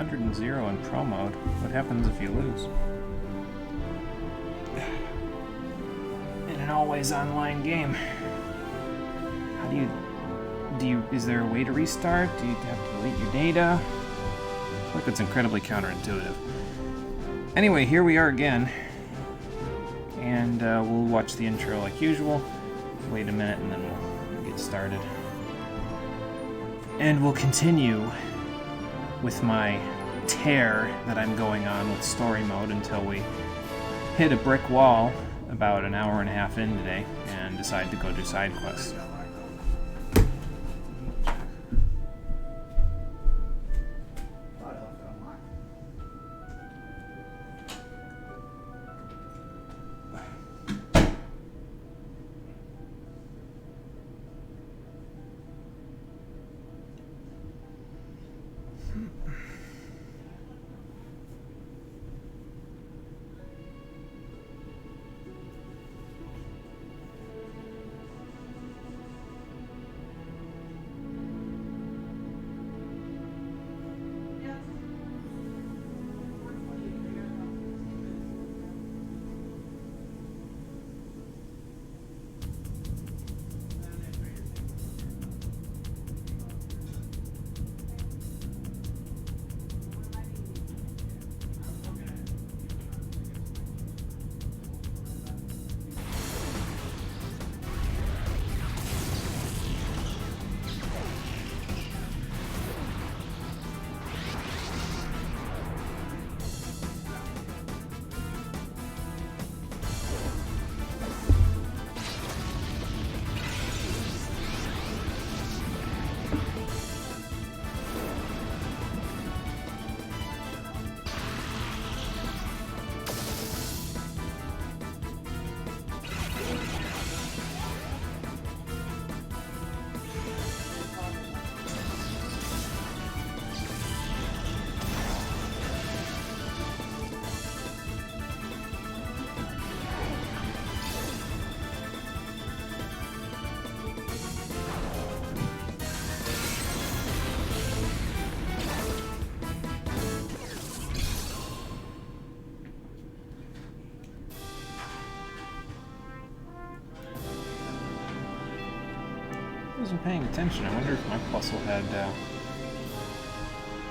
100 in pro mode. What happens if you lose? In an always online game. How do you... Is there a way to restart? Do you have to delete your data? I feel like it's incredibly counterintuitive. Anyway, here we are again. And we'll watch the intro like usual. Wait a minute and then we'll get started. And we'll continue with my tear that I'm going on with story mode until we hit a brick wall about an hour and a half in today and decide to go do side quests. I wasn't paying attention. I wonder if my puzzle had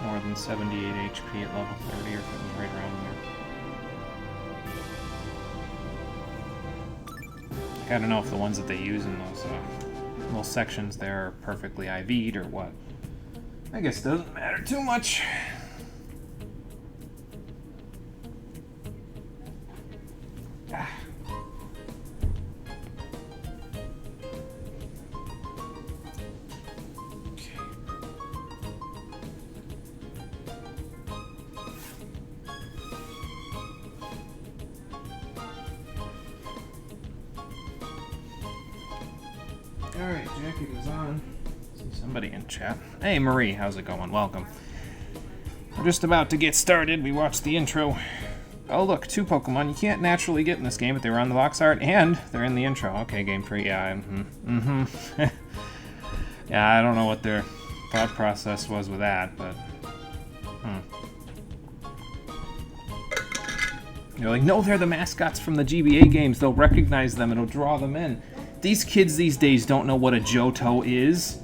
more than 78 HP at level 30 or if it was right around there. I don't know if the ones that they use in those little sections there are perfectly IV'd or what. I guess it doesn't matter too much. Alright, jacket is on. See somebody in chat. Hey Marie, how's it going? Welcome. We're just about to get started. We watched the intro. Oh look, 2 Pokemon you can't naturally get in this game, but they were on the box art and they're in the intro. Okay, game 3, yeah. Yeah, I don't know what their thought process was with that, but... They're like, no, they're the mascots from the GBA games. They'll recognize them. It'll draw them in. These kids these days don't know what a Johto is.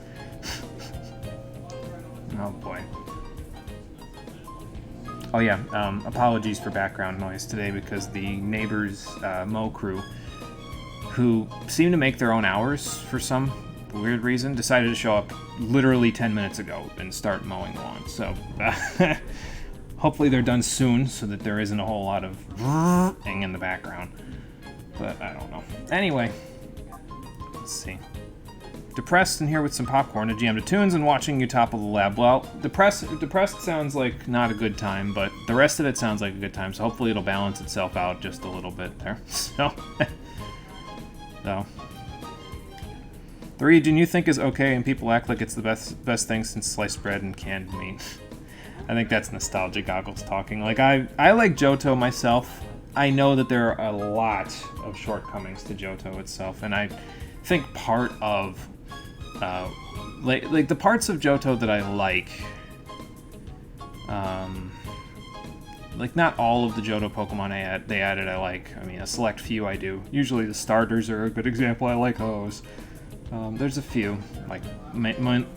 Oh boy. Oh yeah, apologies for background noise today because the neighbors, Mo crew, who seem to make their own hours for some weird reason, decided to show up literally 10 minutes ago and start mowing lawn. So hopefully they're done soon so that there isn't a whole lot of thing in the background. But I don't know. Anyway. Let's see. Depressed and here with some popcorn to jam to tunes and watching you topple the lab. Well, depressed sounds like not a good time, but the rest of it sounds like a good time, so hopefully it'll balance itself out just a little bit there. So, the region you think is okay and people act like it's the best thing since sliced bread and canned meat. I think that's nostalgia goggles talking. Like, I like Johto myself. I know that there are a lot of shortcomings to Johto itself, and I think part of like the parts of Johto that I like Like, not all of the Johto Pokemon they added I like. I mean, a select few I do. Usually the starters are a good example. I like those. There's a few, like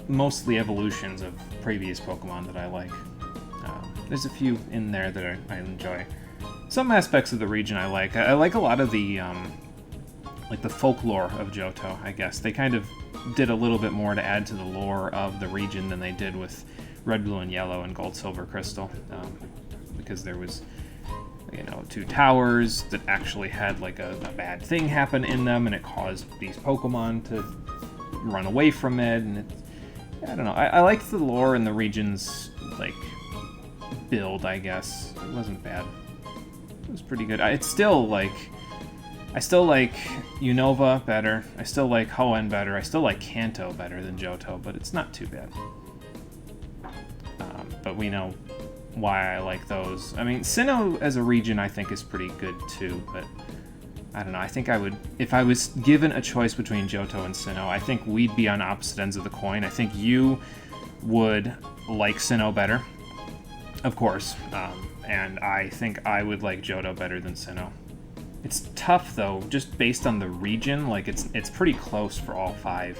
mostly evolutions of previous Pokemon that I like. There's a few in there that I enjoy. Some aspects of the region I like. I like a lot of the like the folklore of Johto, I guess. They kind of did a little bit more to add to the lore of the region than they did with Red, Blue, and Yellow and Gold, Silver, Crystal. Because there was, you know, 2 towers that actually had like a bad thing happen in them, and it caused these Pokemon to run away from it, and I don't know. I liked the lore in the region's, like, build, I guess. It wasn't bad. It was pretty good. I still like Unova better. I still like Hoenn better. I still like Kanto better than Johto, but it's not too bad. But we know why I like those. I mean, Sinnoh as a region I think is pretty good too, but I don't know. I think I would, if I was given a choice between Johto and Sinnoh, I think we'd be on opposite ends of the coin. I think you would like Sinnoh better, of course, and I think I would like Johto better than Sinnoh. It's tough though, just based on the region. Like it's pretty close for all 5.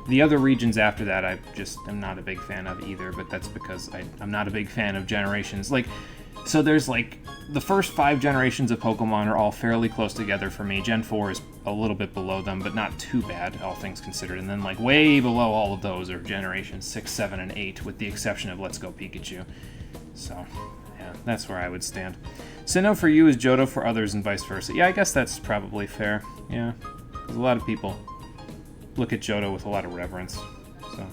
The other regions after that, I just am not a big fan of either, but that's because I'm not a big fan of generations. Like, so there's like, the first 5 generations of Pokemon are all fairly close together for me. Gen 4 is a little bit below them, but not too bad, all things considered. And then like way below all of those are generations 6, 7, and 8, with the exception of Let's Go Pikachu. So, yeah, that's where I would stand. Sinnoh for you is Johto for others and vice versa. Yeah, I guess that's probably fair. Yeah, because a lot of people look at Johto with a lot of reverence. So,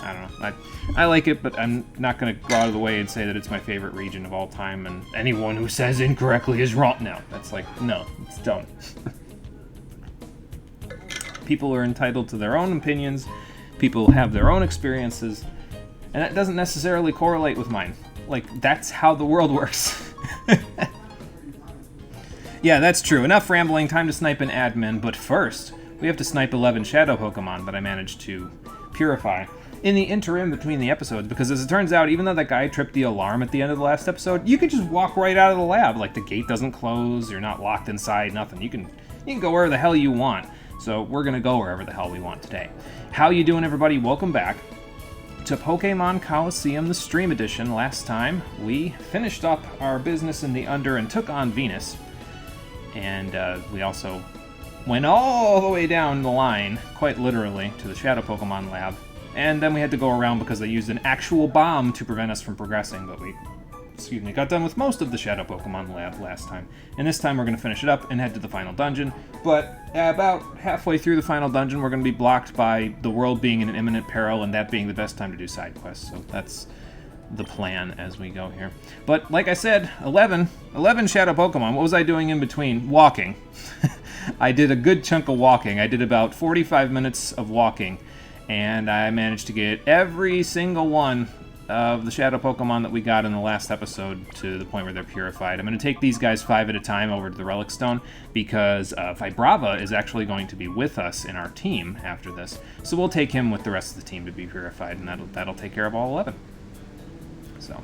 I don't know. I like it, but I'm not going to go out of the way and say that it's my favorite region of all time, and anyone who says incorrectly is wrong. No, that's like, no, it's dumb. People are entitled to their own opinions. People have their own experiences, and that doesn't necessarily correlate with mine. Like, that's how the world works. Yeah, that's true. Enough rambling, time to snipe an admin, but first, we have to snipe 11 Shadow Pokemon that I managed to purify in the interim between the episodes, because as it turns out, even though that guy tripped the alarm at the end of the last episode, you can just walk right out of the lab. Like, the gate doesn't close, you're not locked inside, nothing. You can go wherever the hell you want. So we're gonna go wherever the hell we want today. How you doing, everybody? Welcome back to Pokémon Colosseum, the Stream Edition. Last time, we finished up our business in the Under and took on Venus. And we also went all the way down the line, quite literally, to the Shadow Pokemon lab. And then we had to go around because they used an actual bomb to prevent us from progressing, but we, got done with most of the Shadow Pokemon lab last time. And this time we're going to finish it up and head to the final dungeon. But about halfway through the final dungeon, we're going to be blocked by the world being in an imminent peril, and that being the best time to do side quests. So that's the plan as we go here. But like I said, 11 Shadow Pokemon. What was I doing in between? Walking. I did a good chunk of walking. I did about 45 minutes of walking, and I managed to get every single one of the Shadow Pokemon that we got in the last episode to the point where they're purified. I'm going to take these guys 5 at a time over to the Relic Stone, because Vibrava is actually going to be with us in our team after this. So we'll take him with the rest of the team to be purified, and that'll take care of all 11. So,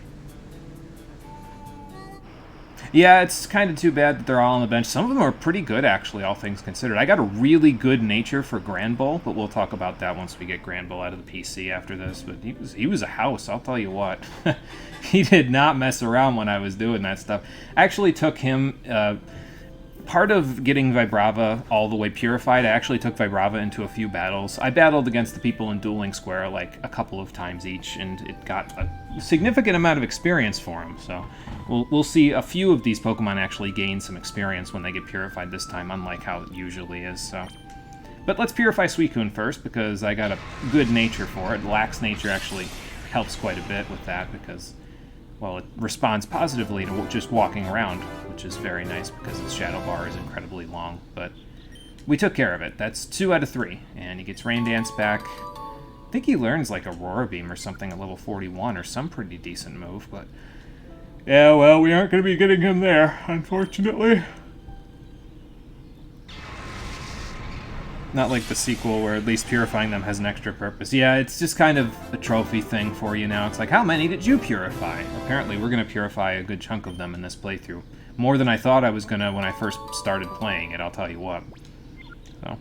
yeah, it's kind of too bad that they're all on the bench. Some of them are pretty good, actually, all things considered. I got a really good nature for Granbull, but we'll talk about that once we get Granbull out of the PC after this. But he was a house, I'll tell you what. He did not mess around when I was doing that stuff. I actually took him... part of getting Vibrava all the way purified, I actually took Vibrava into a few battles. I battled against the people in Dueling Square like a couple of times each, and it got a significant amount of experience for him. So we'll see a few of these Pokemon actually gain some experience when they get purified this time, unlike how it usually is. So, but let's purify Suicune first, because I got a good nature for it. Lax nature actually helps quite a bit with that, because, well, it responds positively to just walking around, which is very nice because the shadow bar is incredibly long. But we took care of it. That's 2 out of 3, and he gets Rain Dance back. I think he learns like Aurora Beam or something at level 41, or some pretty decent move, but yeah, well, we aren't going to be getting him there, unfortunately. Not like the sequel where at least purifying them has an extra purpose. Yeah, it's just kind of a trophy thing for you now. It's like, how many did you purify? Apparently, we're going to purify a good chunk of them in this playthrough. More than I thought I was going to when I first started playing it, I'll tell you what. So,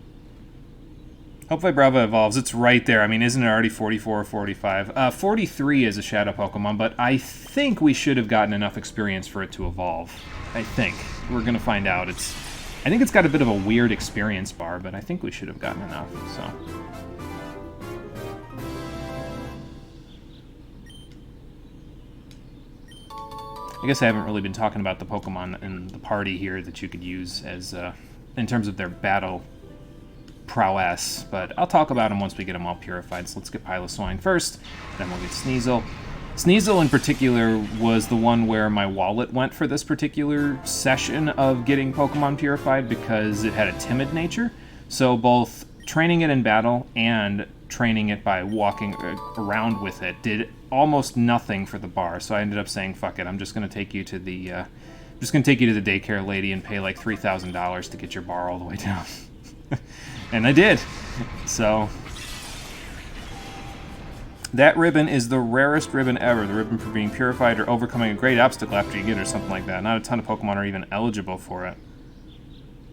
hopefully Brava evolves. It's right there. I mean, isn't it already 44 or 45? 43 is a Shadow Pokemon, but I think we should have gotten enough experience for it to evolve. I think. We're going to find out. I think it's got a bit of a weird experience bar, but I think we should have gotten enough, so. I guess I haven't really been talking about the Pokemon in the party here that you could use as, in terms of their battle prowess, but I'll talk about them once we get them all purified. So let's get Piloswine first, then we'll get Sneasel. Sneasel in particular was the one where my wallet went for this particular session of getting Pokemon purified because it had a timid nature. So both training it in battle and training it by walking around with it did almost nothing for the bar. So I ended up saying, fuck it, I'm just going to take you to the daycare lady and pay like $3,000 to get your bar all the way down. And I did. So that ribbon is the rarest ribbon ever. The ribbon for being purified or overcoming a great obstacle after you get it or something like that. Not a ton of Pokemon are even eligible for it.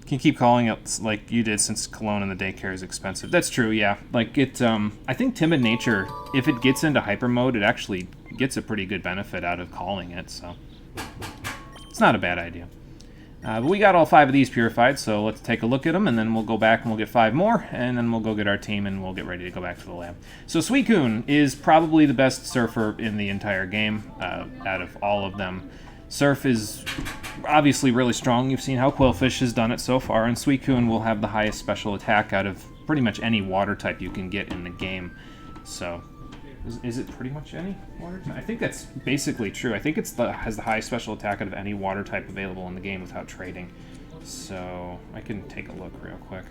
You can keep calling it like you did since Cologne and the daycare is expensive. That's true, yeah. Like it, I think Timid Nature, if it gets into hyper mode, it actually gets a pretty good benefit out of calling it, so it's not a bad idea. But we got all 5 of these purified, so let's take a look at them, and then we'll go back and we'll get 5 more, and then we'll go get our team, and we'll get ready to go back to the lab. So Suicune is probably the best Surfer in the entire game, out of all of them. Surf is obviously really strong. You've seen how Quillfish has done it so far, and Suicune will have the highest special attack out of pretty much any water type you can get in the game. So, is it pretty much any water type? I think that's basically true. I think it's has the highest special attack out of any water type available in the game without trading. So, I can take a look real quick.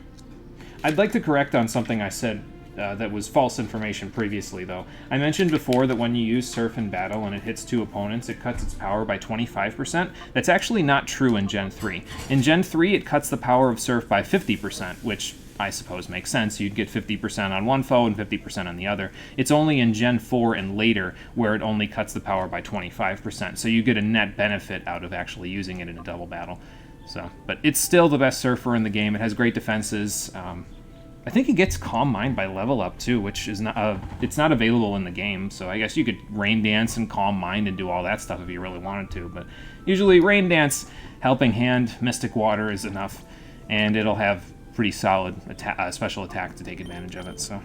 I'd like to correct on something I said that was false information previously, though. I mentioned before that when you use Surf in battle and it hits 2 opponents, it cuts its power by 25%. That's actually not true in Gen 3. In Gen 3, it cuts the power of Surf by 50%, which I suppose makes sense. You'd get 50% on one foe and 50% on the other. It's only in Gen 4 and later where it only cuts the power by 25%, so you get a net benefit out of actually using it in a double battle. So, but it's still the best Surfer in the game. It has great defenses. I think it gets Calm Mind by level up too, which is not it's not available in the game. So I guess you could Rain Dance and Calm Mind and do all that stuff if you really wanted to. But usually Rain Dance, Helping Hand, Mystic Water is enough, and it'll have pretty solid special attack to take advantage of it. So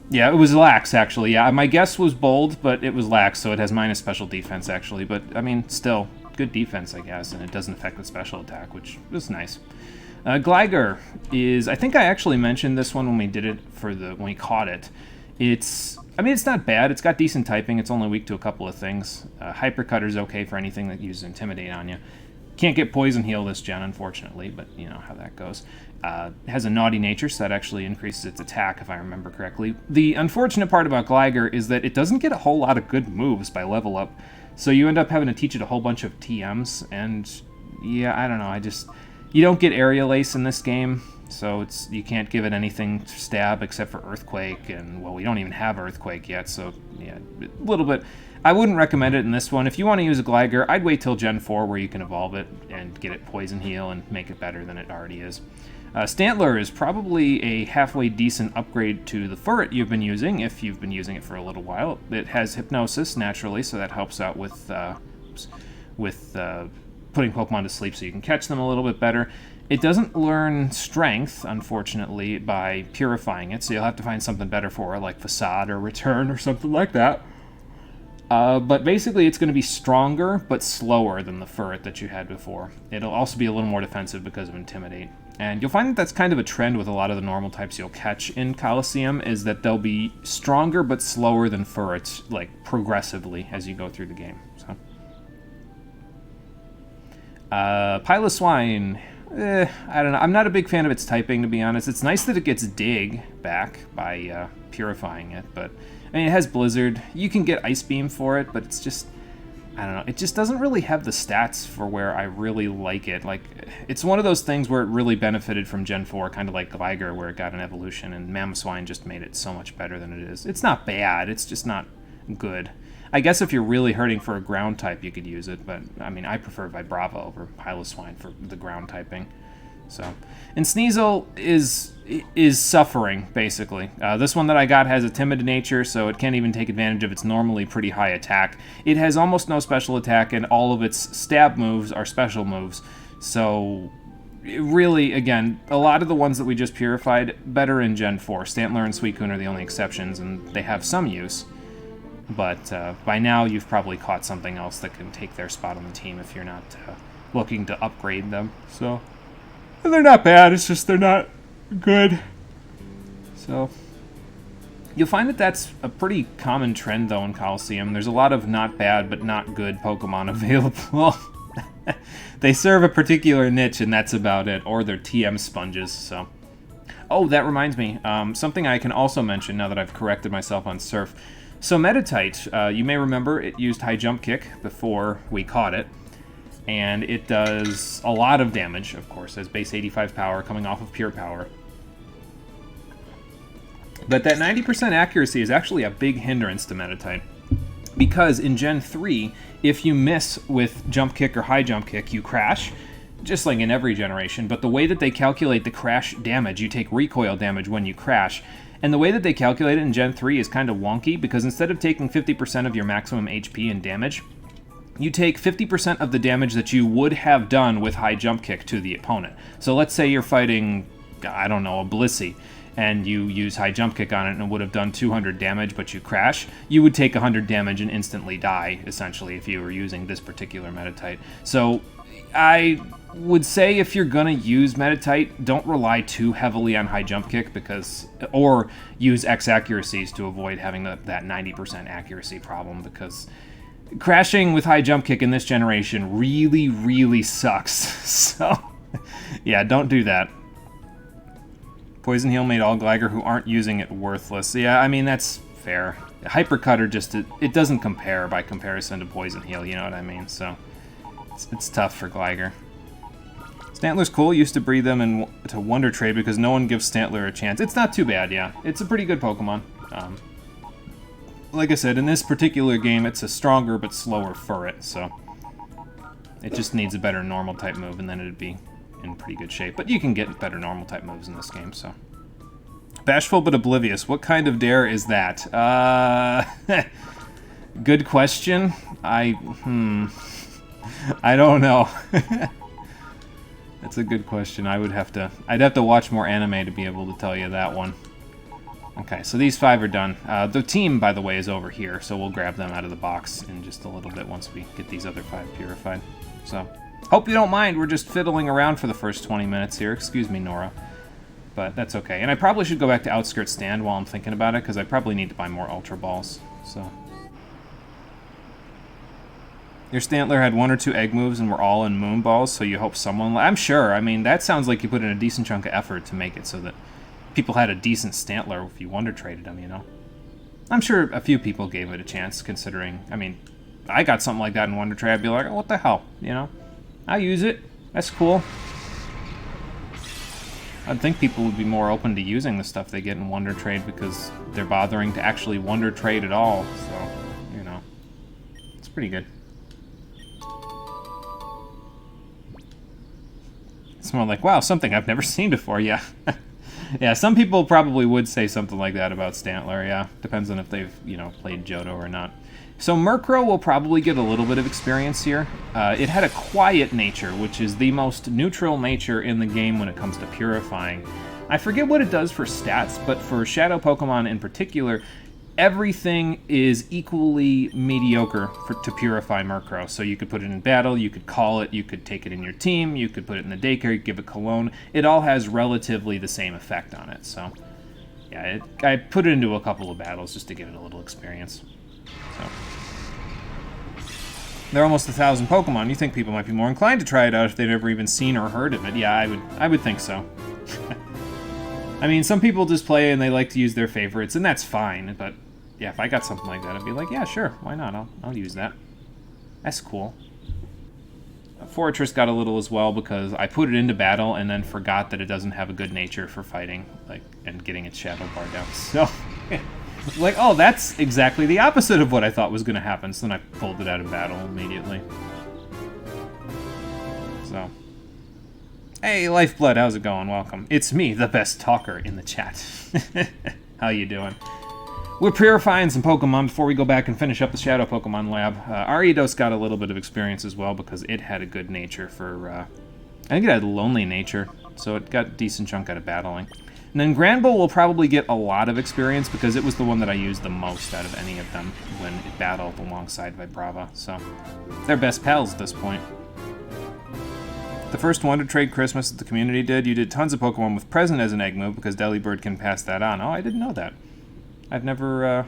yeah, it was lax actually. Yeah, my guess was bold, but it was lax, so it has minus special defense actually. But I mean, still good defense, I guess, and it doesn't affect the special attack, which is nice. Gligar is, I think I actually mentioned this one when we did it when we caught it. It's not bad. It's got decent typing. It's only weak to a couple of things. Hypercutter's okay for anything that uses Intimidate on you. Can't get Poison Heal this gen, unfortunately, but you know how that goes. It has a naughty nature, so that actually increases its attack, if I remember correctly. The unfortunate part about Gligar is that it doesn't get a whole lot of good moves by level up, so you end up having to teach it a whole bunch of TMs, and yeah, I don't know, you don't get Aerial Ace in this game, so you can't give it anything to stab except for Earthquake, and, well, we don't even have Earthquake yet, so, yeah, a little bit. I wouldn't recommend it in this one. If you want to use a Gligar, I'd wait till Gen 4 where you can evolve it and get it Poison Heal and make it better than it already is. Stantler is probably a halfway decent upgrade to the Furret you've been using, if you've been using it for a little while. It has Hypnosis, naturally, so that helps out with putting Pokemon to sleep so you can catch them a little bit better. It doesn't learn Strength, unfortunately, by purifying it, so you'll have to find something better for it, like Facade or Return or something like that. But basically it's going to be stronger, but slower than the Furret that you had before. It'll also be a little more defensive because of Intimidate. And you'll find that that's kind of a trend with a lot of the normal types you'll catch in Colosseum, is that they'll be stronger but slower than Furrets, like, progressively as you go through the game. So, Piloswine, I don't know. I'm not a big fan of its typing, to be honest. It's nice that it gets Dig back by purifying it, but I mean, it has Blizzard. You can get Ice Beam for it, but it's just, I don't know. It just doesn't really have the stats for where I really like it. Like, it's one of those things where it really benefited from Gen 4, kind of like Gligar, where it got an evolution, and Mamoswine just made it so much better than it is. It's not bad, it's just not good. I guess if you're really hurting for a ground type, you could use it, but, I mean, I prefer Vibrava over Piloswine for the ground typing. So, and Sneasel is suffering, basically. This one that I got has a timid nature, so it can't even take advantage of its normally pretty high attack. It has almost no special attack, and all of its stab moves are special moves. So, really, again, a lot of the ones that we just purified, better in Gen 4. Stantler and Suicune are the only exceptions, and they have some use. But by now, you've probably caught something else that can take their spot on the team if you're not looking to upgrade them. So, and they're not bad, it's just they're not good. So, you'll find that that's a pretty common trend, though, in Colosseum. There's a lot of not bad but not good Pokemon available. They serve a particular niche, and that's about it. Or they're TM sponges, so. Oh, that reminds me. Something I can also mention now that I've corrected myself on Surf. So Meditite, you may remember, it used High Jump Kick before we caught it. And it does a lot of damage, of course, as base 85 power coming off of pure power. But that 90% accuracy is actually a big hindrance to Meditite. Because in Gen 3, if you miss with Jump Kick or High Jump Kick, you crash, just like in every generation. But the way that they calculate the crash damage, you take recoil damage when you crash. And the way that they calculate it in Gen 3 is kind of wonky, because instead of taking 50% of your maximum HP and damage, you take 50% of the damage that you would have done with High Jump Kick to the opponent. So let's say you're fighting, I don't know, a Blissey, and you use High Jump Kick on it and it would have done 200 damage, but you crash, you would take 100 damage and instantly die, essentially, if you were using this particular Meditite. So I would say if you're going to use Meditite, don't rely too heavily on High Jump Kick, or use X accuracies to avoid having that 90% accuracy problem, because crashing with High Jump Kick in this generation really, really sucks. So, yeah, don't do that. Poison Heal made all Gligar who aren't using it worthless. Yeah, I mean, that's fair. Hyper Cutter just, it doesn't compare by comparison to Poison Heal, you know what I mean? So, it's tough for Gligar. Stantler's cool, used to breed them into Wonder Trade because no one gives Stantler a chance. It's not too bad, yeah. It's a pretty good Pokemon. Like I said, in this particular game, it's a stronger but slower Furret, so it just needs a better normal type move, and then it'd be in pretty good shape. But you can get better normal type moves in this game, so. Bashful but oblivious. What kind of dare is that? Good question. I don't know. That's a good question. I'd have to watch more anime to be able to tell you that one. Okay, so these 5 are done. The team, by the way, is over here, so we'll grab them out of the box in just a little bit once we get these other 5 purified. So, hope you don't mind. We're just fiddling around for the first 20 minutes here. Excuse me, Nora. But that's okay. And I probably should go back to Outskirts Stand while I'm thinking about it, because I probably need to buy more Ultra Balls. So, your Stantler had 1 or 2 egg moves and were all in Moon Balls, so you hope someone... I'm sure. I mean, that sounds like you put in a decent chunk of effort to make it so that people had a decent Stantler if you Wonder Traded them, you know? I'm sure a few people gave it a chance, considering... I mean, I got something like that in Wonder Trade, I'd be like, oh, what the hell, you know? I'll use it. That's cool. I'd think people would be more open to using the stuff they get in Wonder Trade because they're bothering to actually Wonder Trade at all, so, you know. It's pretty good. It's more like, wow, something I've never seen before, yeah. Yeah, some people probably would say something like that about Stantler, yeah. Depends on if they've, you know, played Johto or not. So Murkrow will probably get a little bit of experience here. It had a quiet nature, which is the most neutral nature in the game when it comes to purifying. I forget what it does for stats, but for Shadow Pokemon in particular, everything is equally mediocre to purify Murkrow. So you could put it in battle, you could call it, you could take it in your team, you could put it in the daycare, you could give it Cologne. It all has relatively the same effect on it. So yeah, I put it into a couple of battles just to give it a little experience. So. There are almost 1,000 Pokemon. You think people might be more inclined to try it out if they'd never even seen or heard of it. Yeah, I would think so. I mean, some people just play and they like to use their favorites, and that's fine, but yeah, if I got something like that, I'd be like, yeah, sure, why not? I'll use that. That's cool. Fortress got a little as well because I put it into battle and then forgot that it doesn't have a good nature for fighting, like, and getting its shadow bar down. So, like, oh, that's exactly the opposite of what I thought was going to happen. So then I pulled it out of battle immediately. So, hey, Lifeblood, how's it going? Welcome. It's me, the best talker in the chat. How you doing? We're purifying some Pokemon before we go back and finish up the Shadow Pokemon Lab. Ariados got a little bit of experience as well because it had a good nature for... I think it had lonely nature, so it got a decent chunk out of battling. And then Granbull will probably get a lot of experience because it was the one that I used the most out of any of them when it battled alongside Vibrava. So they're best pals at this point. The first Wonder Trade Christmas that the community did, you did tons of Pokemon with Present as an egg move because Delibird can pass that on. Oh, I didn't know that. I've never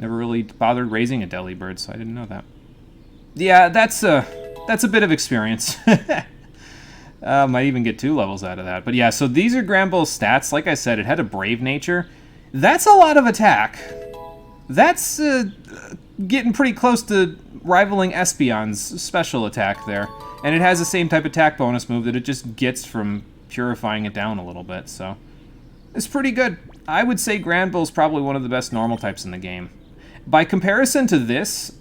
really bothered raising a Delibird, so I didn't know that. Yeah, that's a bit of experience. Might even get 2 levels out of that. But yeah, so these are Granbull's stats. Like I said, it had a brave nature. That's a lot of attack. That's getting pretty close to rivaling Espeon's special attack there. And it has the same type of attack bonus move that it just gets from purifying it down a little bit, so it's pretty good. I would say Granbull's probably one of the best normal types in the game. By comparison to this,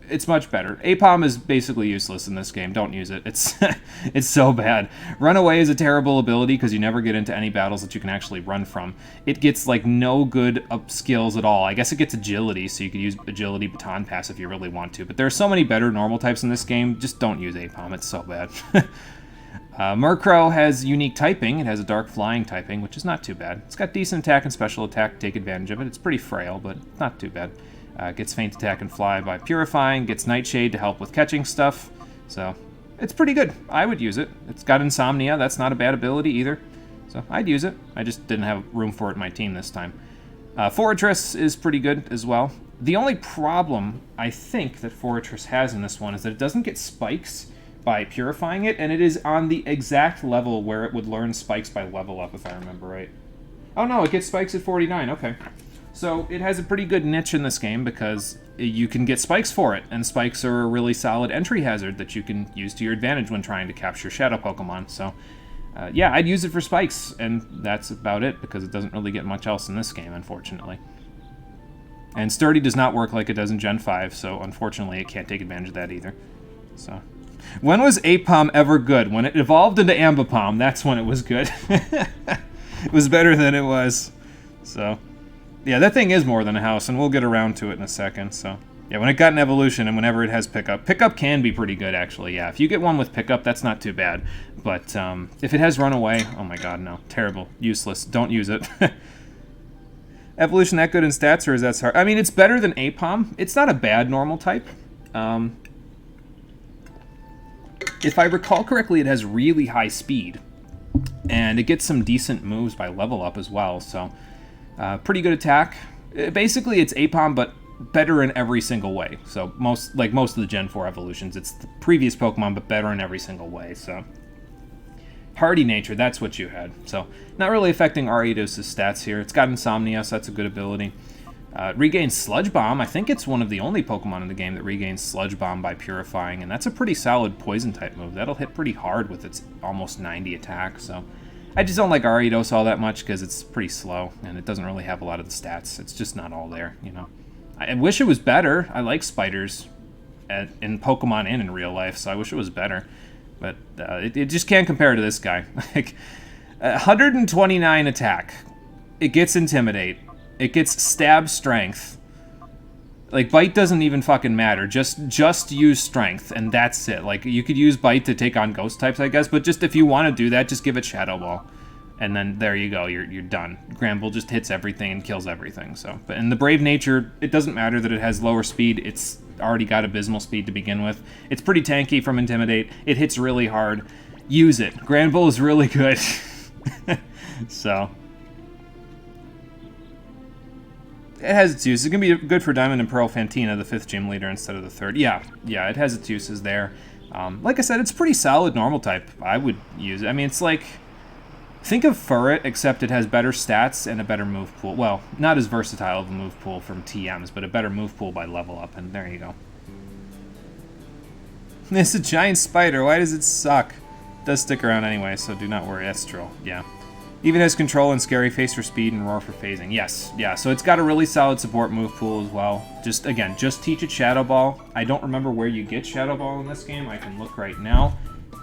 it's much better. Apom is basically useless in this game. Don't use it. It's it's so bad. Runaway is a terrible ability because you never get into any battles that you can actually run from. It gets like no good up skills at all. I guess it gets agility, so you could use agility baton pass if you really want to. But there are so many better normal types in this game. Just don't use Apom. It's so bad. Murkrow has unique typing. It has a dark flying typing, which is not too bad. It's got decent attack and special attack. Take advantage of it. It's pretty frail, but not too bad. Gets feint attack and fly by purifying. Gets Nightshade to help with catching stuff. So it's pretty good. I would use it. It's got Insomnia. That's not a bad ability either. So I'd use it. I just didn't have room for it in my team this time. Fortress is pretty good as well. The only problem I think that Fortress has in this one is that it doesn't get spikes by purifying it, and it is on the exact level where it would learn spikes by level up, if I remember right. Oh no, it gets spikes at 49, okay. So it has a pretty good niche in this game because you can get spikes for it, and spikes are a really solid entry hazard that you can use to your advantage when trying to capture Shadow Pokemon. So yeah, I'd use it for spikes, and that's about it because it doesn't really get much else in this game, unfortunately. And Sturdy does not work like it does in Gen 5, so unfortunately it can't take advantage of that either. So, when was Apom ever good? When it evolved into Ambipom, that's when it was good. It was better than it was. So, yeah, that thing is more than a house, and we'll get around to it in a second. So, yeah, when it got an evolution and whenever it has pickup, pickup can be pretty good, actually. Yeah, if you get one with pickup, that's not too bad. But if it has runaway, oh my god, no. Terrible. Useless. Don't use it. Evolution that good in stats, or is that hard? I mean, it's better than Apom. It's not a bad normal type. If I recall correctly, it has really high speed. And it gets some decent moves by level up as well, so pretty good attack. Basically, it's Apom, but better in every single way. So most of the Gen 4 evolutions, it's the previous Pokemon, but better in every single way, so... Hardy nature, that's what you had. So, not really affecting Ariados' stats here. It's got Insomnia, so that's a good ability. Regains Sludge Bomb. I think it's one of the only Pokemon in the game that regains Sludge Bomb by purifying, and that's a pretty solid Poison-type move. That'll hit pretty hard with its almost 90 attack, so... I just don't like Ariados all that much because it's pretty slow, and it doesn't really have a lot of the stats. It's just not all there, you know. I wish it was better. I like spiders in Pokemon and in real life, so I wish it was better. But it just can't compare to this guy. Like, 129 attack. It gets Intimidate. It gets Stab Strength. Like, Bite doesn't even fucking matter. Just use Strength, and that's it. Like, you could use Bite to take on Ghost types, I guess, but just if you want to do that, just give it Shadow Ball. And then there you go, you're done. Granbull just hits everything and kills everything, so. But in the Brave Nature, it doesn't matter that it has lower speed. It's already got abysmal speed to begin with. It's pretty tanky from Intimidate. It hits really hard. Use it. Granbull is really good. So. It has its use. It's going to be good for Diamond and Pearl Fantina, the 5th gym leader instead of the 3rd. Yeah, it has its uses there. Like I said, it's pretty solid normal type. I would use it. I mean, it's like... Think of Furret, except it has better stats and a better move pool. Well, not as versatile of a move pool from TMs, but a better move pool by level up, and there you go. It's a giant spider. Why does it suck? It does stick around anyway, so do not worry. That's true. Yeah. Even has control and scary face for speed and roar for phasing. Yes, yeah. So it's got a really solid support move pool as well. Just teach it Shadow Ball. I don't remember where you get Shadow Ball in this game. I can look right now.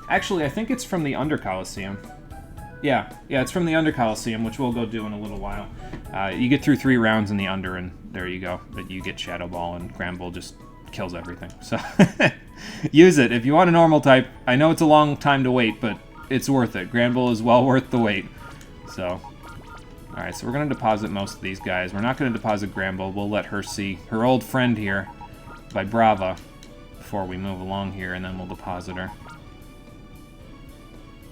Actually, I think it's from the Under Colosseum. Yeah, it's from the Under Colosseum, which we'll go do in a little while. You get through 3 rounds in the Under, and there you go. But you get Shadow Ball, and Granbull just kills everything. So use it if you want a normal type. I know it's a long time to wait, but it's worth it. Granbull is well worth the wait. So, alright, so we're going to deposit most of these guys. We're not going to deposit Granbull. We'll let her see her old friend here, Vibrava, before we move along here, and then we'll deposit her.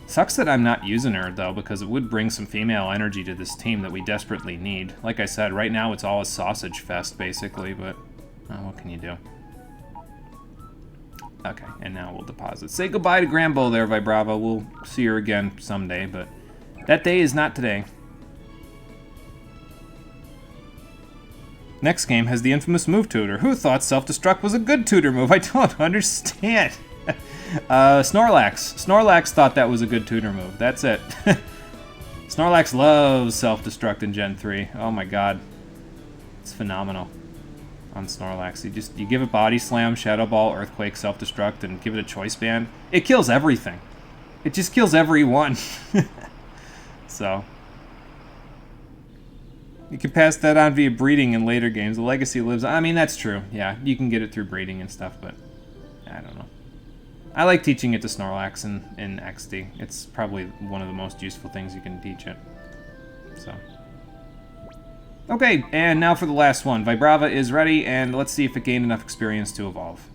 Sucks that I'm not using her, though, because it would bring some female energy to this team that we desperately need. Like I said, right now it's all a sausage fest, basically, but what can you do? Okay, and now we'll deposit. Say goodbye to Granbull there, Vibrava. We'll see her again someday, but that day is not today. Next game has the infamous move tutor. Who thought self-destruct was a good tutor move? I don't understand. Snorlax. Snorlax thought that was a good tutor move. That's it. Snorlax loves self-destruct in Gen 3. Oh my god. It's phenomenal on Snorlax. You give it Body Slam, Shadow Ball, Earthquake, self-destruct, and give it a Choice Band. It kills everything. It just kills everyone. So, you can pass that on via breeding in later games. The legacy lives on. I mean, that's true. Yeah, you can get it through breeding and stuff, but I don't know. I like teaching it to Snorlax in XD. It's probably one of the most useful things you can teach it. So, okay, and now for the last one. Vibrava is ready, and let's see if it gained enough experience to evolve.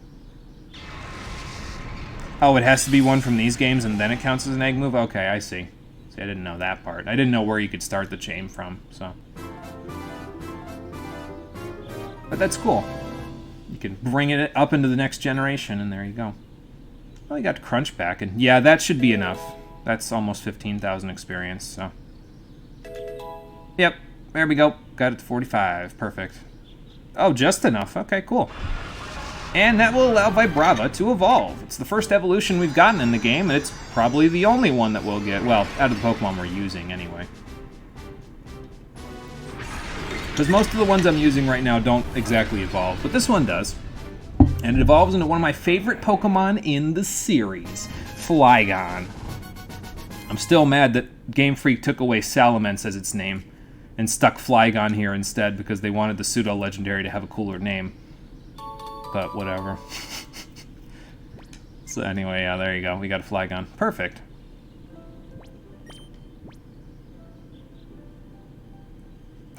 Oh, it has to be one from these games, and then it counts as an egg move? Okay, I see. I didn't know that part. I didn't know where you could start the chain from, so. But that's cool. You can bring it up into the next generation, and there you go. Well, you got Crunch back, and yeah, that should be enough. That's almost 15,000 experience, so. Yep, there we go. Got it to 45. Perfect. Oh, just enough. Okay, cool. And that will allow Vibrava to evolve. It's the first evolution we've gotten in the game, and it's probably the only one that we'll get. Well, out of the Pokemon we're using, anyway. Because most of the ones I'm using right now don't exactly evolve, but this one does. And it evolves into one of my favorite Pokemon in the series, Flygon. I'm still mad that Game Freak took away Salamence as its name, and stuck Flygon here instead because they wanted the pseudo-legendary to have a cooler name. But whatever. So anyway, yeah, there you go. We got a Flygon. Perfect.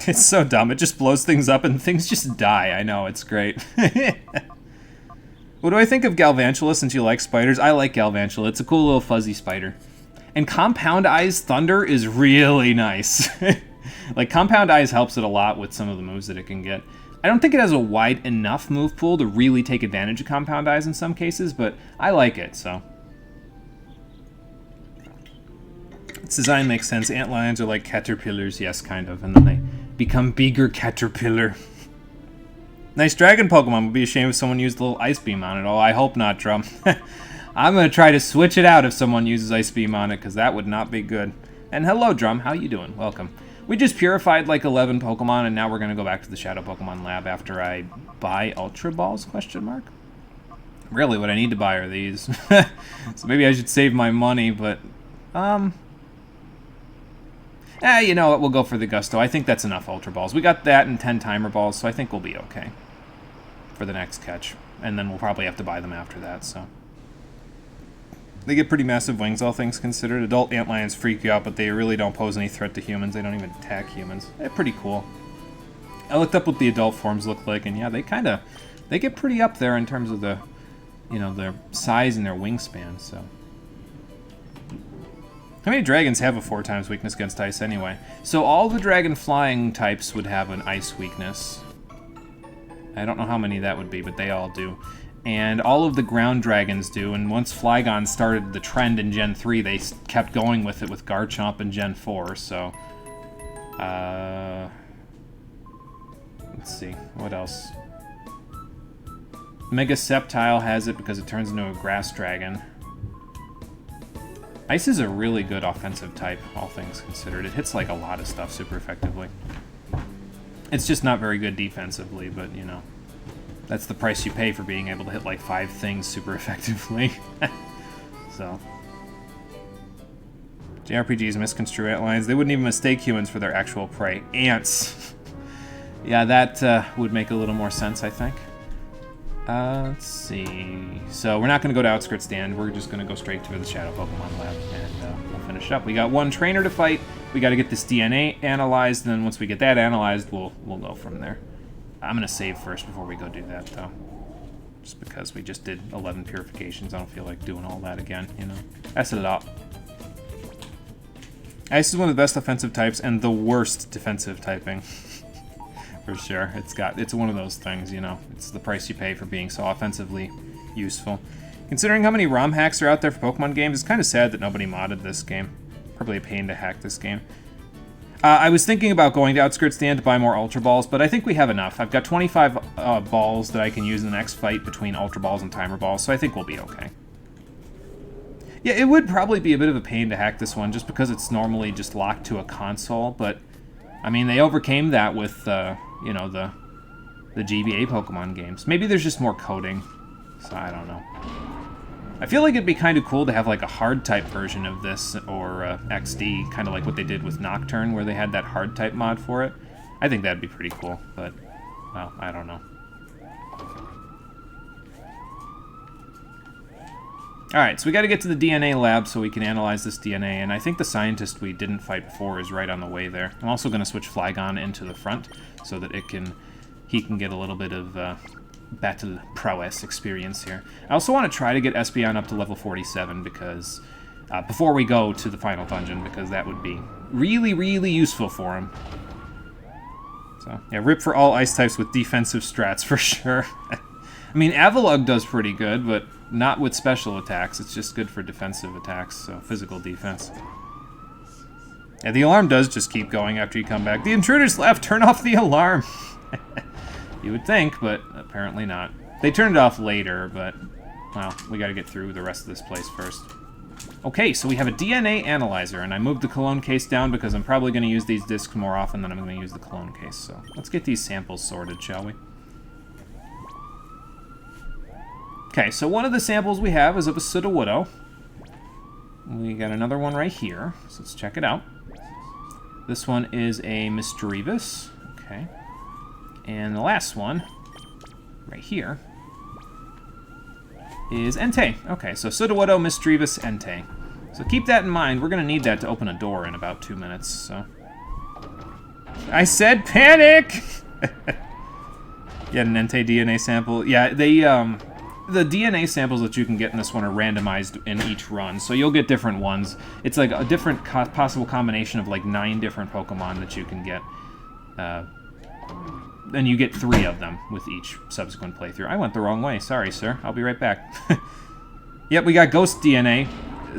It's so dumb. It just blows things up and things just die. I know, it's great. What do I think of Galvantula since you like spiders? I like Galvantula. It's a cool little fuzzy spider. And Compound Eyes Thunder is really nice. Like, Compound Eyes helps it a lot with some of the moves that it can get. I don't think it has a wide enough move pool to really take advantage of Compound Eyes in some cases, but I like it, so. Its design makes sense. Antlions are like caterpillars, yes, kind of, and then they become bigger caterpillar. Nice dragon Pokemon. Would be a shame if someone used a little Ice Beam on it. Oh, I hope not, Drum. I'm going to try to switch it out if someone uses Ice Beam on it, because that would not be good. And hello, Drum. How you doing? Welcome. We just purified like 11 Pokemon, and now we're going to go back to the Shadow Pokemon Lab after I buy Ultra Balls, question mark? Really, what I need to buy are these. So maybe I should save my money, but, you know what, we'll go for the Gusto. I think that's enough Ultra Balls. We got that and 10 Timer Balls, so I think we'll be okay for the next catch. And then we'll probably have to buy them after that, so. They get pretty massive wings, all things considered. Adult antlions freak you out, but they really don't pose any threat to humans. They don't even attack humans. They're pretty cool. I looked up what the adult forms look like, and yeah, they get pretty up there in terms of the, you know, their size and their wingspan, so. How many dragons have a 4x weakness against ice anyway? So all the dragon flying types would have an ice weakness. I don't know how many that would be, but they all do. And all of the ground dragons do, and once Flygon started the trend in Gen 3, they kept going with it with Garchomp in Gen 4, so... let's see, what else? Mega Sceptile has it because it turns into a Grass Dragon. Ice is a really good offensive type, all things considered. It hits like a lot of stuff super effectively. It's just not very good defensively, but you know, that's the price you pay for being able to hit like 5 things super effectively. So, JRPGs misconstrue ant lions. They wouldn't even mistake humans for their actual prey. Ants. Yeah, that would make a little more sense, I think. Let's see. So we're not going to go to Outskirts Stand. We're just going to go straight to the Shadow Pokemon Lab, and we'll finish up. We got one trainer to fight. We got to get this DNA analyzed, and then once we get that analyzed, we'll go from there. I'm going to save first before we go do that, though. Just because we just did 11 purifications. I don't feel like doing all that again, you know. That's it up. Ice is one of the best offensive types and the worst defensive typing. For sure. It's one of those things, you know. It's the price you pay for being so offensively useful. Considering how many ROM hacks are out there for Pokemon games, it's kind of sad that nobody modded this game. Probably a pain to hack this game. I was thinking about going to Outskirts Stand to buy more Ultra Balls, but I think we have enough. I've got 25 balls that I can use in the next fight between Ultra Balls and Timer Balls, so I think we'll be okay. Yeah, it would probably be a bit of a pain to hack this one, just because it's normally just locked to a console, but, I mean, they overcame that with, you know, the GBA Pokemon games. Maybe there's just more coding, so I don't know. I feel like it'd be kind of cool to have like a hard-type version of this, or XD, kind of like what they did with Nocturne, where they had that hard-type mod for it. I think that'd be pretty cool, but, well, I don't know. Alright, so we gotta get to the DNA lab so we can analyze this DNA, and I think the scientist we didn't fight before is right on the way there. I'm also gonna switch Flygon into the front, so that he can get a little bit of, battle prowess experience here. I also want to try to get Espeon up to level 47 because before we go to the final dungeon, because that would be really, really useful for him. So, yeah, rip for all ice types with defensive strats for sure. I mean, Avalugg does pretty good, but not with special attacks. It's just good for defensive attacks, so physical defense. Yeah, the alarm does just keep going after you come back. The intruder's left! Turn off the alarm! You would think, but apparently not. They turned it off later, but, well, we gotta get through the rest of this place first. Okay, so we have a DNA analyzer, and I moved the cologne case down because I'm probably gonna use these discs more often than I'm gonna use the cologne case, so let's get these samples sorted, shall we? Okay, so one of the samples we have is of a Sudowoodo. We got another one right here, so let's check it out. This one is a Misdreavus. Okay. And the last one, right here, is Entei. Okay, so Sudowoodo, Misdreavus, Entei. So keep that in mind. We're going to need that to open a door in about 2 minutes, so... I said panic! Get an Entei DNA sample. Yeah, the DNA samples that you can get in this one are randomized in each run, so you'll get different ones. It's like a different possible combination of like 9 different Pokemon that you can get. And you get 3 of them with each subsequent playthrough. I went the wrong way. Sorry, sir. I'll be right back. Yep, we got ghost DNA.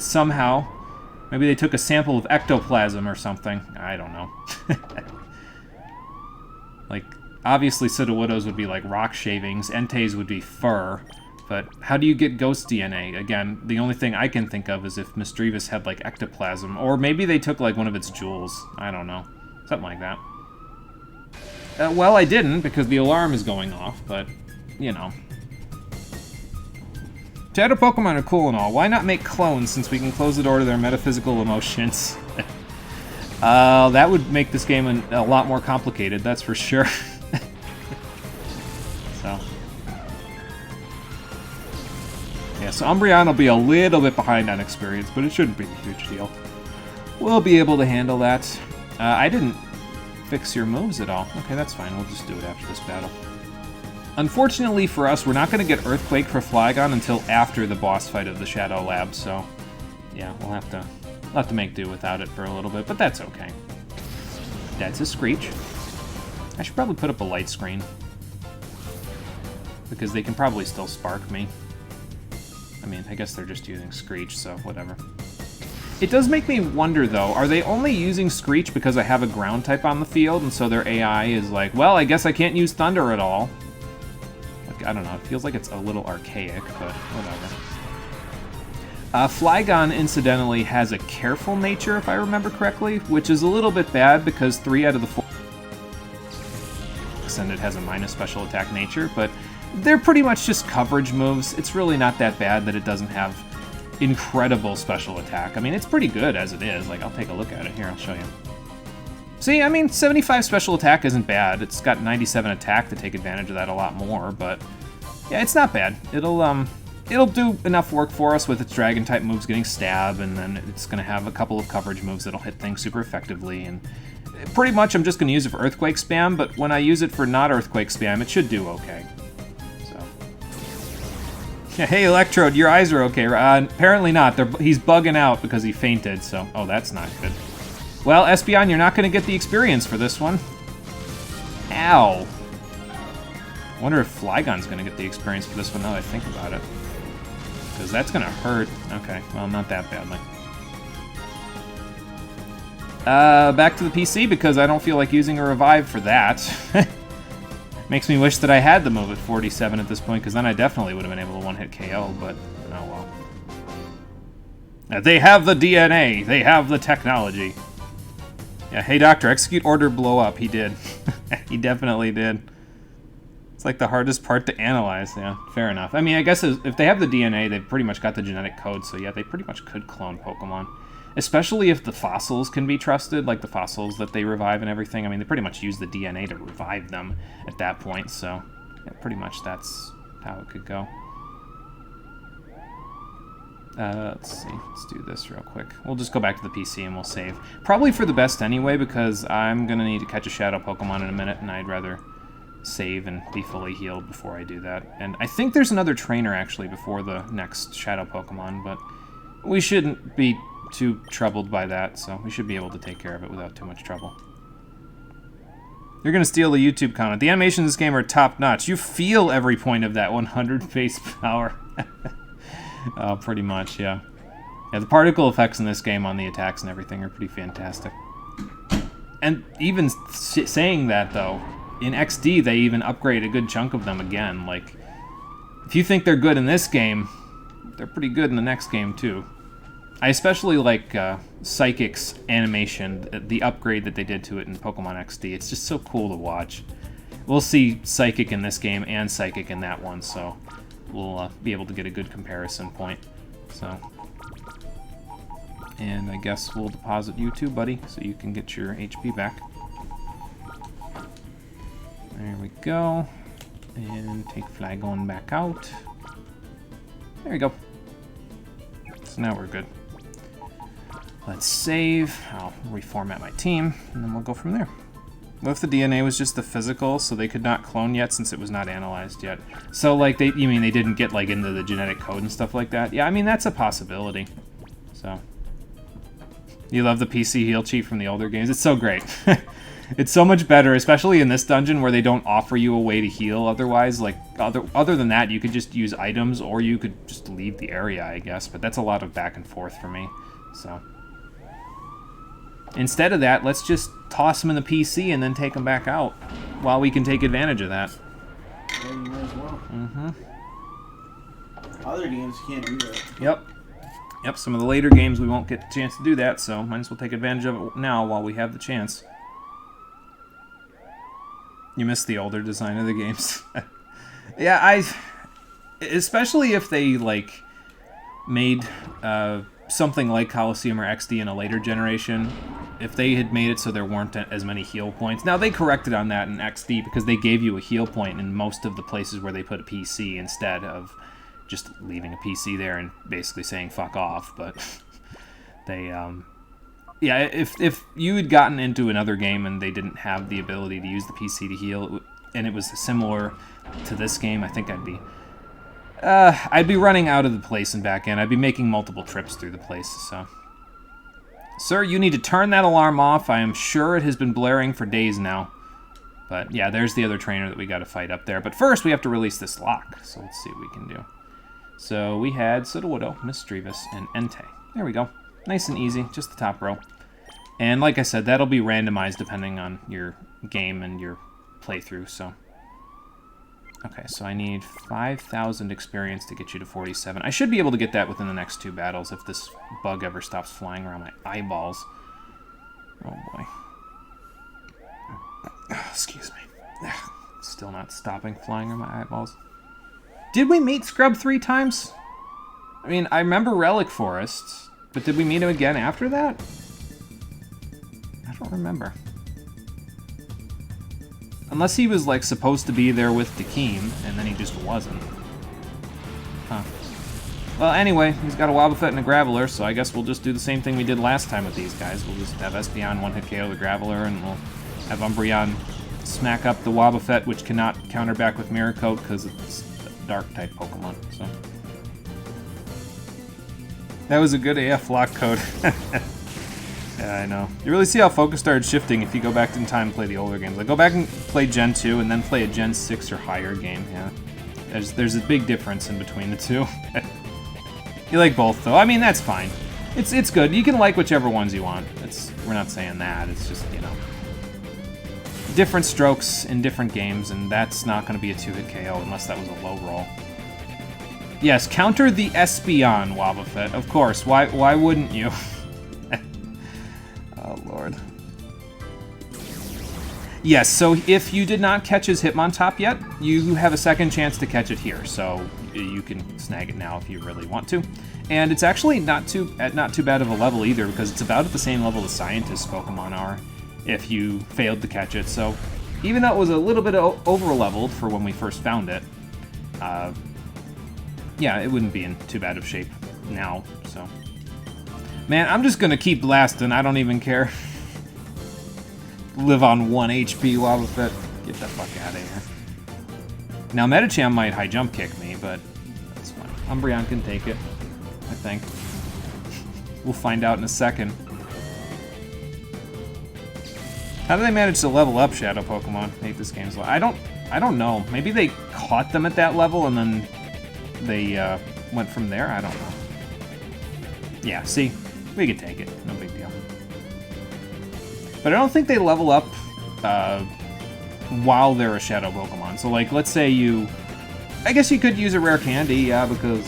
Somehow. Maybe they took a sample of ectoplasm or something. I don't know. Like, obviously Sudowoodos would be like rock shavings. Enteis would be fur. But how do you get ghost DNA? Again, the only thing I can think of is if Misdreavus had like ectoplasm. Or maybe they took like one of its jewels. I don't know. Something like that. Well, I didn't, because the alarm is going off, but, you know. Shadow Pokemon are cool and all. Why not make clones, since we can close the door to their metaphysical emotions? That would make this game a lot more complicated, that's for sure. So. Yeah, so Umbreon will be a little bit behind on experience, but it shouldn't be a huge deal. We'll be able to handle that. I didn't fix your moves at all. Okay, that's fine. We'll just do it after this battle. Unfortunately for us, we're not going to get Earthquake for Flygon until after the boss fight of the Shadow Lab, so yeah, we'll have to make do without it for a little bit, but that's okay. That's a Screech. I should probably put up a light screen, because they can probably still spark me. I mean, I guess they're just using Screech, so whatever. It does make me wonder, though, are they only using Screech because I have a ground type on the field, and so their AI is like, well, I guess I can't use Thunder at all? like, I don't know, it feels like it's a little archaic, but whatever. Flygon, incidentally, has a careful nature, if I remember correctly, which is a little bit bad because 3 out of the 4... and it has a minus special attack nature, but they're pretty much just coverage moves. It's really not that bad that it doesn't have incredible special attack. I mean, it's pretty good as it is. Like, I'll take a look at it. Here, I'll show you. See, I mean, 75 special attack isn't bad. It's got 97 attack to take advantage of that a lot more, but yeah, it's not bad. It'll do enough work for us with its Dragon-type moves getting stab, and then it's going to have a couple of coverage moves that'll hit things super effectively, and pretty much I'm just going to use it for Earthquake spam, but when I use it for not Earthquake spam, it should do okay. So, yeah, hey, Electrode, your eyes are okay. Apparently not. He's bugging out because he fainted, so... Oh, that's not good. Well, Espeon, you're not going to get the experience for this one. Ow. I wonder if Flygon's going to get the experience for this one now that I think about it. Because that's going to hurt. Okay, well, not that badly. Back to the PC because I don't feel like using a revive for that. Makes me wish that I had the move at 47 at this point, because then I definitely would have been able to one-hit KO, but oh well. They have the DNA. They have the technology. Yeah, hey doctor, execute order blow up. He did. He definitely did. It's like the hardest part to analyze. Yeah, fair enough. I mean, I guess if they have the DNA, they've pretty much got the genetic code, so yeah, they pretty much could clone Pokemon. Especially if the fossils can be trusted, like the fossils that they revive and everything. I mean, they pretty much use the DNA to revive them at that point, so yeah, pretty much that's how it could go. Let's see, let's do this real quick. We'll just go back to the PC and we'll save. Probably for the best anyway, because I'm going to need to catch a Shadow Pokemon in a minute, and I'd rather save and be fully healed before I do that. And I think there's another trainer, actually, before the next Shadow Pokemon, but we shouldn't be too troubled by that, so we should be able to take care of it without too much trouble. You're going to steal the YouTube comment. The animations in this game are top-notch. You feel every point of that 100 base power. Pretty much, yeah. Yeah, the particle effects in this game on the attacks and everything are pretty fantastic. And even saying that, though, in XD, they even upgrade a good chunk of them again. Like, if you think they're good in this game, they're pretty good in the next game, too. I especially like Psychic's animation, the upgrade that they did to it in Pokemon XD. It's just so cool to watch. We'll see Psychic in this game and Psychic in that one, so we'll be able to get a good comparison point. So, and I guess we'll deposit you too, buddy, so you can get your HP back. There we go. And take Flygon back out. There we go. So now we're good. Let's save. I'll reformat my team, and then we'll go from there. What if the DNA was just the physical, so they could not clone yet since it was not analyzed yet? So, like, you mean they didn't get, like, into the genetic code and stuff like that? Yeah, I mean, that's a possibility. So, you love the PC heal cheat from the older games? It's so great. It's so much better, especially in this dungeon where they don't offer you a way to heal otherwise. Like, other than that, you could just use items, or you could just leave the area, I guess. But that's a lot of back and forth for me, so... Instead of that, let's just toss them in the PC and then take them back out while we can take advantage of that. Yeah, you might as well. Mm-hmm. Other games can't do that. Yep. Yep, some of the later games we won't get a chance to do that, so might as well take advantage of it now while we have the chance. You missed the older design of the games. Yeah, especially if they, like, made something like Colosseum or XD in a later generation, if they had made it so there weren't as many heal points. Now, they corrected on that in XD because they gave you a heal point in most of the places where they put a PC instead of just leaving a PC there and basically saying fuck off, but they, yeah, if you had gotten into another game and they didn't have the ability to use the PC to heal, and it was similar to this game, I think I'd be running out of the place and back in. I'd be making multiple trips through the place, so... Sir, you need to turn that alarm off. I am sure it has been blaring for days now. But, yeah, there's the other trainer that we gotta fight up there. But first, we have to release this lock, so let's see what we can do. So, we had Sudowoodo, Misdreavus, and Entei. There we go. Nice and easy, just the top row. And like I said, that'll be randomized depending on your game and your playthrough, so... Okay, so I need 5,000 experience to get you to 47. I should be able to get that within the next 2 battles if this bug ever stops flying around my eyeballs. Oh boy. Excuse me. Still not stopping flying around my eyeballs. Did we meet Scrub 3 times? I mean, I remember Relic Forests, but did we meet him again after that? I don't remember. Unless he was, like, supposed to be there with Dakeem, and then he just wasn't. Huh. Well, anyway, he's got a Wobbuffet and a Graveler, so I guess we'll just do the same thing we did last time with these guys. We'll just have Espeon one-hit KO the Graveler, and we'll have Umbreon smack up the Wobbuffet, which cannot counter back with Mirror Coat because it's a Dark-type Pokemon, so... That was a good AF lock code. Yeah, I know. You really see how focus started shifting if you go back in time and play the older games. Like, go back and play Gen 2 and then play a Gen 6 or higher game, yeah. There's a big difference in between the two. You like both, though. I mean, that's fine. It's good. You can like whichever ones you want. We're not saying that. It's just, you know, different strokes in different games, and that's not going to be a 2-hit KO unless that was a low roll. Yes, counter the Espeon, Wobbuffet. Of course. Why wouldn't you? Oh, Lord. Yes, so if you did not catch his Hitmontop yet, you have a second chance to catch it here, so you can snag it now if you really want to. And it's actually not too bad of a level either, because it's about at the same level the Scientist Pokemon are if you failed to catch it. So even though it was a little bit over-leveled for when we first found it, yeah, it wouldn't be in too bad of shape now, so... Man, I'm just gonna keep blasting. I don't even care. Live on 1 HP, Wobbuffet. Get the fuck out of here. Now, Medicham might high jump kick me, but that's fine. Umbreon can take it, I think. We'll find out in a second. How do they manage to level up Shadow Pokemon? I hate this game's level. I don't know. Maybe they caught them at that level and then they went from there. I don't know. Yeah, see. We could take it. No big deal. But I don't think they level up while they're a Shadow Pokemon. So, like, let's say you... I guess you could use a Rare Candy, yeah, because...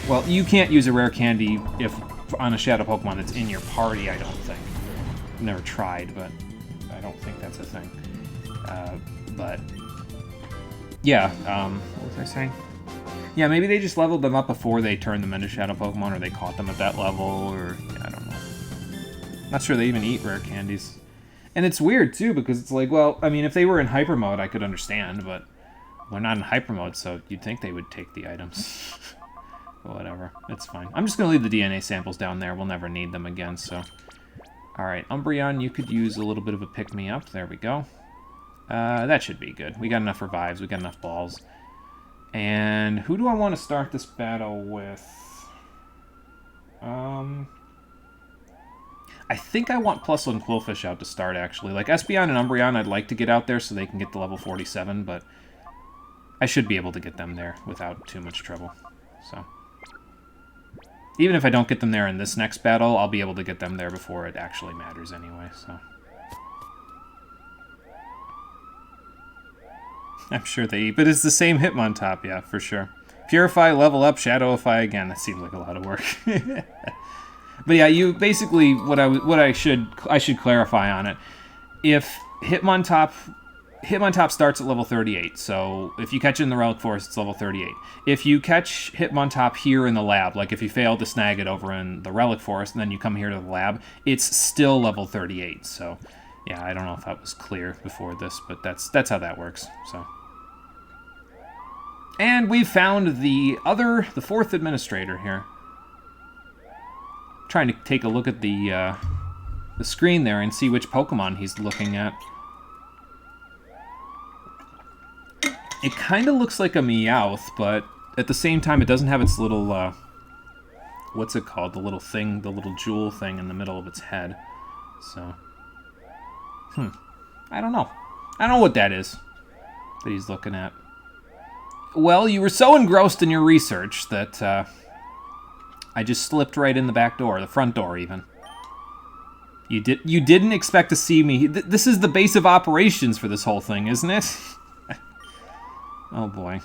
Well, you can't use a Rare Candy if on a Shadow Pokemon that's in your party, I don't think. I've never tried, but I don't think that's a thing. But... Yeah, what was I saying? Yeah, maybe they just leveled them up before they turned them into Shadow Pokemon, or they caught them at that level, or... Yeah, I don't know. Not sure they even eat rare candies. And it's weird, too, because it's like, well, I mean, if they were in Hyper Mode, I could understand, but they're not in Hyper Mode, so you'd think they would take the items. But whatever. It's fine. I'm just going to leave the DNA samples down there. We'll never need them again, so... Alright, Umbreon, you could use a little bit of a pick-me-up. There we go. That should be good. We got enough revives. We got enough balls. And who do I want to start this battle with? I think I want Plusle and Quillfish out to start, actually. Like, Espeon and Umbreon, I'd like to get out there so they can get to level 47, but I should be able to get them there without too much trouble. So, even if I don't get them there in this next battle, I'll be able to get them there before it actually matters anyway, so... I'm sure they eat, but it's the same Hitmontop, yeah, for sure. Purify, level up, Shadowify again. That seems like a lot of work. But yeah, you basically I should clarify on it. If Hitmontop starts at level 38, so if you catch it in the Relic Forest, it's level 38. If you catch Hitmontop here in the lab, like if you fail to snag it over in the Relic Forest and then you come here to the lab, it's still level 38. So yeah, I don't know if that was clear before this, but that's how that works. So. And we've found the fourth administrator here. I'm trying to take a look at the screen there and see which Pokemon he's looking at. It kind of looks like a Meowth, but at the same time it doesn't have its little, what's it called? The little thing, the little jewel thing in the middle of its head. So, I don't know. I don't know what that is that he's looking at. Well, you were so engrossed in your research that I just slipped right in the back door, the front door even. You didn't expect to see me. This is the base of operations for this whole thing, isn't it? Oh, boy.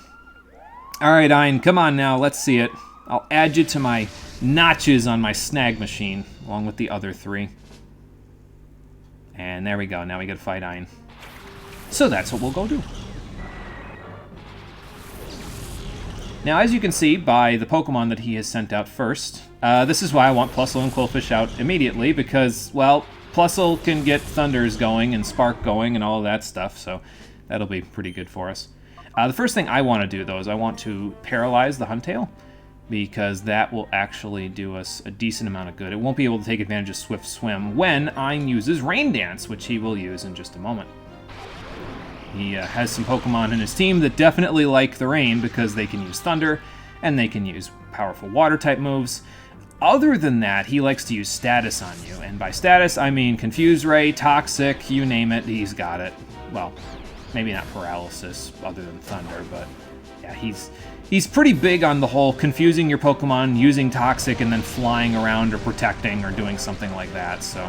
All right, Ein, come on now. Let's see it. I'll add you to my notches on my snag machine, along with the other 3. And there we go. Now we get to fight Ein. So that's what we'll go do. Now, as you can see by the Pokemon that he has sent out first, this is why I want Plusle and Qwilfish out immediately, because, well, Plusle can get Thunders going and Spark going and all of that stuff, so that'll be pretty good for us. The first thing I want to do, though, is I want to paralyze the Huntail, because that will actually do us a decent amount of good. It won't be able to take advantage of Swift Swim when Ein uses Rain Dance, which he will use in just a moment. He has some Pokemon in his team that definitely like the rain because they can use Thunder, and they can use powerful Water-type moves. Other than that, he likes to use Status on you, and by Status, I mean Confuse Ray, Toxic, you name it, he's got it. Well, maybe not Paralysis, other than Thunder, but yeah, he's pretty big on the whole confusing your Pokemon, using Toxic, and then flying around or protecting or doing something like that, so...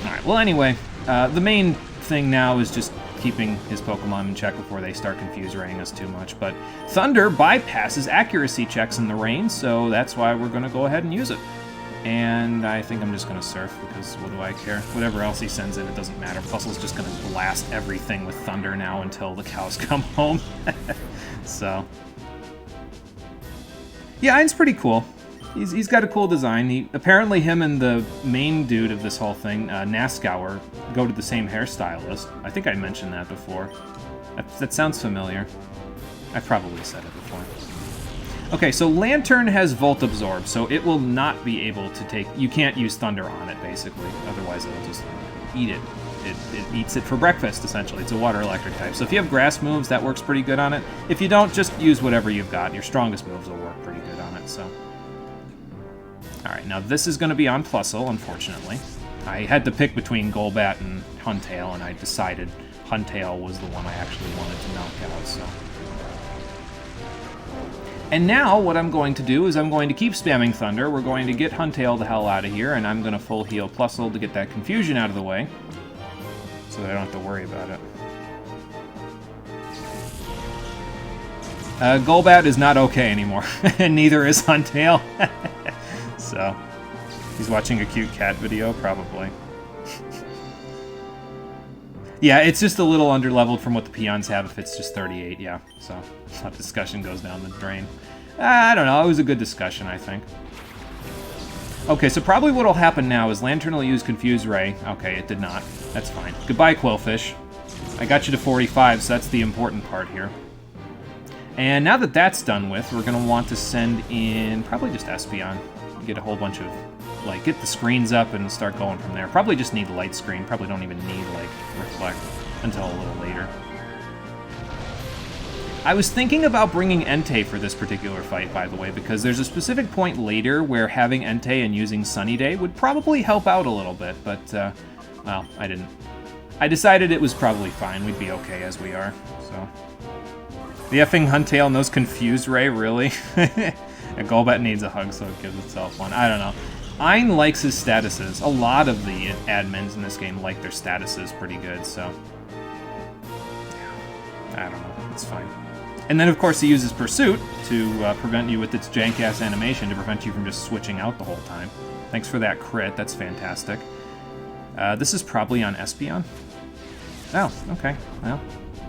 Alright, well anyway, the main thing now is just keeping his Pokemon in check before they start Confuse-Raying us too much, but Thunder bypasses accuracy checks in the rain, so that's why we're going to go ahead and use it. And I think I'm just going to Surf, because what do I care? Whatever else he sends in, it doesn't matter. Plusle's just going to blast everything with Thunder now until the cows come home. So... yeah, Ein's pretty cool. He's got a cool design. Apparently him and the main dude of this whole thing, Nascour, go to the same hairstylist. I think I mentioned that before. That sounds familiar. I probably said it before. Okay, so Lantern has Volt Absorb, so it will not be able to take... You can't use Thunder on it, basically. Otherwise it'll just eat it. It eats it for breakfast, essentially. It's a Water Electric type. So if you have Grass moves, that works pretty good on it. If you don't, just use whatever you've got. Your strongest moves will work pretty good on it, so... Alright, now this is going to be on Plusle, unfortunately. I had to pick between Golbat and Huntail, and I decided Huntail was the one I actually wanted to knock out, so... And now, what I'm going to do is I'm going to keep spamming Thunder. We're going to get Huntail the hell out of here, and I'm going to full heal Plusle to get that confusion out of the way, so that I don't have to worry about it. Golbat is not okay anymore, and neither is Huntail. So, he's watching a cute cat video, probably. Yeah, it's just a little underleveled from what the peons have if it's just 38, yeah. So, that discussion goes down the drain. I don't know, it was a good discussion, I think. Okay, so probably what'll happen now is Lantern will use Confuse Ray. Okay, it did not. That's fine. Goodbye, Qwilfish. I got you to 45, so that's the important part here. And now that that's done with, we're going to want to send in probably just Espeon. Get a whole bunch of, like, get the screens up and start going from there. Probably just need Light Screen. Probably don't even need, like, Reflect until a little later. I was thinking about bringing Entei for this particular fight, by the way, because there's a specific point later where having Entei and using Sunny Day would probably help out a little bit, but, well, I didn't. I decided it was probably fine. We'd be okay as we are, so... The effing Huntail and those Confuse Ray, really? A Golbat needs a hug, so it gives itself one. I don't know. Ein likes his statuses. A lot of the admins in this game like their statuses pretty good, so... I don't know. It's fine. And then, of course, he uses Pursuit to prevent you with its jank-ass animation to prevent you from just switching out the whole time. Thanks for that crit. That's fantastic. This is probably on Espeon. Oh, okay. Well,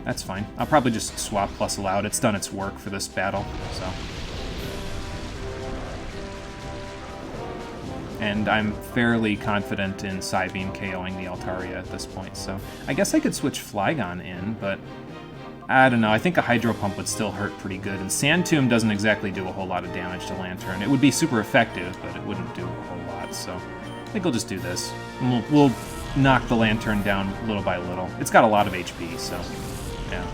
that's fine. I'll probably just swap Plusle out. It's done its work for this battle, so... And I'm fairly confident in Psybeam KOing the Altaria at this point, so... I guess I could switch Flygon in, but... I don't know, I think a Hydro Pump would still hurt pretty good, and Sand Tomb doesn't exactly do a whole lot of damage to Lantern. It would be super effective, but it wouldn't do a whole lot, so... I think we'll just do this. And we'll knock the Lantern down little by little. It's got a lot of HP, so... yeah.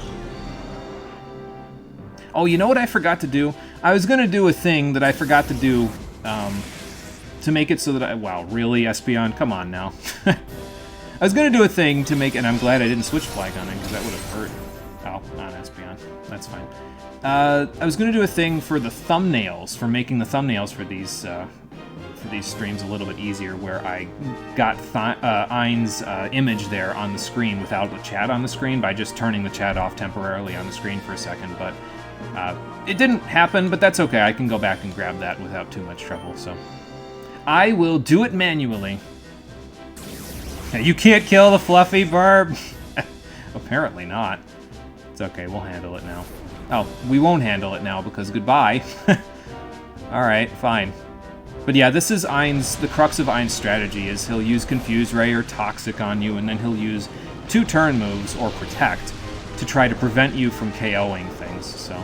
Oh, you know what I forgot to do? I was gonna do a thing that I forgot to do, to make it so that I... Wow, really, Espeon? Come on now. I was going to do a thing to make... And I'm glad I didn't switch Flygon in, because that would have hurt. Oh, not Espeon. That's fine. I was going to do a thing for the thumbnails, for making the thumbnails for these for these streams a little bit easier, where I got Ein's image there on the screen without the chat on the screen by just turning the chat off temporarily on the screen for a second, but it didn't happen, but that's okay. I can go back and grab that without too much trouble, so I will do it manually. You can't kill the fluffy burb! Apparently not. It's okay, we'll handle it now. Oh, we won't handle it now because goodbye. Alright, fine. But yeah, this is the crux of Ein's strategy, is he'll use Confuse Ray or Toxic on you, and then he'll use 2 turn moves, or Protect, to try to prevent you from KOing things, so.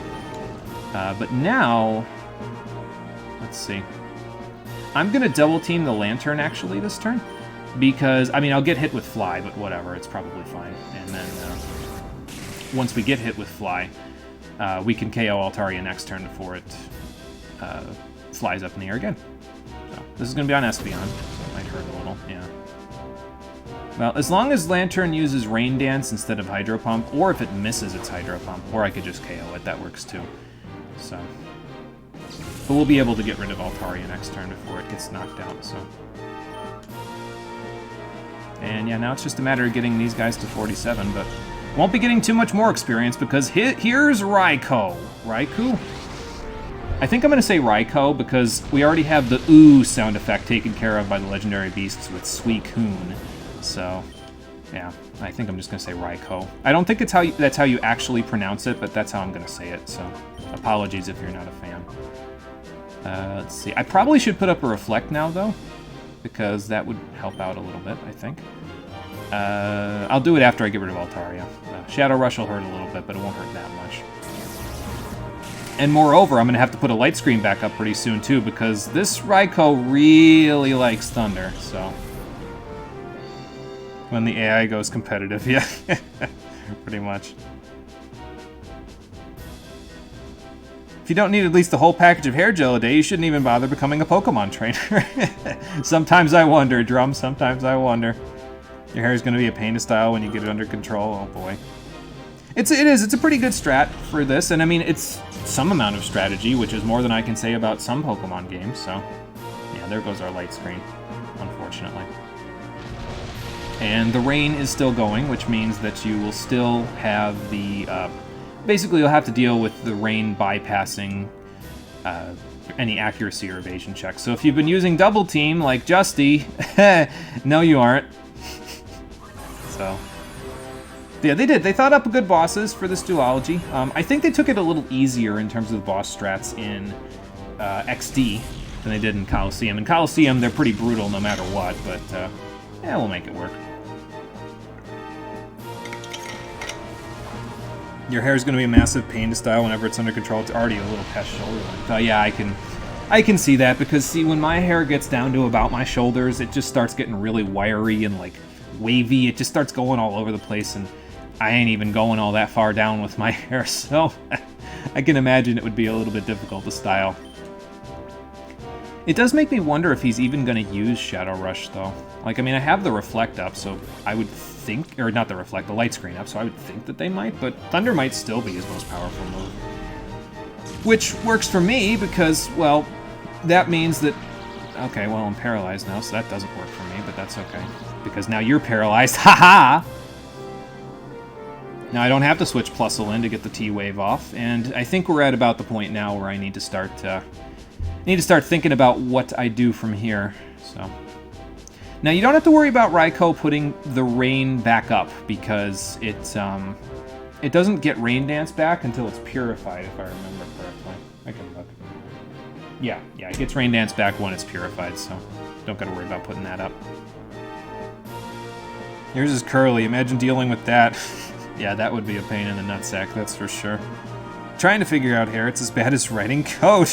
But now, let's see. I'm gonna double team the Lantern, actually, this turn. Because, I mean, I'll get hit with Fly, but whatever, it's probably fine. And then, once we get hit with Fly, we can KO Altaria next turn before it flies up in the air again. So, this is going to be on Espeon, so it might hurt a little, yeah. Well, as long as Lantern uses Rain Dance instead of Hydro Pump, or if it misses its Hydro Pump, or I could just KO it, that works too. So, but we'll be able to get rid of Altaria next turn before it gets knocked out, so. And yeah, now it's just a matter of getting these guys to 47, but won't be getting too much more experience because here's Raikou. Raikou? I think I'm going to say Raikou because we already have the ooh sound effect taken care of by the legendary beasts with Suicune. So, yeah, I think I'm just going to say Raikou. I don't think that's how you actually pronounce it, but that's how I'm going to say it, so apologies if you're not a fan. Let's see. I probably should put up a Reflect now, though, because that would help out a little bit, I think. I'll do it after I get rid of Altaria. Shadow Rush will hurt a little bit, but it won't hurt that much. And moreover, I'm going to have to put a light screen back up pretty soon, too, because this Raikou really likes Thunder, so. When the AI goes competitive, yeah. Pretty much. If you don't need at least the whole package of hair gel a day, you shouldn't even bother becoming a Pokemon trainer. Sometimes I wonder, Drum, sometimes I wonder. Your hair is going to be a pain to style when you get it under control, oh boy. It's a pretty good strat for this, and I mean, it's some amount of strategy, which is more than I can say about some Pokemon games, so. Yeah, there goes our light screen, unfortunately. And the rain is still going, which means that you will still have the, basically you'll have to deal with the rain bypassing any accuracy or evasion checks. So if you've been using Double Team, like Justy, no you aren't. So, yeah, they did. They thought up good bosses for this duology. I think they took it a little easier in terms of boss strats in XD than they did in Colosseum. In Colosseum, they're pretty brutal no matter what, but yeah, we'll make it work. Your hair is going to be a massive pain to style whenever it's under control. It's already a little past shoulder length. Yeah, I can see that, because see, when my hair gets down to about my shoulders, it just starts getting really wiry and like wavy. It just starts going all over the place, and I ain't even going all that far down with my hair, so I can imagine it would be a little bit difficult to style. It does make me wonder if he's even going to use Shadow Rush, though. Like, I mean, I have the Reflect up, so I would think, or not the Reflect, the Light Screen up, so I would think that they might, but Thunder might still be his most powerful move. Which works for me, because, well, that means that, okay, well, I'm paralyzed now, so that doesn't work for me, but that's okay. Because now you're paralyzed, haha! Now I don't have to switch Plusle in to get the T-Wave off, and I think we're at about the point now where I need to start thinking about what I do from here, so. Now you don't have to worry about Raikou putting the rain back up, because it doesn't get Rain Dance back until it's purified, if I remember correctly. I can look. Yeah, it gets Rain Dance back when it's purified, so don't gotta worry about putting that up. Yours is curly, imagine dealing with that. Yeah, that would be a pain in the nutsack, that's for sure. Trying to figure out hair, it's as bad as writing code.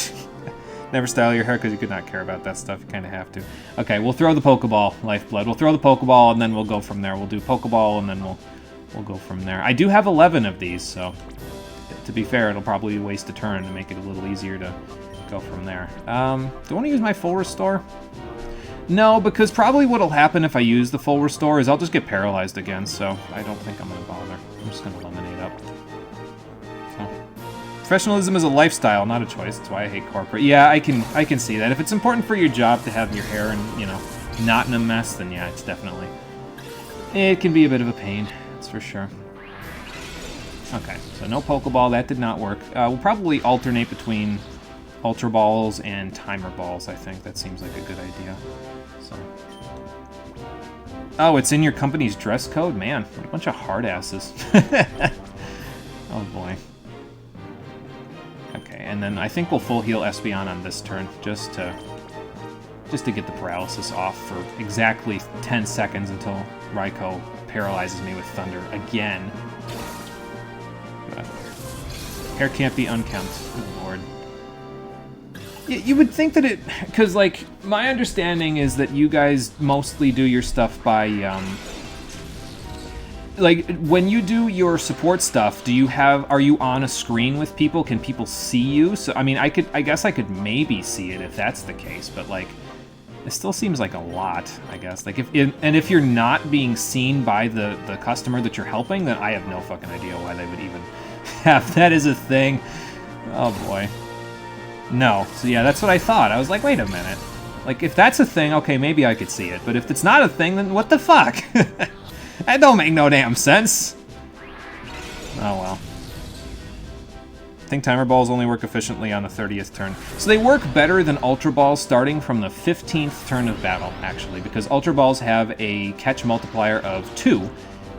Never style your hair because you could not care about that stuff. You kind of have to. Okay, we'll throw the Pokeball, Lifeblood. We'll throw the Pokeball, and then we'll go from there. We'll do Pokeball, and then we'll go from there. I do have 11 of these, so to be fair, it'll probably waste a turn to make it a little easier to go from there. Do I want to use my full restore? No, because probably what'll happen if I use the full restore is I'll just get paralyzed again, so I don't think I'm going to bother. I'm just going to eliminate up. So. Professionalism is a lifestyle, not a choice. That's why I hate corporate. Yeah, I can see that. If it's important for your job to have your hair and, you know, not in a mess, then yeah, it's definitely... It can be a bit of a pain, that's for sure. Okay, so no Pokeball, that did not work. We'll probably alternate between Ultra Balls and Timer Balls, I think. That seems like a good idea. So. Oh, it's in your company's dress code? Man, what a bunch of hard asses. Oh boy. Okay, and then I think we'll full heal Espeon on this turn, just to get the paralysis off for exactly 10 seconds until Raikou paralyzes me with Thunder again. But hair can't be unkempt. Oh lord. You would think that it... Because, like, my understanding is that you guys mostly do your stuff by, like, when you do your support stuff, are you on a screen with people? Can people see you? So, I mean, I guess I could maybe see it if that's the case, but, like, it still seems like a lot, I guess. Like, if you're not being seen by the customer that you're helping, then I have no fucking idea why they would even have that as a thing. Oh, boy. No. So, yeah, that's what I thought. I was like, wait a minute. Like, if that's a thing, okay, maybe I could see it. But if it's not a thing, then what the fuck? That don't make no damn sense. Oh, well. I think Timer Balls only work efficiently on the 30th turn. So they work better than Ultra Balls starting from the 15th turn of battle, actually, because Ultra Balls have a catch multiplier of 2,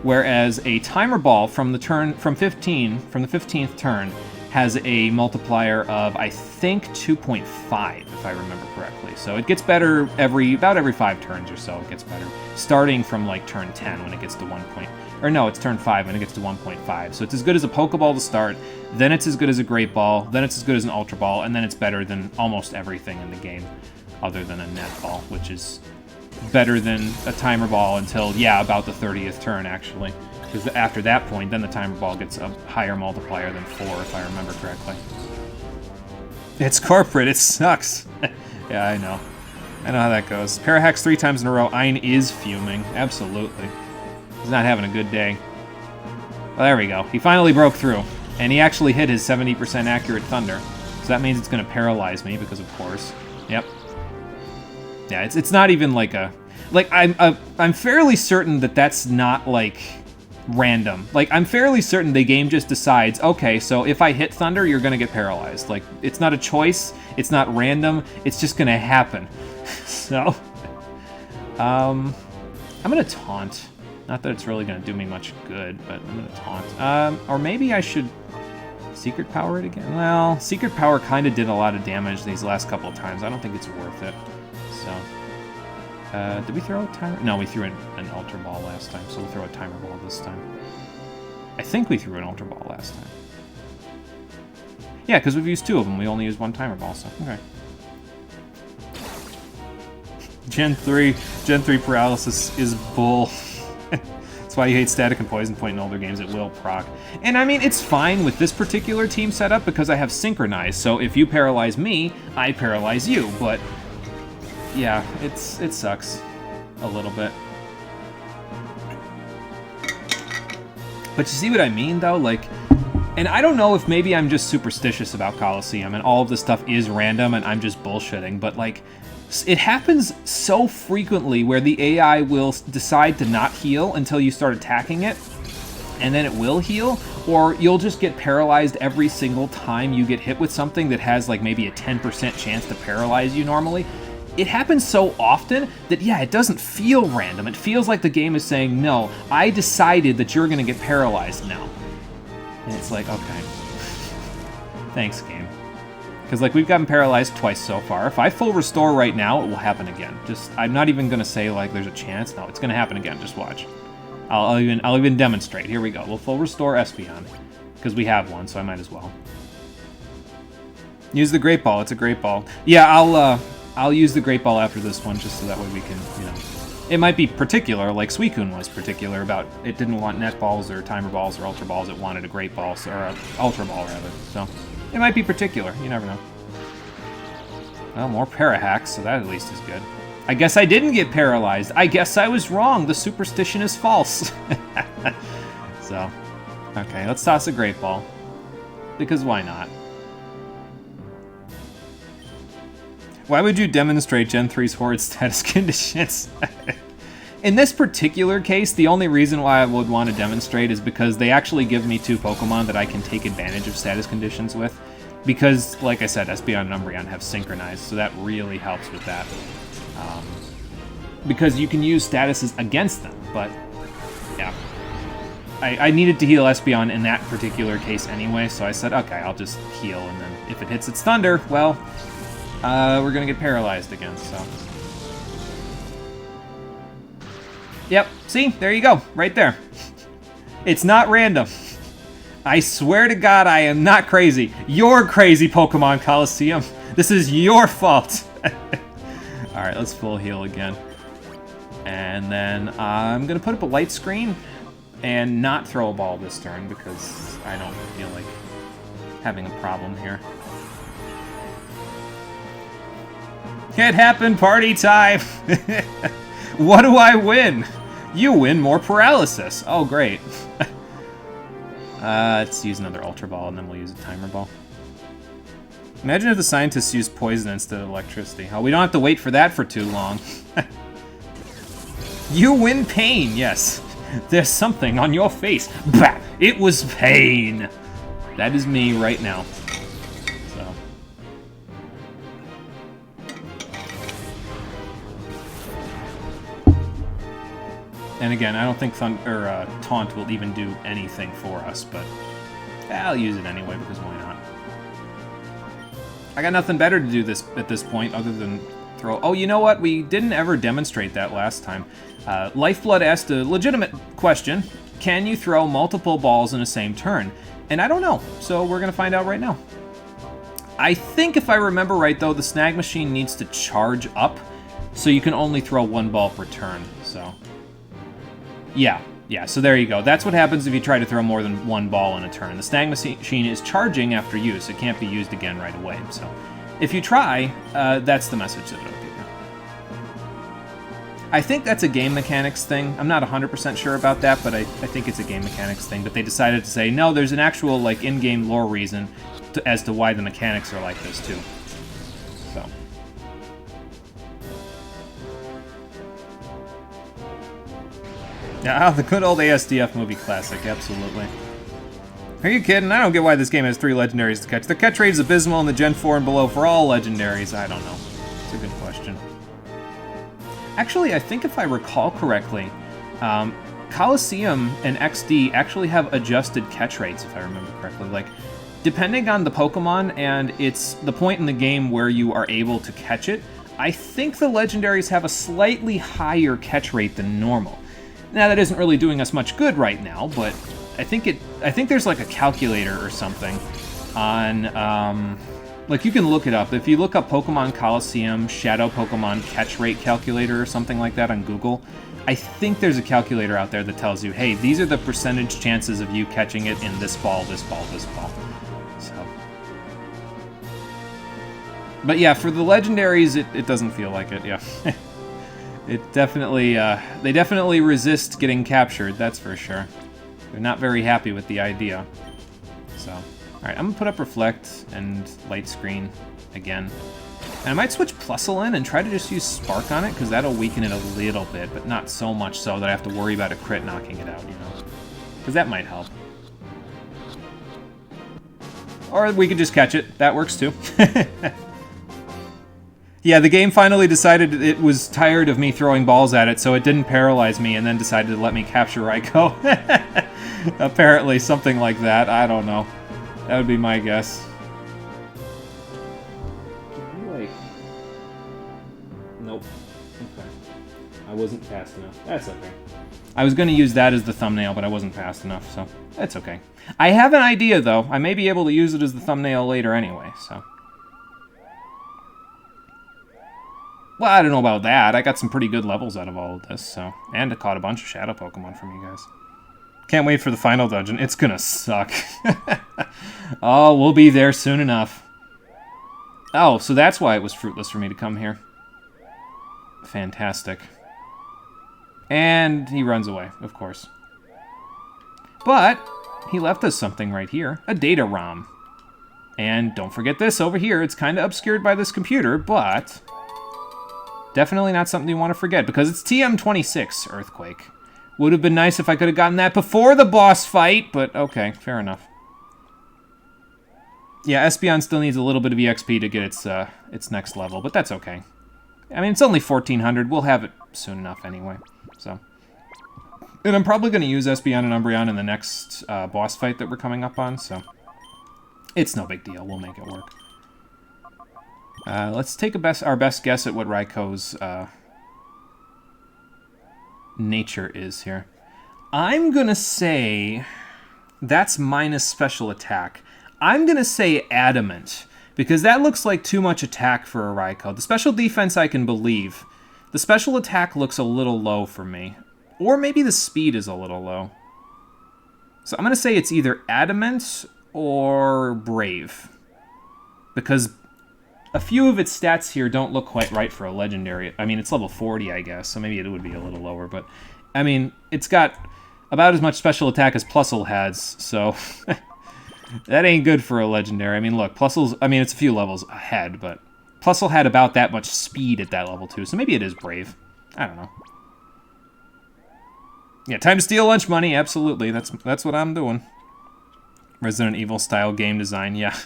whereas a Timer Ball from the 15th turn has a multiplier of, I think, 2.5, if I remember correctly. So it gets better about every 5 turns or so. It gets better, starting from like turn 10 when it gets to 1 point. Or no, it's turn 5 when it gets to 1.5. So it's as good as a Pokeball to start, then it's as good as a Great Ball, then it's as good as an Ultra Ball, and then it's better than almost everything in the game, other than a Net Ball, which is better than a Timer Ball until, yeah, about the 30th turn, actually. Because after that point, then the Timer Ball gets a higher multiplier than 4, if I remember correctly. It's corporate, it sucks. Yeah, I know. I know how that goes. Parahacks 3 times in a row. Ein is fuming. Absolutely. He's not having a good day. Well, there we go. He finally broke through. And he actually hit his 70% accurate Thunder. So that means it's going to paralyze me, because of course. Yep. Yeah, it's not even like a... Like, I'm fairly certain that that's not, like... random. Like, I'm fairly certain the game just decides, okay, so if I hit Thunder, you're gonna get paralyzed. Like, it's not a choice, it's not random, it's just gonna happen. So, I'm gonna taunt. Not that it's really gonna do me much good, but I'm gonna taunt. Or maybe I should Secret Power it again? Well, Secret Power kind of did a lot of damage these last couple of times. I don't think it's worth it. So, did we throw a Timer? No, we threw an Ultra Ball last time, so we'll throw a Timer Ball this time. I think we threw an Ultra Ball last time. Yeah, because we've used 2 of them. We only used 1 Timer Ball, so okay. Gen 3 paralysis is bull. That's why you hate Static and Poison Point in older games. It will proc. And I mean, it's fine with this particular team setup because I have Synchronize, so if you paralyze me, I paralyze you, but... yeah, it sucks a little bit. But you see what I mean, though? Like, and I don't know if maybe I'm just superstitious about Colosseum and all of this stuff is random and I'm just bullshitting, but like, it happens so frequently where the AI will decide to not heal until you start attacking it, and then it will heal, or you'll just get paralyzed every single time you get hit with something that has like maybe a 10% chance to paralyze you normally. It happens so often that, yeah, it doesn't feel random. It feels like the game is saying, no, I decided that you're going to get paralyzed now. And it's like, okay. Thanks, game. Because, like, we've gotten paralyzed twice so far. If I full restore right now, it will happen again. I'm not even going to say, like, there's a chance. No, it's going to happen again. Just watch. I'll even demonstrate. Here we go. We'll full restore Espeon. Because we have one, so I might as well. Use the Great Ball. It's a Great Ball. Yeah, I'll use the Great Ball after this one, just so that way we can, you know... It might be particular, like Suicune was particular about it didn't want Net Balls or Timer Balls or Ultra Balls, it wanted a Great Ball, or a Ultra Ball, rather. So, it might be particular, you never know. Well, more Parahacks, so that at least is good. I guess I didn't get paralyzed. I guess I was wrong. The superstition is false. So, okay, let's toss a Great Ball. Because why not? Why would you demonstrate Gen 3's Horde status conditions? In this particular case, the only reason why I would want to demonstrate is because they actually give me 2 Pokemon that I can take advantage of status conditions with. Because, like I said, Espeon and Umbreon have synchronized, so that really helps with that. Because you can use statuses against them, but yeah. I needed to heal Espeon in that particular case anyway, so I said, okay, I'll just heal, and then if it hits its Thunder, well, we're gonna get paralyzed again, so. Yep, see? There you go, right there. It's not random. I swear to God, I am not crazy. You're crazy, Pokemon Colosseum. This is your fault. Alright, let's full heal again. And then I'm gonna put up a light screen and not throw a ball this turn because I don't feel like having a problem here. It happened, party time! What do I win? You win more paralysis. Oh, great. Let's use another Ultra Ball, and then we'll use a Timer Ball. Imagine if the scientists used poison instead of electricity. Oh, we don't have to wait for that for too long. You win pain, yes. There's something on your face. Bah! It was pain. That is me right now. So. And again, I don't think Taunt will even do anything for us, but I'll use it anyway because why not? I got nothing better to do this at this point other than throw. Oh, you know what? We didn't ever demonstrate that last time. Lifeblood asked a legitimate question. Can you throw multiple balls in the same turn? And I don't know, so we're going to find out right now. I think if I remember right, though, the Snag Machine needs to charge up, so you can only throw 1 ball per turn, so... Yeah, so there you go. That's what happens if you try to throw more than 1 ball in a turn. The Snag Machine is charging after use. It can't be used again right away, so... If you try, that's the message that it'll give you. I think that's a game mechanics thing. I'm not 100% sure about that, but I think it's a game mechanics thing. But they decided to say, no, there's an actual like in-game lore reason as to why the mechanics are like this, too. So... Yeah, the good old ASDF movie classic, absolutely. Are you kidding? I don't get why this game has 3 legendaries to catch. The catch rate is abysmal in the Gen 4 and below for all legendaries. I don't know. It's a good question. Actually, I think if I recall correctly, Colosseum and XD actually have adjusted catch rates, if I remember correctly. Like, depending on the Pokemon and it's the point in the game where you are able to catch it, I think the legendaries have a slightly higher catch rate than normal. Now, that isn't really doing us much good right now, but I think there's like a calculator or something on, like you can look it up. If you look up Pokemon Colosseum Shadow Pokemon catch rate calculator or something like that on Google, I think there's a calculator out there that tells you, hey, these are the percentage chances of you catching it in this ball, this ball, this ball. So. But yeah, for the legendaries, it doesn't feel like it, yeah. It definitely, they definitely resist getting captured, that's for sure. They're not very happy with the idea. So, alright, I'm gonna put up Reflect and Light Screen again. And I might switch Plusle in and try to just use Spark on it, because that'll weaken it a little bit, but not so much so that I have to worry about a crit knocking it out, you know? Because that might help. Or we could just catch it. That works too. Yeah, the game finally decided it was tired of me throwing balls at it, so it didn't paralyze me and then decided to let me capture Raikou. Apparently, something like that. I don't know. That would be my guess. Nope. Okay. I wasn't fast enough. That's okay. I was going to use that as the thumbnail, but I wasn't fast enough, so that's okay. I have an idea, though. I may be able to use it as the thumbnail later anyway, so... Well, I don't know about that. I got some pretty good levels out of all of this, so... And I caught a bunch of Shadow Pokemon from you guys. Can't wait for the final dungeon. It's gonna suck. Oh, we'll be there soon enough. Oh, so that's why it was fruitless for me to come here. Fantastic. And he runs away, of course. But he left us something right here. A data ROM. And don't forget this over here. It's kind of obscured by this computer, but definitely not something you want to forget because it's TM26 Earthquake. Would have been nice if I could have gotten that before the boss fight, but okay, fair enough. Yeah, Espeon still needs a little bit of EXP to get its next level, but that's okay. I mean, it's only 1400. We'll have it soon enough anyway, so. And I'm probably going to use Espeon and Umbreon in the next boss fight that we're coming up on, so. It's no big deal. We'll make it work. Let's take our best guess at what Raikou nature is here. I'm going to say that's minus special attack. I'm going to say adamant, because that looks like too much attack for a Raikou. The special defense I can believe. The special attack looks a little low for me. Or maybe the speed is a little low. So I'm going to say it's either adamant or brave. Because a few of its stats here don't look quite right for a legendary. I mean, it's level 40, I guess, so maybe it would be a little lower. But, I mean, it's got about as much special attack as Plusle has, so that ain't good for a legendary. I mean, look, Plusle's, I mean, it's a few levels ahead, but Plusle had about that much speed at that level, too, so maybe it is brave. I don't know. Yeah, time to steal lunch money, absolutely. That's what I'm doing. Resident Evil style game design, yeah.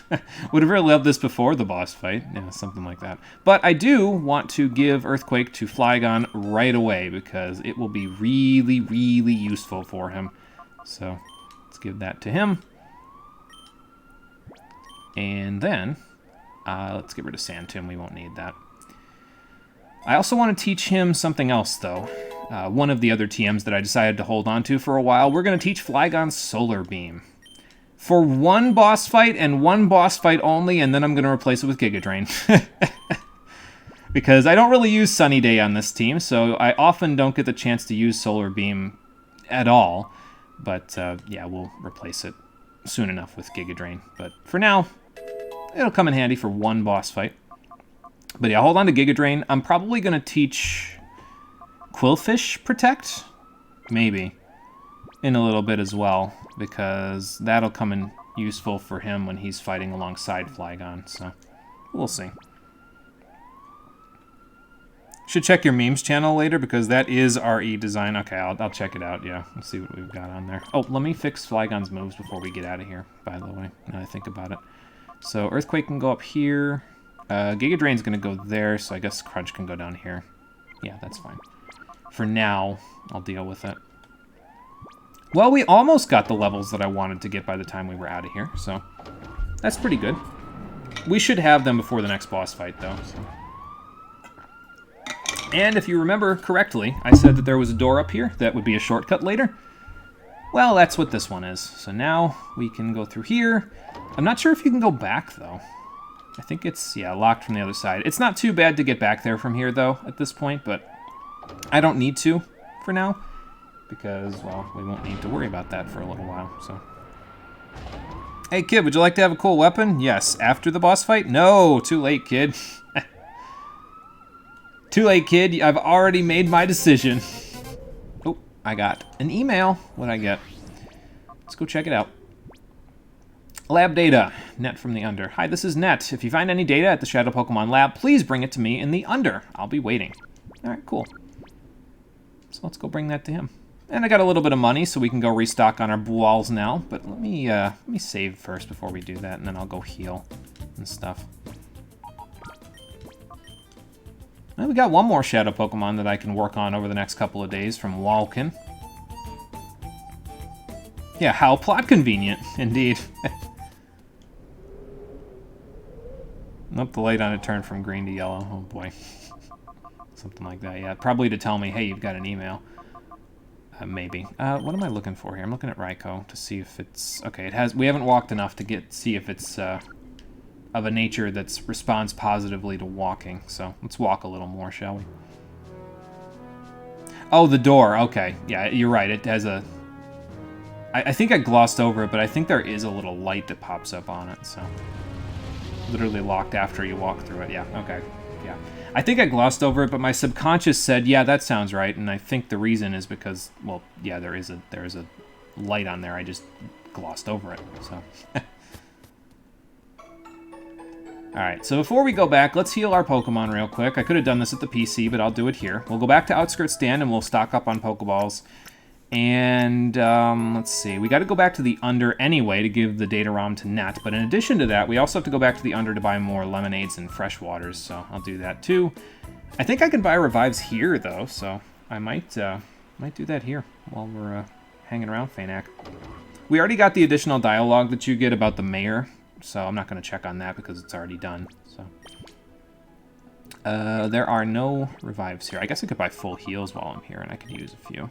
Would have really loved this before the boss fight. Yeah, something like that. But I do want to give Earthquake to Flygon right away because it will be really, really useful for him. So let's give that to him. And then let's get rid of Sandtomb. We won't need that. I also want to teach him something else, though. One of the other TMs that I decided to hold on to for a while. We're going to teach Flygon Solar Beam. For one boss fight and one boss fight only, and then I'm going to replace it with Giga Drain. Because I don't really use Sunny Day on this team, so I often don't get the chance to use Solar Beam at all. But, yeah, we'll replace it soon enough with Giga Drain. But for now, it'll come in handy for one boss fight. But yeah, hold on to Giga Drain. I'm probably going to teach Quillfish Protect? Maybe. In a little bit as well, because that'll come in useful for him when he's fighting alongside Flygon, so we'll see. Should check your memes channel later, because that is RE design. Okay, I'll check it out, yeah. Let's see what we've got on there. Oh, let me fix Flygon's moves before we get out of here, by the way, now I think about it. So Earthquake can go up here. Giga Drain's going to go there, so I guess Crunch can go down here. Yeah, that's fine. For now, I'll deal with it. Well, we almost got the levels that I wanted to get by the time we were out of here, so that's pretty good. We should have them before the next boss fight, though. So. And if you remember correctly, I said that there was a door up here that would be a shortcut later. Well, that's what this one is. So now we can go through here. I'm not sure if you can go back, though. I think it's, yeah, locked from the other side. It's not too bad to get back there from here, though, at this point, but I don't need to for now. Because, well, we won't need to worry about that for a little while, so. Hey, kid, would you like to have a cool weapon? Yes. After the boss fight? No, too late, kid. Too late, kid. I've already made my decision. Oh, I got an email. What'd I get? Let's go check it out. Lab data. Net from the Under. Hi, this is Net. If you find any data at the Shadow Pokemon Lab, please bring it to me in the Under. I'll be waiting. All right, cool. So let's go bring that to him. And I got a little bit of money, so we can go restock on our balls now. But let me save first before we do that, and then I'll go heal and stuff. And we got one more Shadow Pokemon that I can work on over the next couple of days from Walkin. Yeah, how plot convenient, indeed. Nope, the light on it turned from green to yellow. Oh boy. Something like that, yeah. Probably to tell me, hey, you've got an email. Maybe. What am I looking for here? I'm looking at Raikou to see if it's... Okay, it has. We haven't walked enough to see if it's of a nature that responds positively to walking. So let's walk a little more, shall we? Oh, the door. Okay. Yeah, you're right. It has a... I think I glossed over it, but I think there is a little light that pops up on it, so... Literally locked after you walk through it. Yeah, okay. Yeah. I think I glossed over it, but my subconscious said, yeah, that sounds right, and I think the reason is because, well, yeah, there is a light on there. I just glossed over it, so. Alright, so before we go back, let's heal our Pokemon real quick. I could have done this at the PC, but I'll do it here. We'll go back to Outskirts Stand and we'll stock up on Pokeballs. And, let's see. We got to go back to the Under anyway to give the data ROM to Net. But in addition to that, we also have to go back to the Under to buy more lemonades and fresh waters. So I'll do that too. I think I can buy revives here, though. So I might do that here while we're hanging around Fanac. We already got the additional dialogue that you get about the mayor. So I'm not going to check on that because it's already done. So there are no revives here. I guess I could buy full heals while I'm here, and I could use a few.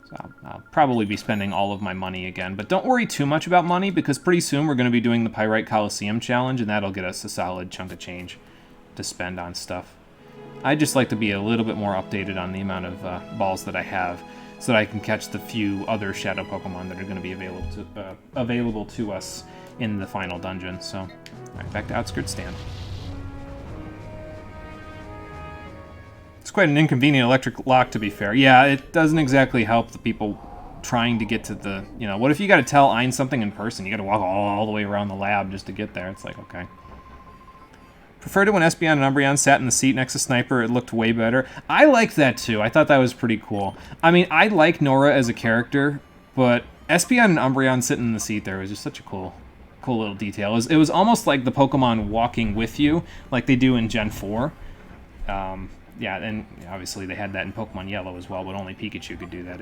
So I'll probably be spending all of my money again. But don't worry too much about money, because pretty soon we're going to be doing the Pyrite Colosseum challenge, and that'll get us a solid chunk of change to spend on stuff. I'd just like to be a little bit more updated on the amount of balls that I have, so that I can catch the few other Shadow Pokemon that are going to be available to us in the final dungeon. So, all right, back to Outskirts Stand. It's quite an inconvenient electric lock, to be fair. Yeah, it doesn't exactly help the people trying to get to the, you know, what if you got to tell Ein something in person? You got to walk all the way around the lab just to get there. It's like, okay. Preferred it when Espeon and Umbreon sat in the seat next to Sniper. It looked way better. I liked that too. I thought that was pretty cool. I mean, I like Nora as a character, but Espeon and Umbreon sitting in the seat there was just such a cool little detail. It was almost like the Pokemon walking with you, like they do in Gen 4. Yeah, and obviously they had that in Pokemon Yellow as well, but only Pikachu could do that.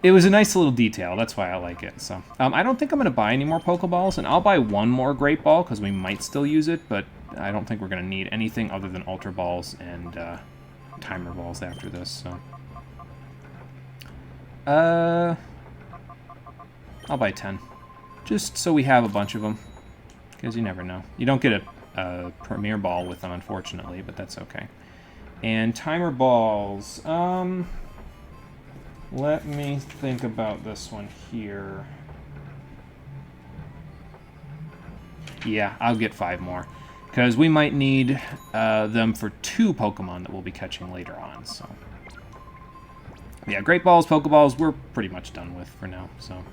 It was a nice little detail. That's why I like it. So I don't think I'm going to buy any more Pokeballs, and I'll buy one more Great Ball because we might still use it, but I don't think we're going to need anything other than Ultra Balls and Timer Balls after this. So I'll buy 10, just so we have a bunch of them, because you never know. You don't get a Premier Ball with them, unfortunately, but that's okay. And Timer Balls, let me think about this one here. Yeah, I'll get 5 more, because we might need them for 2 Pokemon that we'll be catching later on, so. Yeah, Great Balls, Pokeballs, we're pretty much done with for now, so.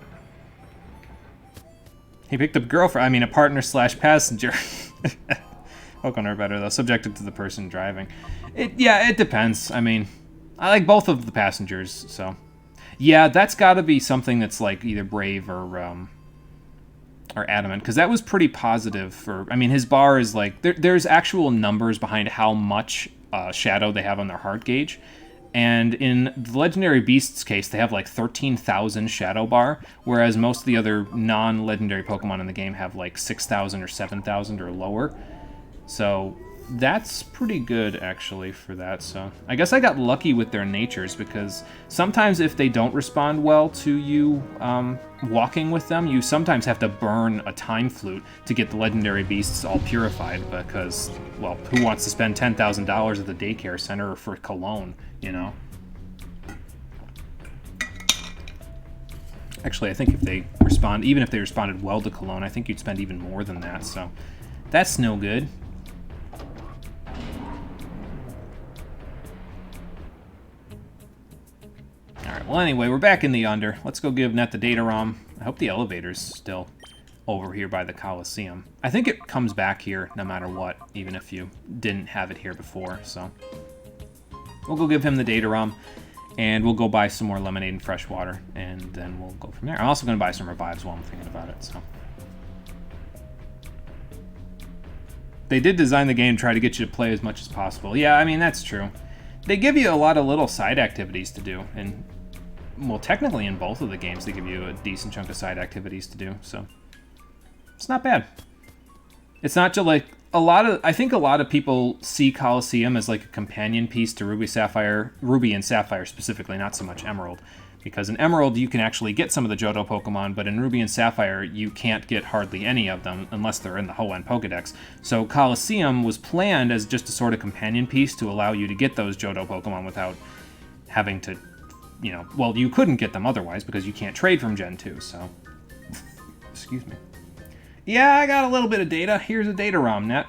He picked up a partner/passenger. Pokemon are better, though, subjected to the person driving. Yeah, it depends. I mean, I like both of the passengers, so. Yeah, that's got to be something that's like either Brave or Adamant, because that was pretty positive for. I mean, his bar is like there's actual numbers behind how much shadow they have on their heart gauge, and in the Legendary Beast's case, they have like 13,000 shadow bar, whereas most of the other non-legendary Pokemon in the game have like 6,000 or 7,000 or lower. So that's pretty good, actually, for that. So I guess I got lucky with their natures, because sometimes if they don't respond well to you walking with them, you sometimes have to burn a Time Flute to get the legendary beasts all purified, because, well, who wants to spend $10,000 at the daycare center for cologne, you know? Actually, I think if they respond, even if they responded well to cologne, I think you'd spend even more than that, so that's no good. Well, anyway, we're back in the Under. Let's go give Net the data ROM. I hope the elevator's still over here by the Colosseum. I think it comes back here no matter what, even if you didn't have it here before, so. We'll go give him the data ROM, and we'll go buy some more lemonade and fresh water, and then we'll go from there. I'm also going to buy some revives while I'm thinking about it, so. They did design the game to try to get you to play as much as possible. Yeah, I mean, that's true. They give you a lot of little side activities to do, and well, technically in both of the games, they give you a decent chunk of side activities to do, so it's not bad. It's not just like I think a lot of people see Colosseum as like a companion piece to Ruby and Sapphire specifically, not so much Emerald, because in Emerald you can actually get some of the Johto Pokemon, but in Ruby and Sapphire you can't get hardly any of them unless they're in the Hoenn Pokedex. So Colosseum was planned as just a sort of companion piece to allow you to get those Johto Pokemon without having to, you know, well, you couldn't get them otherwise because you can't trade from Gen 2, so. Excuse me. Yeah, I got a little bit of data. Here's a data ROM, Net.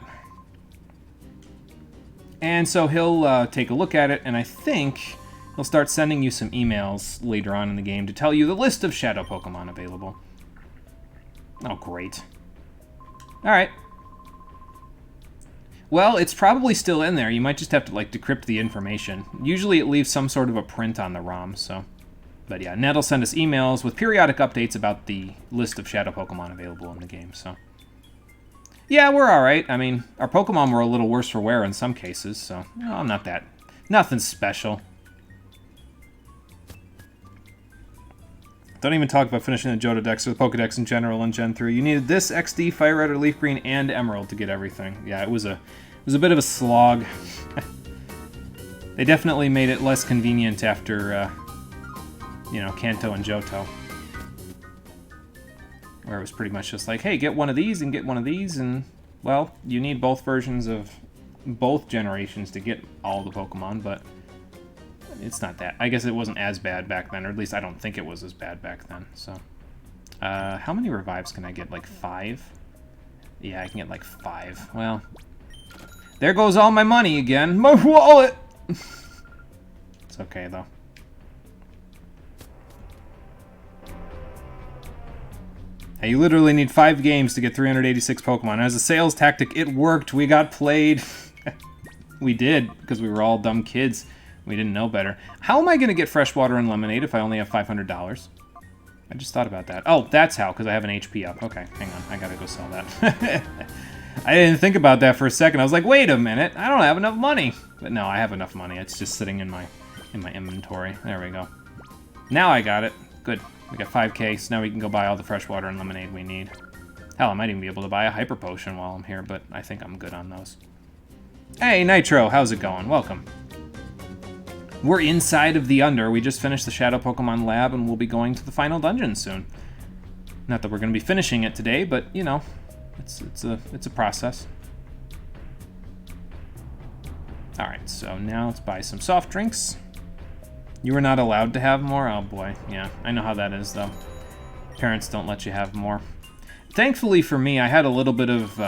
And so he'll take a look at it, and I think he'll start sending you some emails later on in the game to tell you the list of Shadow Pokemon available. Oh, great. Alright. Well, it's probably still in there. You might just have to, like, decrypt the information. Usually it leaves some sort of a print on the ROM, so... But yeah, Ned will send us emails with periodic updates about the list of shadow Pokemon available in the game, so... Yeah, we're alright. I mean, our Pokemon were a little worse for wear in some cases, so... Well, not that... Nothing special. Don't even talk about finishing the Johto Dex or the Pokedex in general in Gen 3. You needed this, XD, Fire Red or Leaf Green, and Emerald to get everything. Yeah, it was a bit of a slog. They definitely made it less convenient after, you know, Kanto and Johto. Where it was pretty much just like, hey, get one of these and get one of these, and, well, you need both versions of both generations to get all the Pokemon, but... It's not that. I guess it wasn't as bad back then, or at least I don't think it was as bad back then, so... how many revives can I get? Like 5? Yeah, I can get like 5. Well... There goes all my money again! My wallet! It's okay, though. Hey, you literally need 5 games to get 386 Pokemon. As a sales tactic, it worked. We got played. We did, because we were all dumb kids. We didn't know better. How am I going to get fresh water and lemonade if I only have $500? I just thought about that. Oh, that's how, because I have an HP up. Okay, hang on. I gotta go sell that. I didn't think about that for a second. I was like, wait a minute. I don't have enough money. But no, I have enough money. It's just sitting in my inventory. There we go. Now I got it. Good. We got 5K, so now we can go buy all the fresh water and lemonade we need. Hell, I might even be able to buy a Hyper Potion while I'm here, but I think I'm good on those. Hey, Nitro, how's it going? Welcome. We're inside of the Under. We just finished the Shadow Pokemon Lab, and we'll be going to the final dungeon soon. Not that we're going to be finishing it today, but, you know, it's a process. Alright, so now let's buy some soft drinks. You were not allowed to have more? Oh boy, yeah, I know how that is, though. Parents don't let you have more. Thankfully for me, I had a little bit of...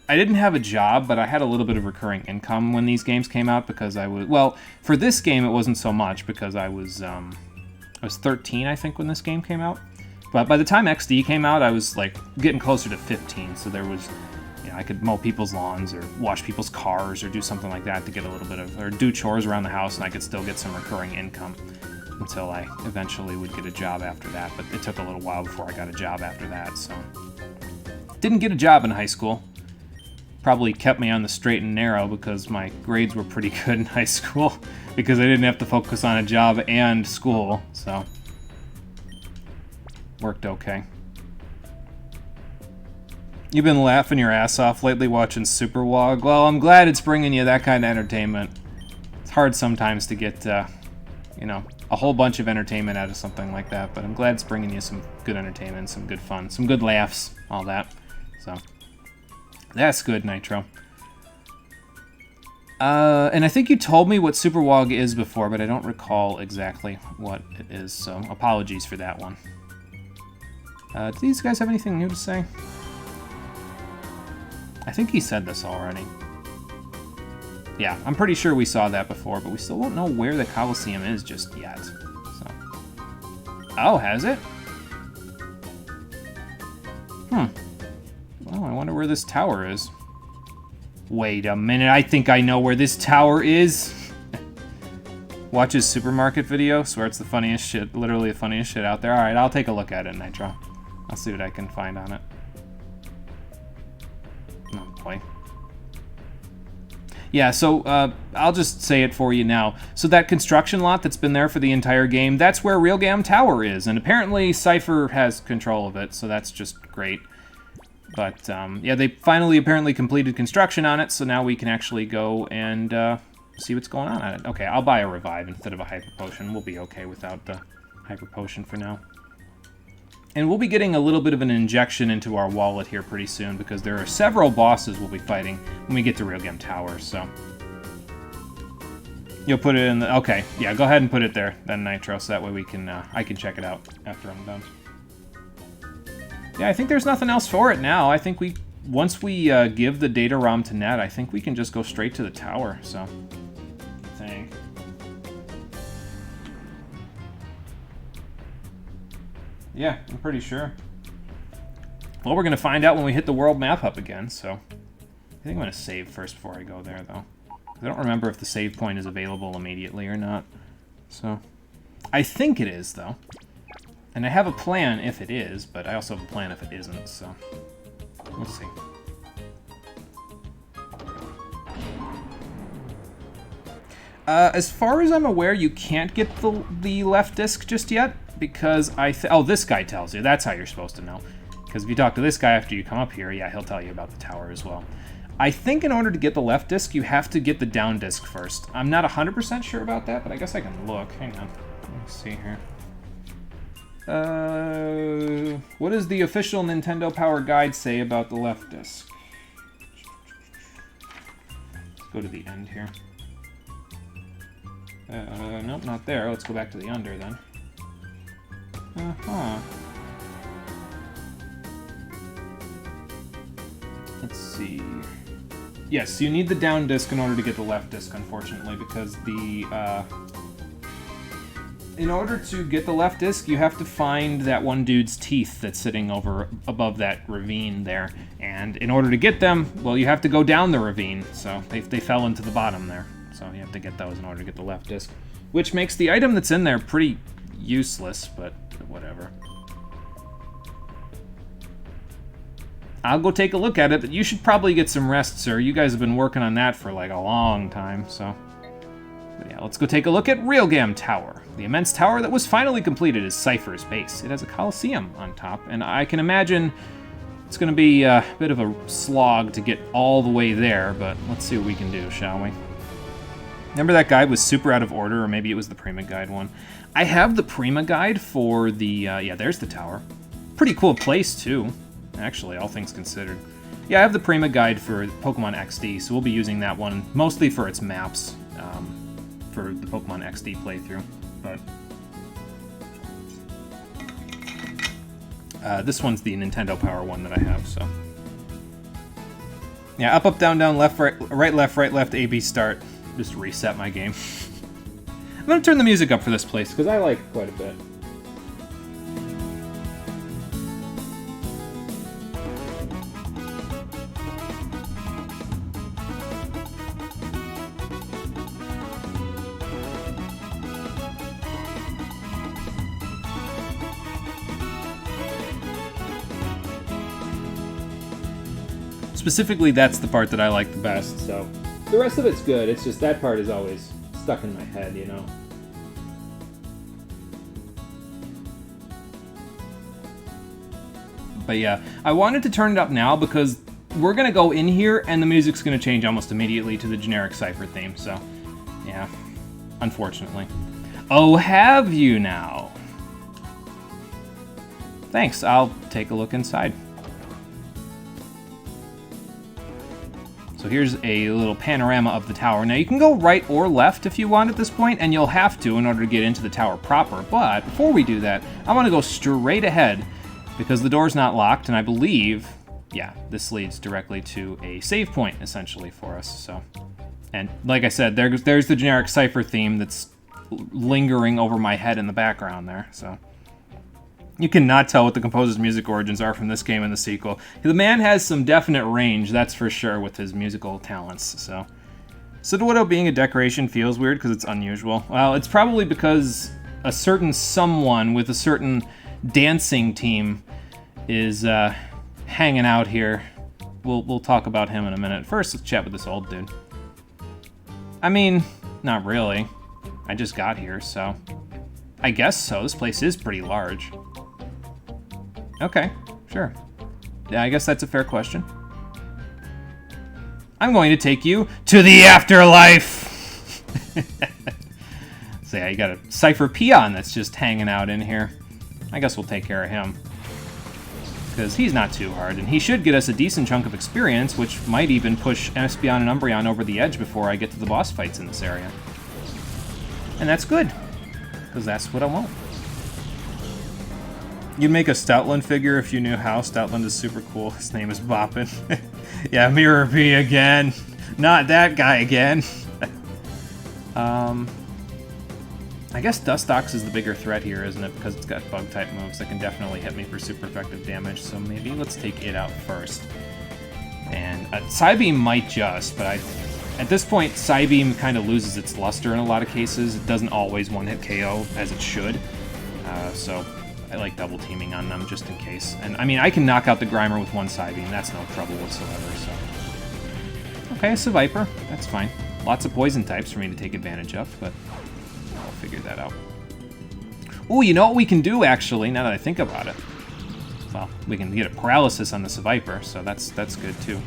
I didn't have a job, but I had a little bit of recurring income when these games came out because I was... Well, for this game, it wasn't so much because I was 13, I think, when this game came out. But by the time XD came out, I was, like, getting closer to 15, so there was... You know, I could mow people's lawns or wash people's cars or do something like that to get a little bit of... Or do chores around the house, and I could still get some recurring income until I eventually would get a job after that. But it took a little while before I got a job after that, so... Didn't get a job in high school. Probably kept me on the straight and narrow because my grades were pretty good in high school because I didn't have to focus on a job and school, so worked okay. You've been laughing your ass off lately watching Super Wog. Well, I'm glad it's bringing you that kind of entertainment. It's hard sometimes to get, you know, a whole bunch of entertainment out of something like that, but I'm glad it's bringing you some good entertainment, some good fun, some good laughs, all that, so... That's good, Nitro. And I think you told me what Super Wog is before, but I don't recall exactly what it is, so apologies for that one. Do these guys have anything new to say? I think he said this already. Yeah, I'm pretty sure we saw that before, but we still don't know where the Colosseum is just yet. So. Oh, has it? Oh, I wonder where this tower is. Wait a minute, I think I know where this tower is. Watch his supermarket video. Swear it's the funniest shit, literally the funniest shit out there. Alright, I'll take a look at it, Nitro. I'll see what I can find on it. Oh, boy. Yeah, so, I'll just say it for you now. So that construction lot that's been there for the entire game, that's where Realgam Tower is, and apparently Cypher has control of it, so that's just great. But, yeah, they finally apparently completed construction on it, so now we can actually go and see what's going on at it. Okay, I'll buy a Revive instead of a Hyper Potion. We'll be okay without the Hyper Potion for now. And we'll be getting a little bit of an injection into our wallet here pretty soon, because there are several bosses we'll be fighting when we get to Realgam Tower, so... You'll put it in the... Okay, yeah, go ahead and put it there, then, Nitro, so that way we can, I can check it out after I'm done. Yeah, I think there's nothing else for it now. I think once we give the data ROM to Ned, I think we can just go straight to the tower, so... I think. Yeah, I'm pretty sure. Well, we're going to find out when we hit the world map up again, so... I think I'm going to save first before I go there, though. I don't remember if the save point is available immediately or not. So, I think it is, though. And I have a plan if it is, but I also have a plan if it isn't, so... We'll see. As far as I'm aware, you can't get the left disc just yet, because oh, this guy tells you. That's how you're supposed to know. Because if you talk to this guy after you come up here, yeah, he'll tell you about the tower as well. I think in order to get the left disc, you have to get the down disc first. I'm not 100% sure about that, but I guess I can look. Hang on. Let's see here. What does the official Nintendo Power Guide say about the left disc? Let's go to the end here. Nope, not there. Let's go back to the under then. Uh-huh. Let's see. Yes, you need the down disc in order to get the left disc, unfortunately, because the, in order to get the left disc, you have to find that one dude's teeth that's sitting above that ravine there. And in order to get them, well, you have to go down the ravine, so they fell into the bottom there. So you have to get those in order to get the left disc. Which makes the item that's in there pretty useless, but whatever. I'll go take a look at it, but you should probably get some rest, sir. You guys have been working on that for like a long time, so... But yeah, let's go take a look at Realgam Tower. The immense tower that was finally completed is Cypher's base. It has a Colosseum on top, and I can imagine it's going to be a bit of a slog to get all the way there, but let's see what we can do, shall we? Remember that guide was super out of order, or maybe it was the Prima Guide one. I have the Prima Guide for the, yeah, there's the tower. Pretty cool place, too. Actually, all things considered. Yeah, I have the Prima Guide for Pokemon XD, so we'll be using that one mostly for its maps, for the Pokemon XD playthrough. But this one's the Nintendo Power one that I have, so... Yeah, up, down, left, right, left, A, B, start. Just reset my game. I'm gonna turn the music up for this place, because I like it quite a bit. Specifically, that's the part that I like the best, so... The rest of it's good, it's just that part is always stuck in my head, you know? But yeah, I wanted to turn it up now because we're gonna go in here and the music's gonna change almost immediately to the generic Cypher theme, so... Yeah, unfortunately. Oh, have you now? Thanks, I'll take a look inside. So here's a little panorama of the tower. Now you can go right or left if you want at this point, and you'll have to in order to get into the tower proper. But before we do that, I want to go straight ahead because the door's not locked, and I believe, yeah, this leads directly to a save point essentially for us. So, and like I said, there's the generic Cypher theme that's lingering over my head in the background there. So. You cannot tell what the composer's music origins are from this game and the sequel. The man has some definite range, that's for sure, with his musical talents, so... Sudowoodo being a decoration feels weird because it's unusual. Well, it's probably because a certain someone with a certain dancing team is hanging out here. We'll talk about him in a minute. First, let's chat with this old dude. I mean, not really. I just got here, so... I guess so. This place is pretty large. Okay, sure. Yeah, I guess that's a fair question. I'm going to take you to the afterlife! So yeah, you got a Cypher peon that's just hanging out in here. I guess we'll take care of him. Because he's not too hard, and he should get us a decent chunk of experience, which might even push Espeon and Umbreon over the edge before I get to the boss fights in this area. And that's good, because that's what I want. You'd make a Stoutland figure if you knew how. Stoutland is super cool. His name is Boppin. Yeah, Mirror B again. Not that guy again. I guess Dustox is the bigger threat here, isn't it? Because it's got bug-type moves that can definitely hit me for super effective damage. So maybe let's take it out first. And Psybeam might just, but at this point, Psybeam kind of loses its luster in a lot of cases. It doesn't always one-hit KO as it should. So I like double teaming on them just in case. And I mean, I can knock out the Grimer with one Psybeam. That's no trouble whatsoever. So okay, it's a Viper. That's fine. Lots of poison types for me to take advantage of, but I'll figure that out. Oh, you know what we can do, actually, now that I think about it? Well, we can get a paralysis on this Viper, so that's good, too.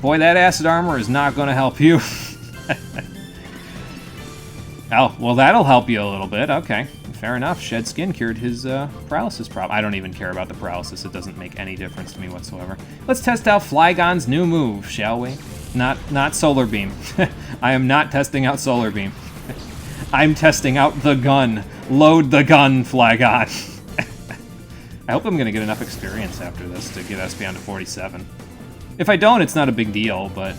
Boy, that acid armor is not going to help you. Oh, well, that'll help you a little bit. Okay, fair enough. Shed Skin cured his paralysis problem. I don't even care about the paralysis. It doesn't make any difference to me whatsoever. Let's test out Flygon's new move, shall we? Not Solar Beam. I am not testing out Solar Beam. I'm testing out the gun. Load the gun, Flygon. I hope I'm going to get enough experience after this to get Espeon to 47. If I don't, it's not a big deal, but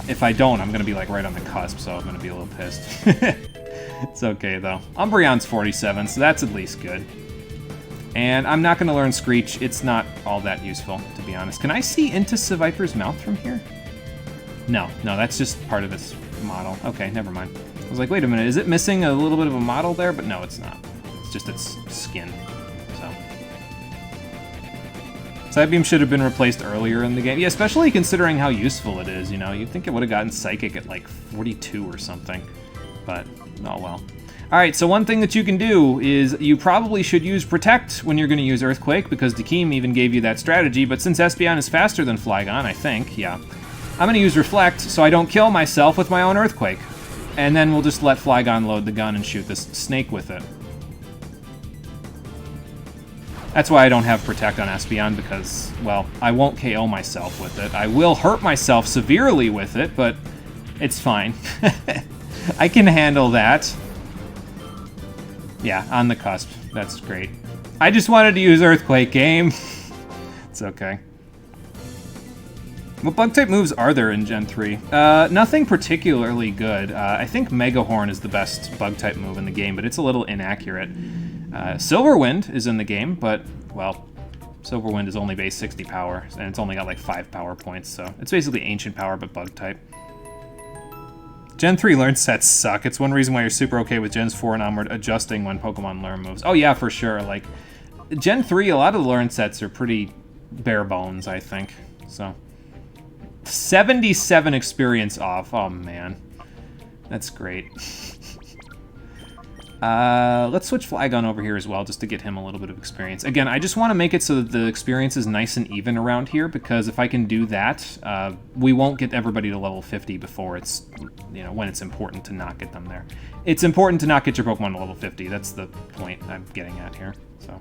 if I don't, I'm going to be like right on the cusp, so I'm going to be a little pissed. It's okay, though. Umbreon's 47, so that's at least good. And I'm not going to learn Screech. It's not all that useful, to be honest. Can I see into Seviper's mouth from here? No, that's just part of its model. Okay, never mind. I was like, wait a minute, is it missing a little bit of a model there? But no, it's not. It's just its skin. Psybeam should have been replaced earlier in the game. Yeah, especially considering how useful it is, you know. You'd think it would have gotten Psychic at like 42 or something. But, oh well. Alright, so one thing that you can do is you probably should use Protect when you're going to use Earthquake, because Dakeem even gave you that strategy, but since Espeon is faster than Flygon, I think, yeah, I'm going to use Reflect so I don't kill myself with my own Earthquake. And then we'll just let Flygon load the gun and shoot this snake with it. That's why I don't have Protect on Espeon, because, well, I won't KO myself with it. I will hurt myself severely with it, but it's fine. I can handle that. Yeah, on the cusp. That's great. I just wanted to use Earthquake, game. It's okay. What Bug-type moves are there in Gen 3? Nothing particularly good. I think Mega Horn is the best Bug-type move in the game, but it's a little inaccurate. Silverwind is in the game, but, well, Silverwind is only base 60 power, and it's only got like 5 power points, so it's basically ancient power, but Bug-type. Gen 3 learn sets suck. It's one reason why you're super okay with Gens 4 and onward adjusting when Pokemon learn moves. Oh yeah, for sure. Like, Gen 3, a lot of the learn sets are pretty bare bones, I think, so. 77 experience off. Oh, man. That's great. Let's switch Flygon over here as well, just to get him a little bit of experience. Again, I just want to make it so that the experience is nice and even around here, because if I can do that, we won't get everybody to level 50 before it's, you know, when it's important to not get them there. It's important to not get your Pokemon to level 50. That's the point I'm getting at here, so.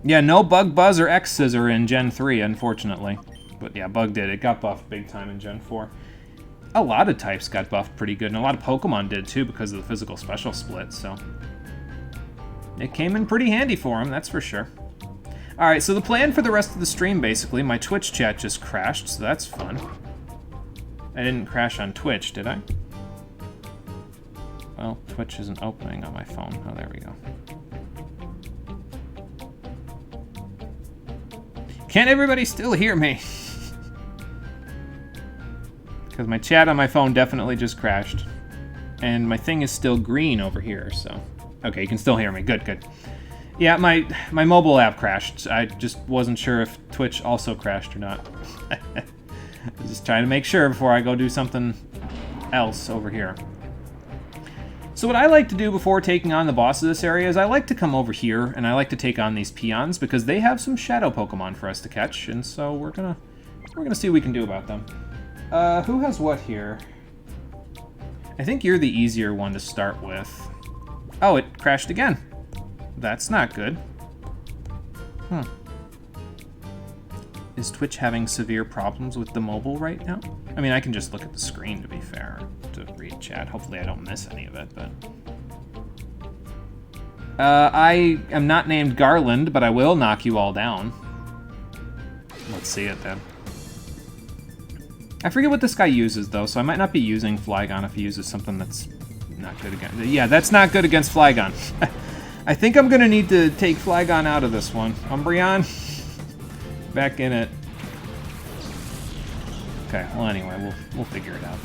Yeah, no Bug, Buzz, or X-Scissor in Gen 3, unfortunately. But yeah, Bug did. It got buffed big time in Gen 4. A lot of types got buffed pretty good, and a lot of Pokemon did too because of the physical special split, so it came in pretty handy for him, that's for sure. Alright, so the plan for the rest of the stream, basically, my Twitch chat just crashed, so that's fun. I didn't crash on Twitch, did I? Well, Twitch isn't opening on my phone. Oh, there we go. Can't everybody still hear me? Because my chat on my phone definitely just crashed. And my thing is still green over here, so. Okay, you can still hear me. Good, good. Yeah, my mobile app crashed. I just wasn't sure if Twitch also crashed or not. I was just trying to make sure before I go do something else over here. So what I like to do before taking on the boss of this area is I like to come over here, and I like to take on these peons, because they have some shadow Pokemon for us to catch, and so we're gonna see what we can do about them. Who has what here? I think you're the easier one to start with. Oh, it crashed again. That's not good. Is Twitch having severe problems with the mobile right now? I mean, I can just look at the screen, to be fair, to read chat. Hopefully I don't miss any of it, but... I am not named Garland, but I will knock you all down. Let's see it, then. I forget what this guy uses, though, so I might not be using Flygon if he uses something that's not good against... Yeah, that's not good against Flygon. I think I'm going to need to take Flygon out of this one. Umbreon, back in it. Okay, well anyway, we'll figure it out.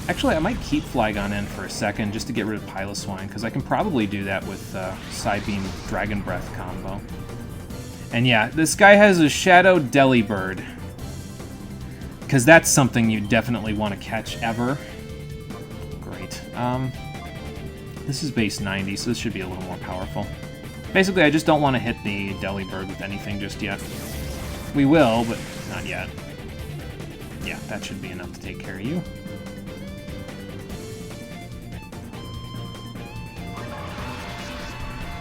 Actually, I might keep Flygon in for a second just to get rid of Piloswine, because I can probably do that with Psybeam Dragon Breath combo. And yeah, this guy has a Shadow Delibird, because that's something you definitely want to catch ever. Great. This is base 90, so this should be a little more powerful. Basically, I just don't want to hit the Delibird with anything just yet. We will, but not yet. Yeah, that should be enough to take care of you.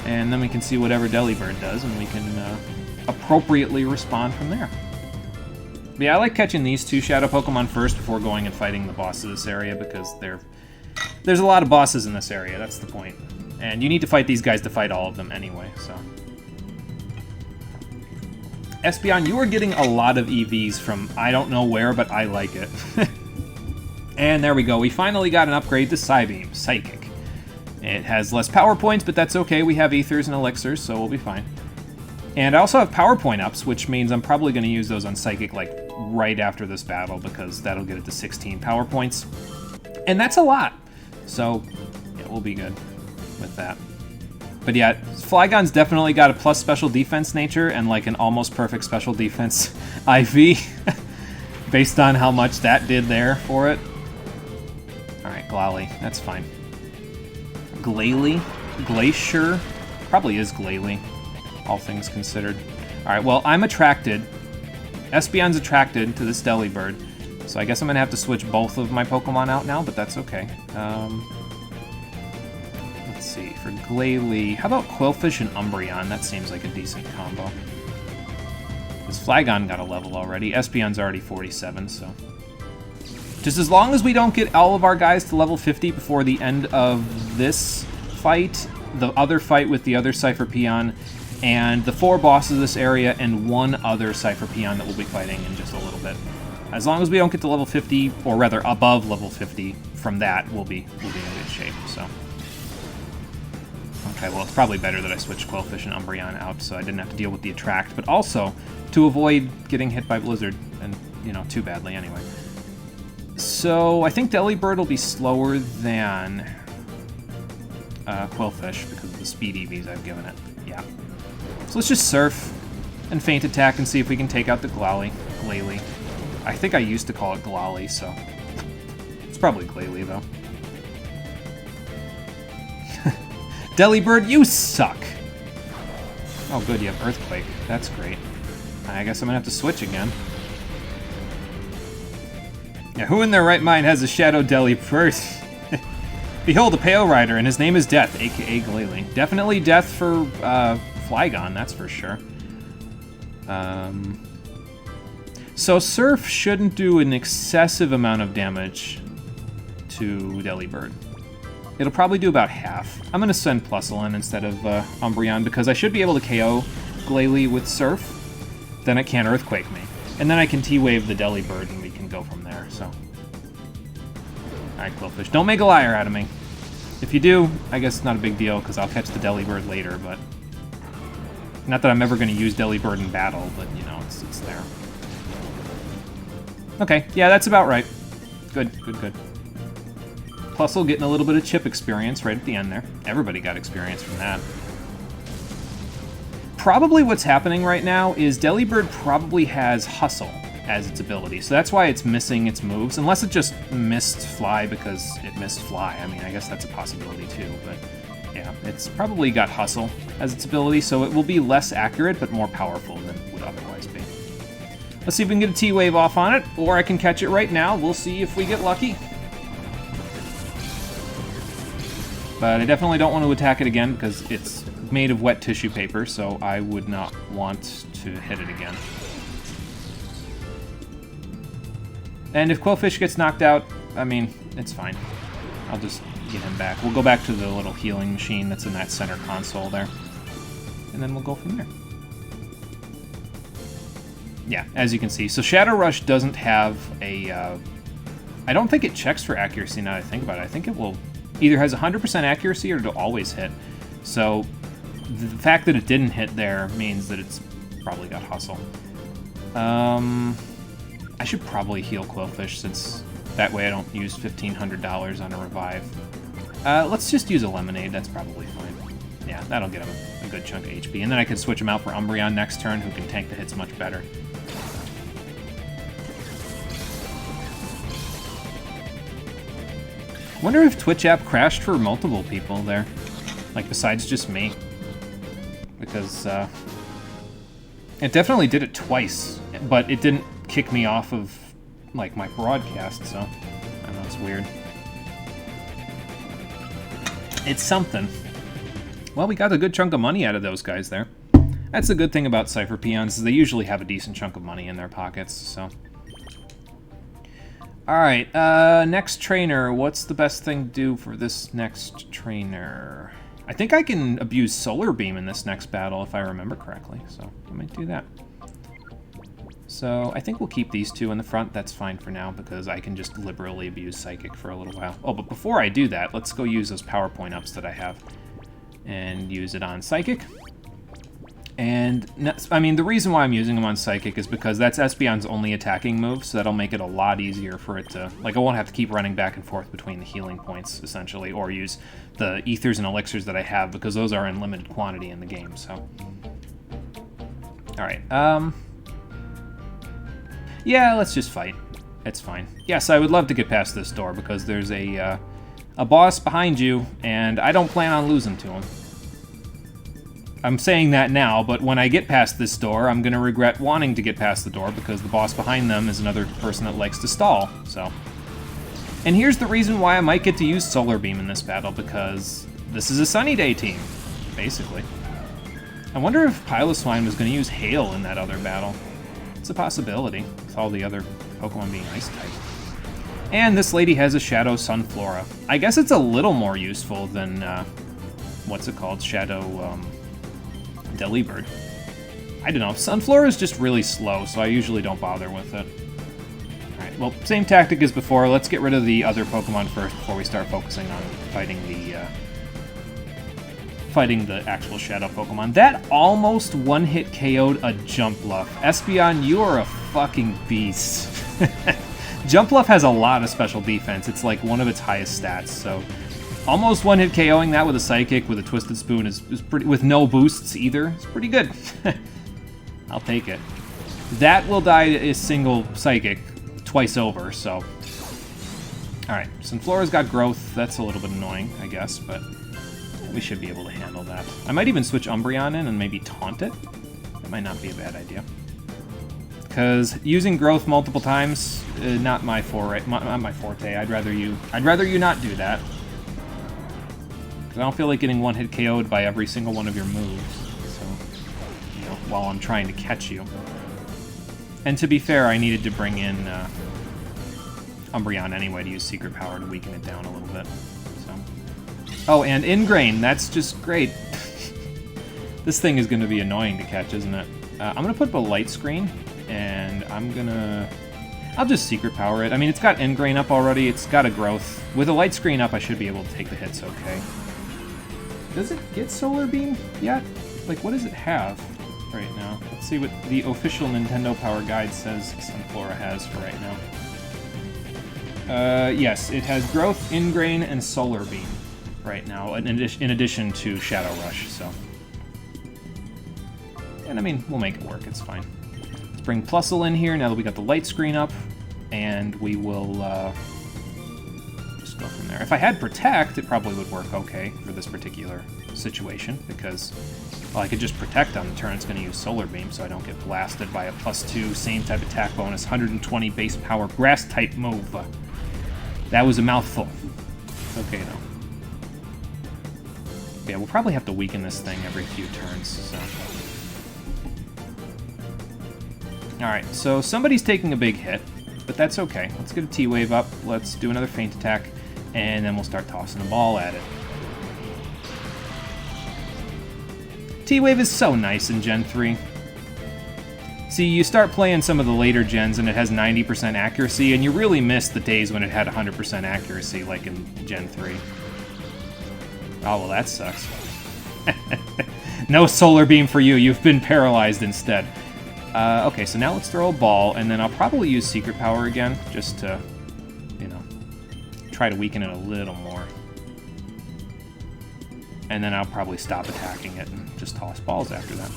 And then we can see whatever Delibird does, and we can appropriately respond from there. But yeah, I like catching these two Shadow Pokemon first before going and fighting the boss of this area, because there's a lot of bosses in this area, that's the point. And you need to fight these guys to fight all of them anyway, so... Espeon, you are getting a lot of EVs from I don't know where, but I like it. And there we go, we finally got an upgrade to Psybeam, Psychic. It has less power points, but that's okay, we have Ethers and Elixirs, so we'll be fine. And I also have power point ups, which means I'm probably going to use those on Psychic like right after this battle, because that'll get it to 16 power points. And that's a lot! So, yeah, we'll be good with that. But yeah, Flygon's definitely got a plus special defense nature and like an almost perfect special defense IV, based on how much that did there for it. Alright, Glalie, that's fine. Glalie? Glacier? Probably is Glalie, all things considered. Alright, well, I'm attracted. Espeon's attracted to this Delibird, so I guess I'm going to have to switch both of my Pokemon out now, but that's okay. Let's see, for Glalie, how about Quillfish and Umbreon? That seems like a decent combo. Because Flygon got a level already. Espeon's already 47, so... Just as long as we don't get all of our guys to level 50 before the end of this fight, the other fight with the other Cypher Peon, and the 4 bosses of this area, and 1 other Cypher Peon that we'll be fighting in just a little bit. As long as we don't get to level 50, or rather above level 50, from that, we'll be in good shape, so... Okay, well, it's probably better that I switched Quillfish and Umbreon out so I didn't have to deal with the Attract, but also to avoid getting hit by Blizzard, and, you know, too badly anyway. So, I think Delibird will be slower than Quillfish because of the speed EVs I've given it. Yeah. So let's just Surf and Feint Attack and see if we can take out the Glalie. I think I used to call it Glalie, so... It's probably Glalie, though. Delibird, you suck! Oh good, you have Earthquake. That's great. I guess I'm gonna have to switch again. Yeah, who in their right mind has a Shadow Delibird? Behold, a Pale Rider, and his name is Death, aka Glalie. Definitely Death for Flygon, that's for sure. So Surf shouldn't do an excessive amount of damage to Delibird. It'll probably do about half. I'm going to send Plusle instead of Umbreon, because I should be able to KO Glalie with Surf. Then it can't Earthquake me. And then I can T-Wave the Delibird, and we can go from there, so... Alright, Quillfish, don't make a liar out of me. If you do, I guess it's not a big deal, because I'll catch the Delibird later, but... Not that I'm ever going to use Delibird in battle, but, you know, it's there. Okay, yeah, that's about right. Good. Plusle getting a little bit of chip experience right at the end there. Everybody got experience from that. Probably what's happening right now is Delibird probably has Hustle as its ability, so that's why it's missing its moves, unless it just missed Fly because it missed Fly. I mean, I guess that's a possibility too, but yeah, it's probably got Hustle as its ability, so it will be less accurate but more powerful than it would otherwise be. Let's see if we can get a T-Wave off on it, or I can catch it right now. We'll see if we get lucky. But I definitely don't want to attack it again because it's made of wet tissue paper, so I would not want to hit it again. And if Quillfish gets knocked out, I mean, it's fine. I'll just get him back. We'll go back to the little healing machine that's in that center console there. And then we'll go from there. Yeah, as you can see. So Shadow Rush doesn't have a... I don't think it checks for accuracy now that I think about it. I think it will... either has 100% accuracy or it'll always hit. So the fact that it didn't hit there means that it's probably got Hustle. I should probably heal Quillfish, since that way I don't use $1,500 on a revive. Let's just use a Lemonade, that's probably fine. Yeah, that'll get him a good chunk of HP. And then I can switch him out for Umbreon next turn, who can tank the hits much better. Wonder if Twitch app crashed for multiple people there. Like, besides just me. Because, it definitely did it twice, but it didn't kick me off of, like, my broadcast, so... I don't know, it's weird. It's something. Well, we got a good chunk of money out of those guys there. That's the good thing about Cypher Peons, is they usually have a decent chunk of money in their pockets, so... Alright, next trainer. What's the best thing to do for this next trainer? I think I can abuse Solar Beam in this next battle, if I remember correctly, so I might do that. So I think we'll keep these two in the front. That's fine for now, because I can just liberally abuse Psychic for a little while. Oh, but before I do that, let's go use those PowerPoint ups that I have and use it on Psychic. And, I mean, the reason why I'm using them on Psychic is because that's Espeon's only attacking move, so that'll make it a lot easier for it to... Like, I won't have to keep running back and forth between the healing points, essentially, or use the Ethers and Elixirs that I have, because those are in limited quantity in the game, so... Alright, yeah, let's just fight. It's fine. Yes, I would love to get past this door, because there's a boss behind you, and I don't plan on losing to him. I'm saying that now, but when I get past this door, I'm going to regret wanting to get past the door, because the boss behind them is another person that likes to stall, so... And here's the reason why I might get to use Solar Beam in this battle, because this is a Sunny Day team, basically. I wonder if Piloswine was going to use Hail in that other battle. It's a possibility, with all the other Pokemon being Ice-type. And this lady has a Shadow Sunflora. I guess it's a little more useful than, what's it called? Shadow, Delibird. I don't know. Sunflora is just really slow, so I usually don't bother with it. Alright, well, same tactic as before. Let's get rid of the other Pokemon first before we start focusing on fighting the actual Shadow Pokemon. That almost one-hit KO'd a Jumpluff. Espeon, you are a fucking beast. Jumpluff has a lot of special defense. It's like one of its highest stats, so... Almost one-hit KOing that with a Psychic with a Twisted Spoon is pretty... With no boosts either. It's pretty good. I'll take it. That will die a single Psychic twice over, so... Alright, Sunflora's got Growth. That's a little bit annoying, I guess, but... We should be able to handle that. I might even switch Umbreon in and maybe taunt it. That might not be a bad idea. Because using Growth multiple times, not my forte. I'd rather you not do that. Because I don't feel like getting one-hit KO'd by every single one of your moves. So, you know, while I'm trying to catch you. And to be fair, I needed to bring in Umbreon anyway to use Secret Power to weaken it down a little bit. So. Oh, and Ingrain. That's just great. This thing is going to be annoying to catch, isn't it? I'm going to put up a Light Screen, and I'll just Secret Power it. I mean, it's got Ingrain up already. It's got a Growth. With a Light Screen up, I should be able to take the hits okay. Does it get Solar Beam yet? Like, what does it have right now? Let's see what the official Nintendo Power Guide says Sunflora has for right now. Yes, it has Growth, Ingrain, and Solar Beam right now, in addition to Shadow Rush, so... And, I mean, we'll make it work, it's fine. Let's bring Plusle in here now that we got the Light Screen up, and we will, just go from there. If I had Protect, it probably would work okay for this particular situation, because, well, I could just Protect on the turn. It's going to use Solar Beam, so I don't get blasted by a +2, same type attack bonus, 120 base power, Grass-type move. That was a mouthful. It's okay, though. Yeah, we'll probably have to weaken this thing every few turns, so... Alright, so somebody's taking a big hit, but that's okay. Let's get a T-Wave up, let's do another Feint Attack, and then we'll start tossing the ball at it. T-Wave is so nice in Gen 3. See, you start playing some of the later gens and it has 90% accuracy, and you really miss the days when it had 100% accuracy, like in Gen 3. Oh, well, that sucks. No Solar Beam for you, you've been paralyzed instead. Okay, so now let's throw a ball, and then I'll probably use Secret Power again, just to, you know, try to weaken it a little more. And then I'll probably stop attacking it and just toss balls after that.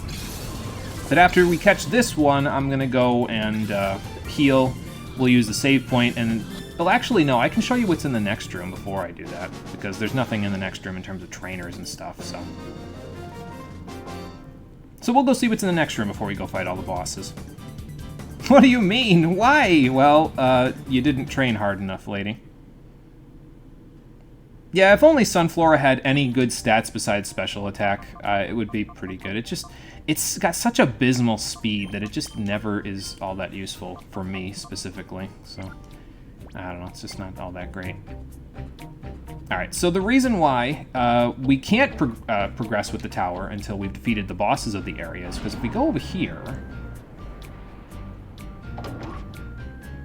But after we catch this one, I'm going to go and heal. We'll use the save point, and... Well, actually, no, I can show you what's in the next room before I do that, because there's nothing in the next room in terms of trainers and stuff, so... So we'll go see what's in the next room before we go fight all the bosses. What do you mean? Why? Well, you didn't train hard enough, lady. Yeah, if only Sunflora had any good stats besides special attack, it would be pretty good. It's got such abysmal speed that it just never is all that useful for me specifically, so... I don't know, it's just not all that great. Alright, so the reason why we can't progress with the tower until we've defeated the bosses of the area is because if we go over here...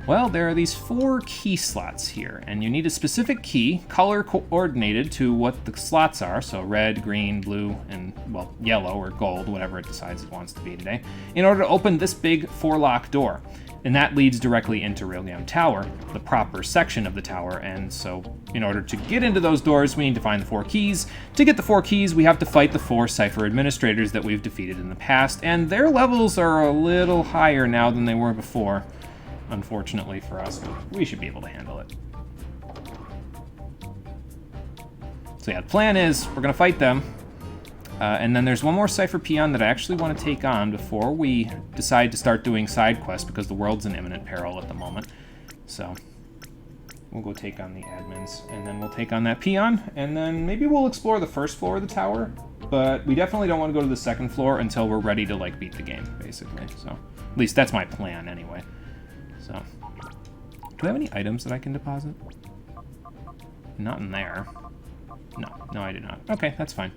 Well, there are these 4 key slots here, and you need a specific key, color coordinated to what the slots are, so red, green, blue, and, well, yellow or gold, whatever it decides it wants to be today, in order to open this big 4-lock door. And that leads directly into Railgam Tower, the proper section of the tower, and so in order to get into those doors, we need to find the 4 keys. To get the 4 keys, we have to fight the 4 Cypher Administrators that we've defeated in the past, and their levels are a little higher now than they were before, unfortunately for us, but we should be able to handle it. So yeah, the plan is, we're going to fight them, and then there's one more Cypher Peon that I actually want to take on before we decide to start doing side quests, because the world's in imminent peril at the moment. So, we'll go take on the admins, and then we'll take on that Peon, and then maybe we'll explore the first floor of the tower, but we definitely don't want to go to the second floor until we're ready to, like, beat the game, basically. So, at least that's my plan, anyway. So, do I have any items that I can deposit? Not in there. No, I do not. Okay, that's fine.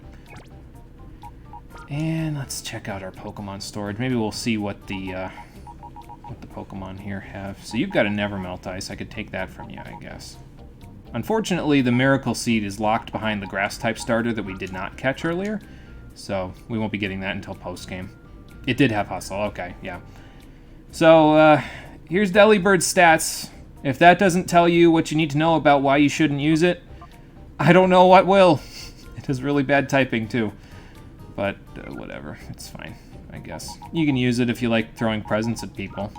And let's check out our Pokemon storage. Maybe we'll see what the Pokemon here have. So you've got a Nevermelt Ice. I could take that from you, I guess. Unfortunately, the Miracle Seed is locked behind the Grass-type starter that we did not catch earlier, so we won't be getting that until post-game. It did have Hustle. Okay, yeah. So, here's Delibird's stats. If that doesn't tell you what you need to know about why you shouldn't use it, I don't know what will. It has really bad typing, too. But, whatever. It's fine, I guess. You can use it if you like throwing presents at people.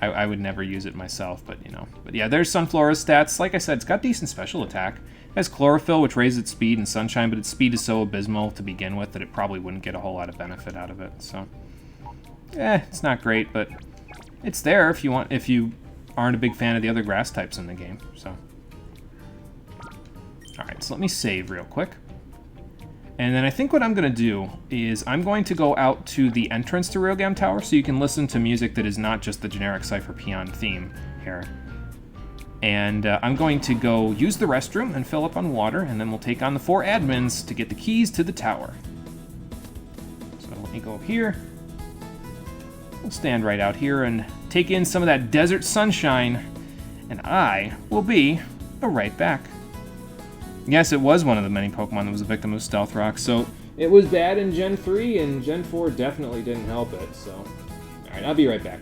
I would never use it myself, but, you know. But yeah, there's Sunflora's stats. Like I said, it's got decent special attack. It has Chlorophyll, which raises its speed, and Sunshine, but its speed is so abysmal to begin with that it probably wouldn't get a whole lot of benefit out of it, so... it's not great, but it's there if you aren't a big fan of the other grass types in the game, so... Alright, so let me save real quick. And then I think what I'm going to do is I'm going to go out to the entrance to Railgam Tower so you can listen to music that is not just the generic Cypher Peon theme here. And I'm going to go use the restroom and fill up on water, and then we'll take on the 4 admins to get the keys to the tower. So let me go up here. We'll stand right out here and take in some of that desert sunshine, and I will be right back. Yes, it was one of the many Pokemon that was a victim of Stealth Rock, so it was bad in Gen 3, and Gen 4 definitely didn't help it, so... Alright, I'll be right back.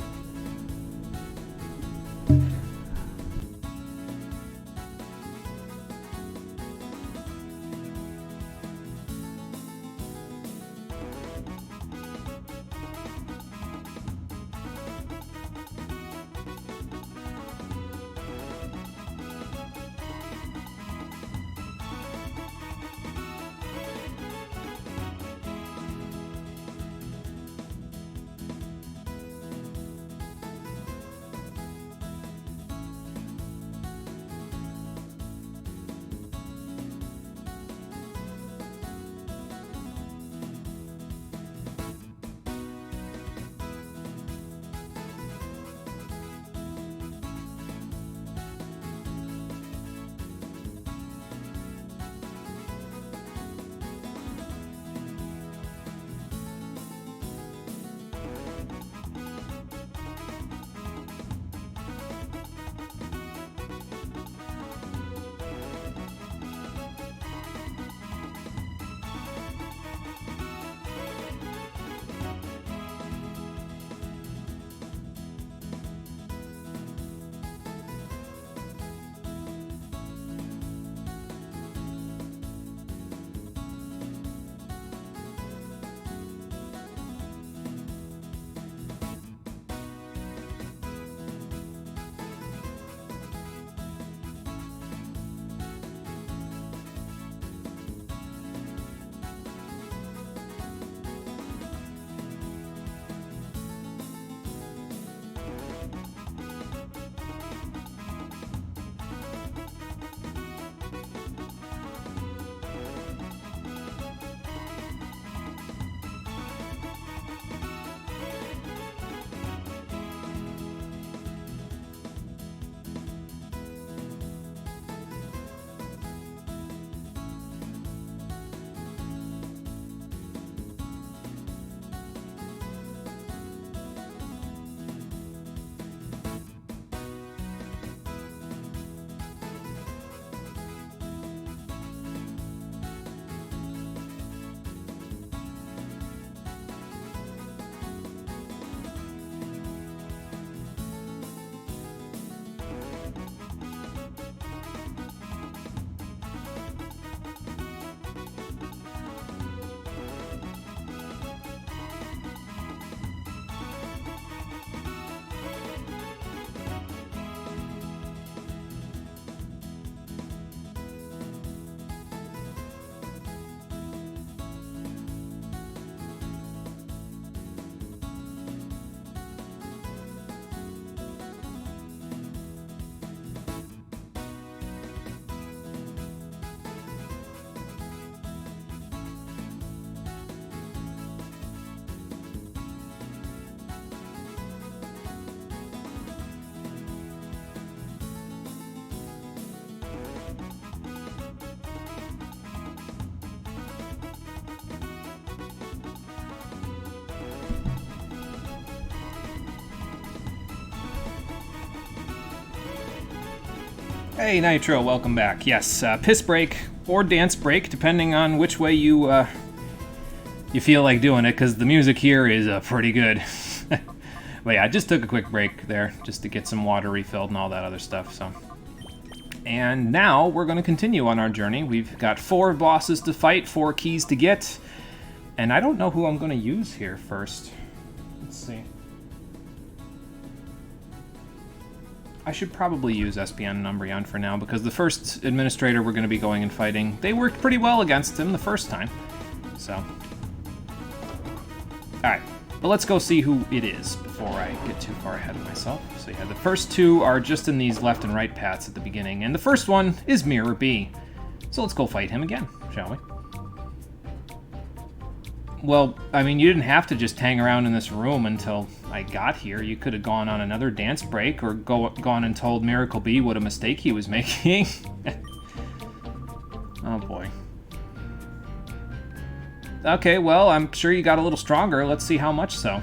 Hey Nitro, welcome back. Yes, piss break or dance break, depending on which way you feel like doing it, because the music here is pretty good. But yeah, I just took a quick break there just to get some water refilled and all that other stuff. So, and now we're going to continue on our journey. We've got 4 bosses to fight, 4 keys to get, and I don't know who I'm going to use here first. Let's see. I should probably use Espeon and Umbreon for now, because the first administrator we're going to be going and fighting, they worked pretty well against him the first time. So, alright, but let's go see who it is before I get too far ahead of myself. So yeah, the first 2 are just in these left and right paths at the beginning, and the first one is Mirror B. So let's go fight him again, shall we? Well, I mean, you didn't have to just hang around in this room until I got here. You could have gone on another dance break or gone and told Miracle B what a mistake he was making. Oh boy. Okay, well, I'm sure you got a little stronger. Let's see how much so.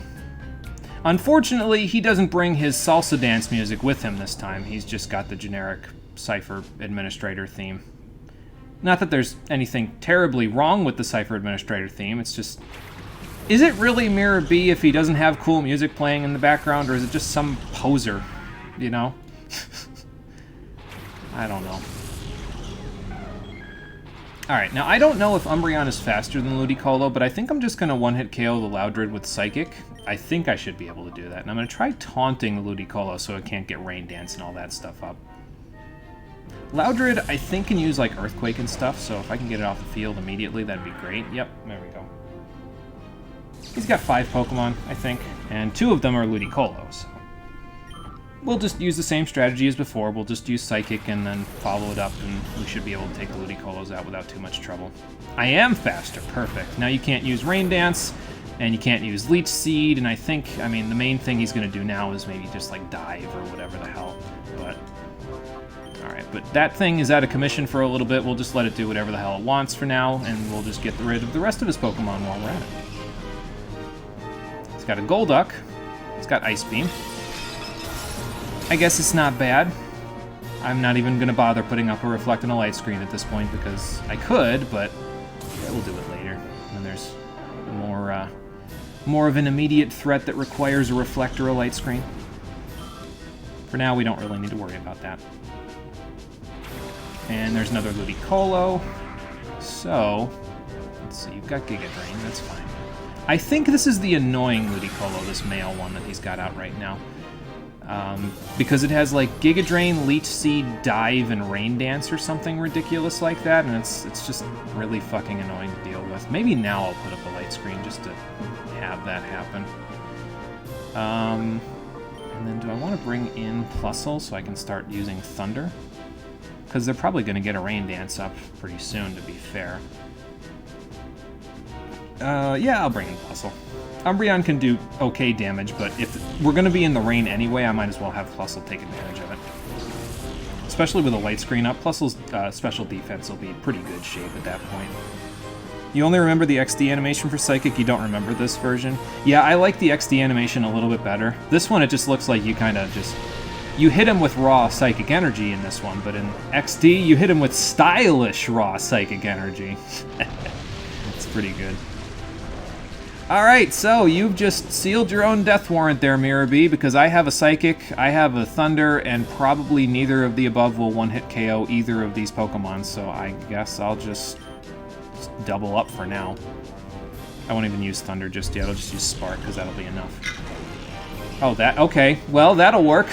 Unfortunately, he doesn't bring his salsa dance music with him this time. He's just got the generic Cypher Administrator theme. Not that there's anything terribly wrong with the Cypher Administrator theme, it's just... Is it really Mirror B if he doesn't have cool music playing in the background, or is it just some poser, you know? I don't know. Alright, now I don't know if Umbreon is faster than Ludicolo, but I think I'm just going to one-hit KO the Loudred with Psychic. I think I should be able to do that, and I'm going to try taunting Ludicolo so it can't get Rain Dance and all that stuff up. Loudred, I think, can use, like, Earthquake and stuff, so if I can get it off the field immediately, that'd be great. Yep, there we go. He's got 5 Pokemon, I think, and 2 of them are Ludicolo, so... We'll just use the same strategy as before. We'll just use Psychic and then follow it up, and we should be able to take the Ludicolos out without too much trouble. I am faster, perfect. Now you can't use Rain Dance, and you can't use Leech Seed, and I think, I mean, the main thing he's going to do now is maybe just, like, Dive or whatever the hell, but... Alright, but that thing is out of commission for a little bit. We'll just let it do whatever the hell it wants for now, and we'll just get rid of the rest of his Pokemon while we're at it. It's got a Golduck. It's got Ice Beam. I guess it's not bad. I'm not even going to bother putting up a Reflect and a Light Screen at this point, because I could, but yeah, we'll do it later. When there's more of an immediate threat that requires a Reflect or a Light Screen. For now, we don't really need to worry about that. And there's another Ludicolo. So, let's see, you've got Giga Drain, that's fine. I think this is the annoying Ludicolo, this male one that he's got out right now. Because it has like Giga Drain, Leech Seed, Dive, and Rain Dance or something ridiculous like that, and it's just really fucking annoying to deal with. Maybe now I'll put up a light screen just to have that happen. And then do I want to bring in Plusle so I can start using Thunder? Because they're probably going to get a Rain Dance up pretty soon, to be fair. Yeah, I'll bring in Plusle. Umbreon can do okay damage, but if we're going to be in the rain anyway, I might as well have Plusle take advantage of it. Especially with a light screen up, Plusle's special defense will be pretty good shape at that point. You only remember the XD animation for Psychic, you don't remember this version? Yeah, I like the XD animation a little bit better. This one, it just looks like you kind of just... You hit him with raw Psychic Energy in this one, but in XD, you hit him with stylish raw Psychic Energy. It's pretty good. Alright, so you've just sealed your own death warrant there, Mirror B, because I have a Psychic, I have a Thunder, and probably neither of the above will one-hit KO either of these Pokemon, so I guess I'll just double up for now. I won't even use Thunder just yet, I'll just use Spark, because that'll be enough. Oh, that, okay, well, that'll work.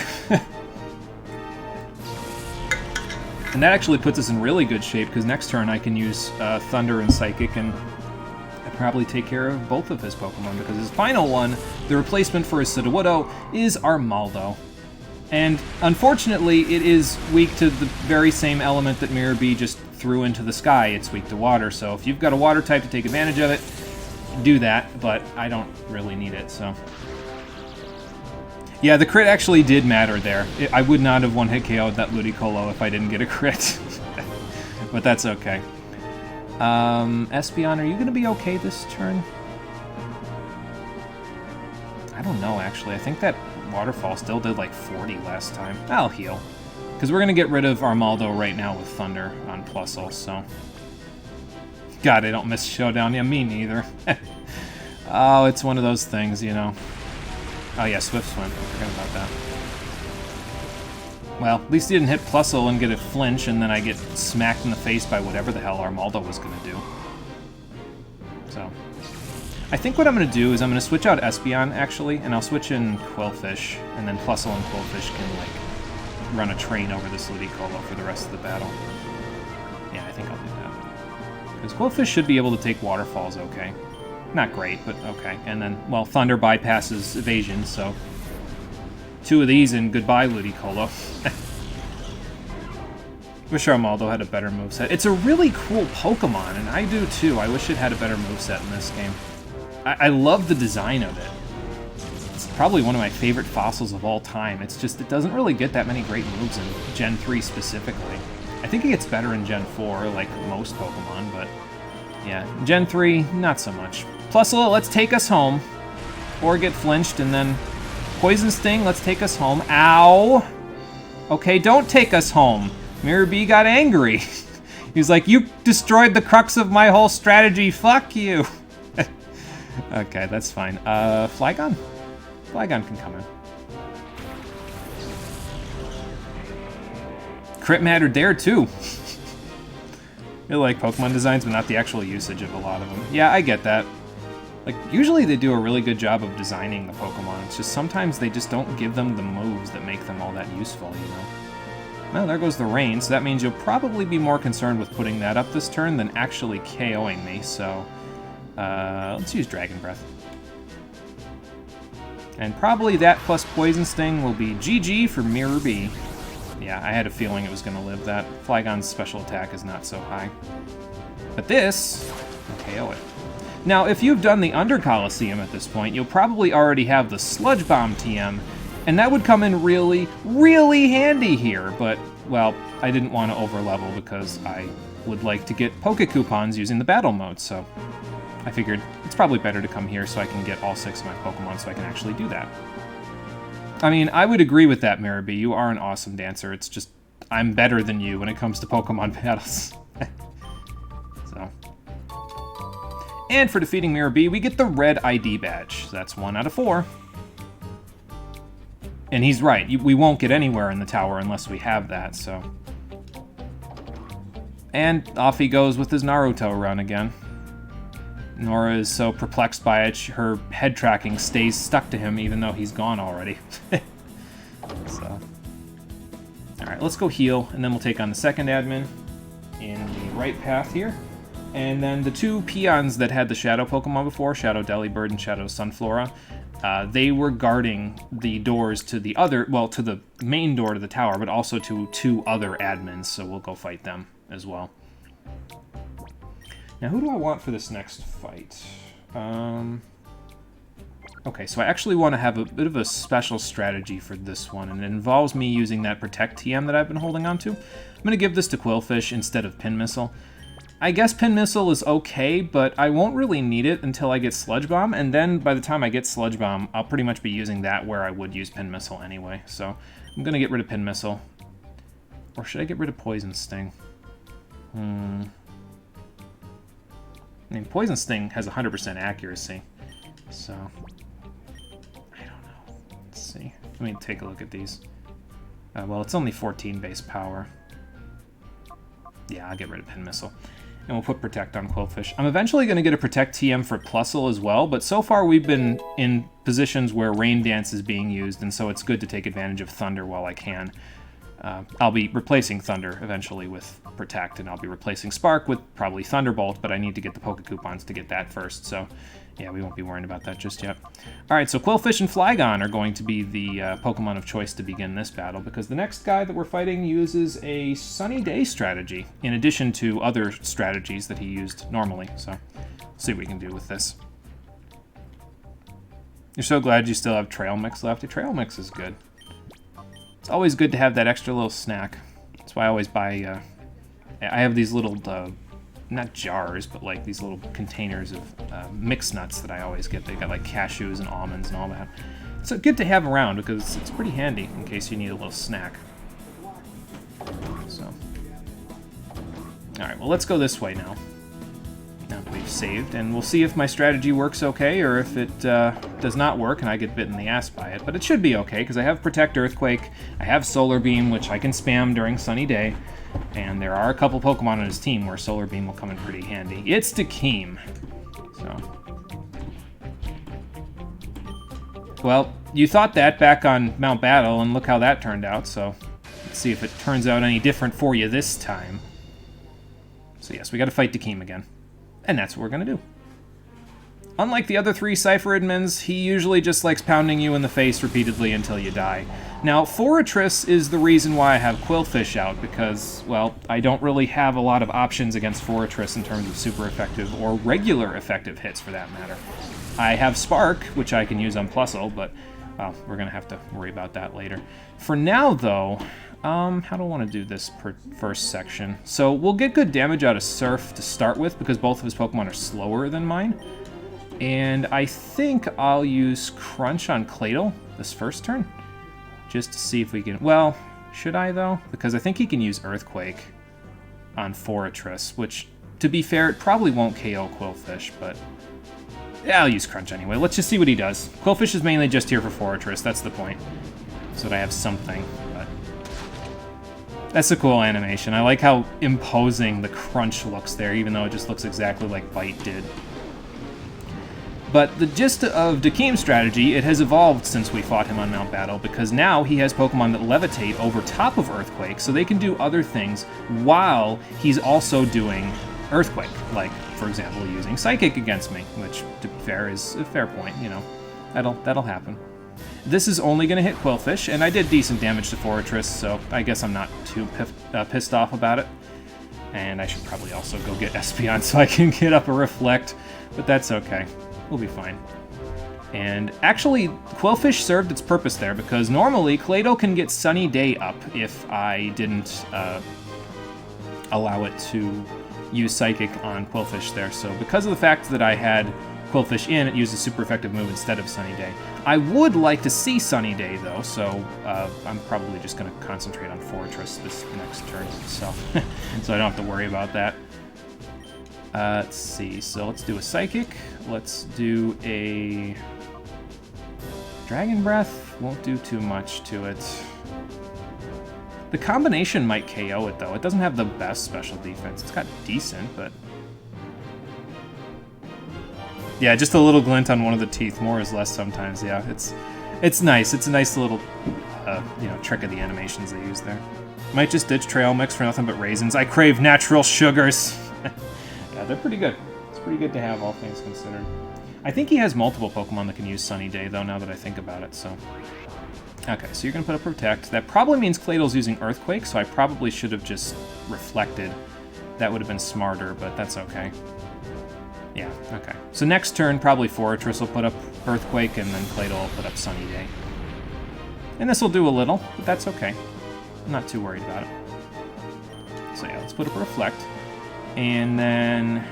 And that actually puts us in really good shape, because next turn I can use Thunder and Psychic, and probably take care of both of his Pokemon, because his final one, the replacement for his Sudowoodo, is Armaldo. And unfortunately, it is weak to the very same element that Mirror B just threw into the sky. It's weak to water, so if you've got a water type to take advantage of it, do that, but I don't really need it, so... Yeah, the crit actually did matter there. I would not have one-hit KO'd that Ludicolo if I didn't get a crit. But that's okay. Espeon, are you going to be okay this turn? I don't know, actually. I think that Waterfall still did like 40 last time. I'll heal. Because we're going to get rid of Armaldo right now with Thunder on Plusle, so... God, I don't miss Showdown. Yeah, me neither. Oh, it's one of those things, you know. Oh yeah, Swift Swim. I forgot about that. Well, at least he didn't hit Plusle and get a flinch, and then I get smacked in the face by whatever the hell Armaldo was going to do. So, I think what I'm going to do is I'm going to switch out Espeon, actually, and I'll switch in Quillfish, and then Plusle and Quillfish can, like, run a train over this Ludicolo for the rest of the battle. Yeah, I think I'll do that. Because Quillfish should be able to take Waterfalls okay. Not great, but okay. And then, well, Thunder bypasses Evasion, so... 2 of these and goodbye, Ludicolo. Wish Armaldo had a better moveset. It's a really cool Pokemon, and I do too. I wish it had a better moveset in this game. I love the design of it. It's probably one of my favorite fossils of all time. It's just, it doesn't really get that many great moves in Gen 3 specifically. I think it gets better in Gen 4, like most Pokemon, but yeah. Gen 3, not so much. Plusle, let's take us home. Or get flinched, and then Poison Sting, let's take us home. Ow! Okay, don't take us home. Mirror B got angry. He's like, you destroyed the crux of my whole strategy, fuck you! Okay, that's fine. Flygon? Flygon can come in. Crit mattered there, too. Really like Pokemon designs, but not the actual usage of a lot of them. Yeah, I get that. Like, usually they do a really good job of designing the Pokemon. It's just sometimes they just don't give them the moves that make them all that useful, you know? Well, there goes the rain, so that means you'll probably be more concerned with putting that up this turn than actually KOing me, so... let's use Dragon Breath. And probably that plus Poison Sting will be GG for Mirror B. Yeah, I had a feeling it was going to live that. Flygon's special attack is not so high. But this will KO it. Now, if you've done the Under Colosseum at this point, you'll probably already have the Sludge Bomb TM, and that would come in really, really handy here, but, well, I didn't want to overlevel because I would like to get Poke Coupons using the battle mode, so I figured it's probably better to come here so I can get all 6 of my Pokemon so I can actually do that. I mean, I would agree with that, Mirror B. You are an awesome dancer. It's just, I'm better than you when it comes to Pokemon battles. So. And for defeating Mirror B, we get the red ID badge. So that's 1 out of 4. And he's right. We won't get anywhere in the tower unless we have that, so. And off he goes with his Naruto run again. Nora is so perplexed by it, her head tracking stays stuck to him even though he's gone already. So. Alright, let's go heal, and then we'll take on the second admin in the right path here. And then the 2 peons that had the Shadow Pokemon before, Shadow Delibird and Shadow Sunflora, they were guarding the doors to the other, well, to the main door to the tower, but also to 2 other admins, so we'll go fight them as well. Now, who do I want for this next fight? Okay, so I actually want to have a bit of a special strategy for this one, and it involves me using that Protect TM that I've been holding on to. I'm going to give this to Quillfish instead of Pin Missile. I guess Pin Missile is okay, but I won't really need it until I get Sludge Bomb, and then by the time I get Sludge Bomb, I'll pretty much be using that where I would use Pin Missile anyway. So I'm going to get rid of Pin Missile. Or should I get rid of Poison Sting? I mean, Poison Sting has 100% accuracy, so I don't know. Let's see. Let me take a look at these. Well, it's only 14 base power. Yeah, I'll get rid of Pin Missile. And we'll put Protect on Quillfish. I'm eventually going to get a Protect TM for Plusle as well, but so far we've been in positions where Rain Dance is being used, and so it's good to take advantage of Thunder while I can. I'll be replacing Thunder eventually with Protect, and I'll be replacing Spark with probably Thunderbolt, but I need to get the Poke Coupons to get that first, so yeah, we won't be worrying about that just yet. Alright, so Quillfish and Flygon are going to be the Pokemon of choice to begin this battle, because the next guy that we're fighting uses a Sunny Day strategy, in addition to other strategies that he used normally, so we'll see what we can do with this. You're so glad you still have Trail Mix left. Trail Mix is good. It's always good to have that extra little snack. That's why I always buy, I have these little, not jars, but like these little containers of mixed nuts that I always get. They got like cashews and almonds and all that. So good to have around because it's pretty handy in case you need a little snack. Alright, well, let's go this way now. Now that we've saved, and we'll see if my strategy works okay, or if it does not work and I get bit in the ass by it. But it should be okay, because I have Protect Earthquake, I have Solar Beam, which I can spam during Sunny Day, and there are a couple Pokemon on his team where Solar Beam will come in pretty handy. It's Dakeem. So... Well, you thought that back on Mount Battle, and look how that turned out, so let's see if it turns out any different for you this time. So yes, we gotta fight Dakeem again. And that's what we're gonna do. Unlike the other 3 Cypher admins, he usually just likes pounding you in the face repeatedly until you die. Now, Forretress is the reason why I have Quillfish out, because, well, I don't really have a lot of options against Forretress in terms of super effective, or regular effective hits for that matter. I have Spark, which I can use on Plusle, but, well, we're gonna have to worry about that later. For now, though, how do I want to do this first section? So we'll get good damage out of Surf to start with, because both of his Pokemon are slower than mine. And I think I'll use Crunch on Claydol this first turn, just to see if we can... Well, should I, though? Because I think he can use Earthquake on Forretress, which, to be fair, it probably won't KO Quillfish, but... Yeah, I'll use Crunch anyway. Let's just see what he does. Quillfish is mainly just here for Forretress, that's the point. So that I have something, but... That's a cool animation. I like how imposing the Crunch looks there, even though it just looks exactly like Bite did. But the gist of Dakeem's strategy, it has evolved since we fought him on Mount Battle, because now he has Pokemon that levitate over top of Earthquake, so they can do other things while he's also doing Earthquake, like, for example, using Psychic against me, which, to be fair, is a fair point, you know. That'll happen. This is only going to hit Quillfish, and I did decent damage to Forretress, so I guess I'm not too pissed off about it. And I should probably also go get Espeon so I can get up a Reflect, but that's okay. We'll be fine. And actually, Quillfish served its purpose there, because normally Claydol can get Sunny Day up if I didn't allow it to use Psychic on Quillfish there. So because of the fact that I had Quillfish in, it used a super effective move instead of Sunny Day. I would like to see Sunny Day, though, so I'm probably just going to concentrate on Forretress this next turn, so I don't have to worry about that. Let's see, so let's do a Psychic. Let's do a Dragon Breath. Won't do too much to it. The combination might KO it, though. It doesn't have the best special defense. It's got decent, but... Yeah, just a little glint on one of the teeth, more is less sometimes, yeah. It's nice. It's a nice little, you know, trick of the animations they use there. Might just ditch Trail Mix for nothing but raisins. I crave natural sugars! Yeah, they're pretty good. It's pretty good to have, all things considered. I think he has multiple Pokemon that can use Sunny Day, though, now that I think about it, so... Okay, so you're going to put a Protect. That probably means Claydol's using Earthquake, so I probably should have just Reflected. That would have been smarter, but that's okay. Yeah, okay. So next turn, probably Forretress will put up Earthquake, and then Claydol will put up Sunny Day. And this will do a little, but that's okay. I'm not too worried about it. So yeah, let's put up a Reflect. And then...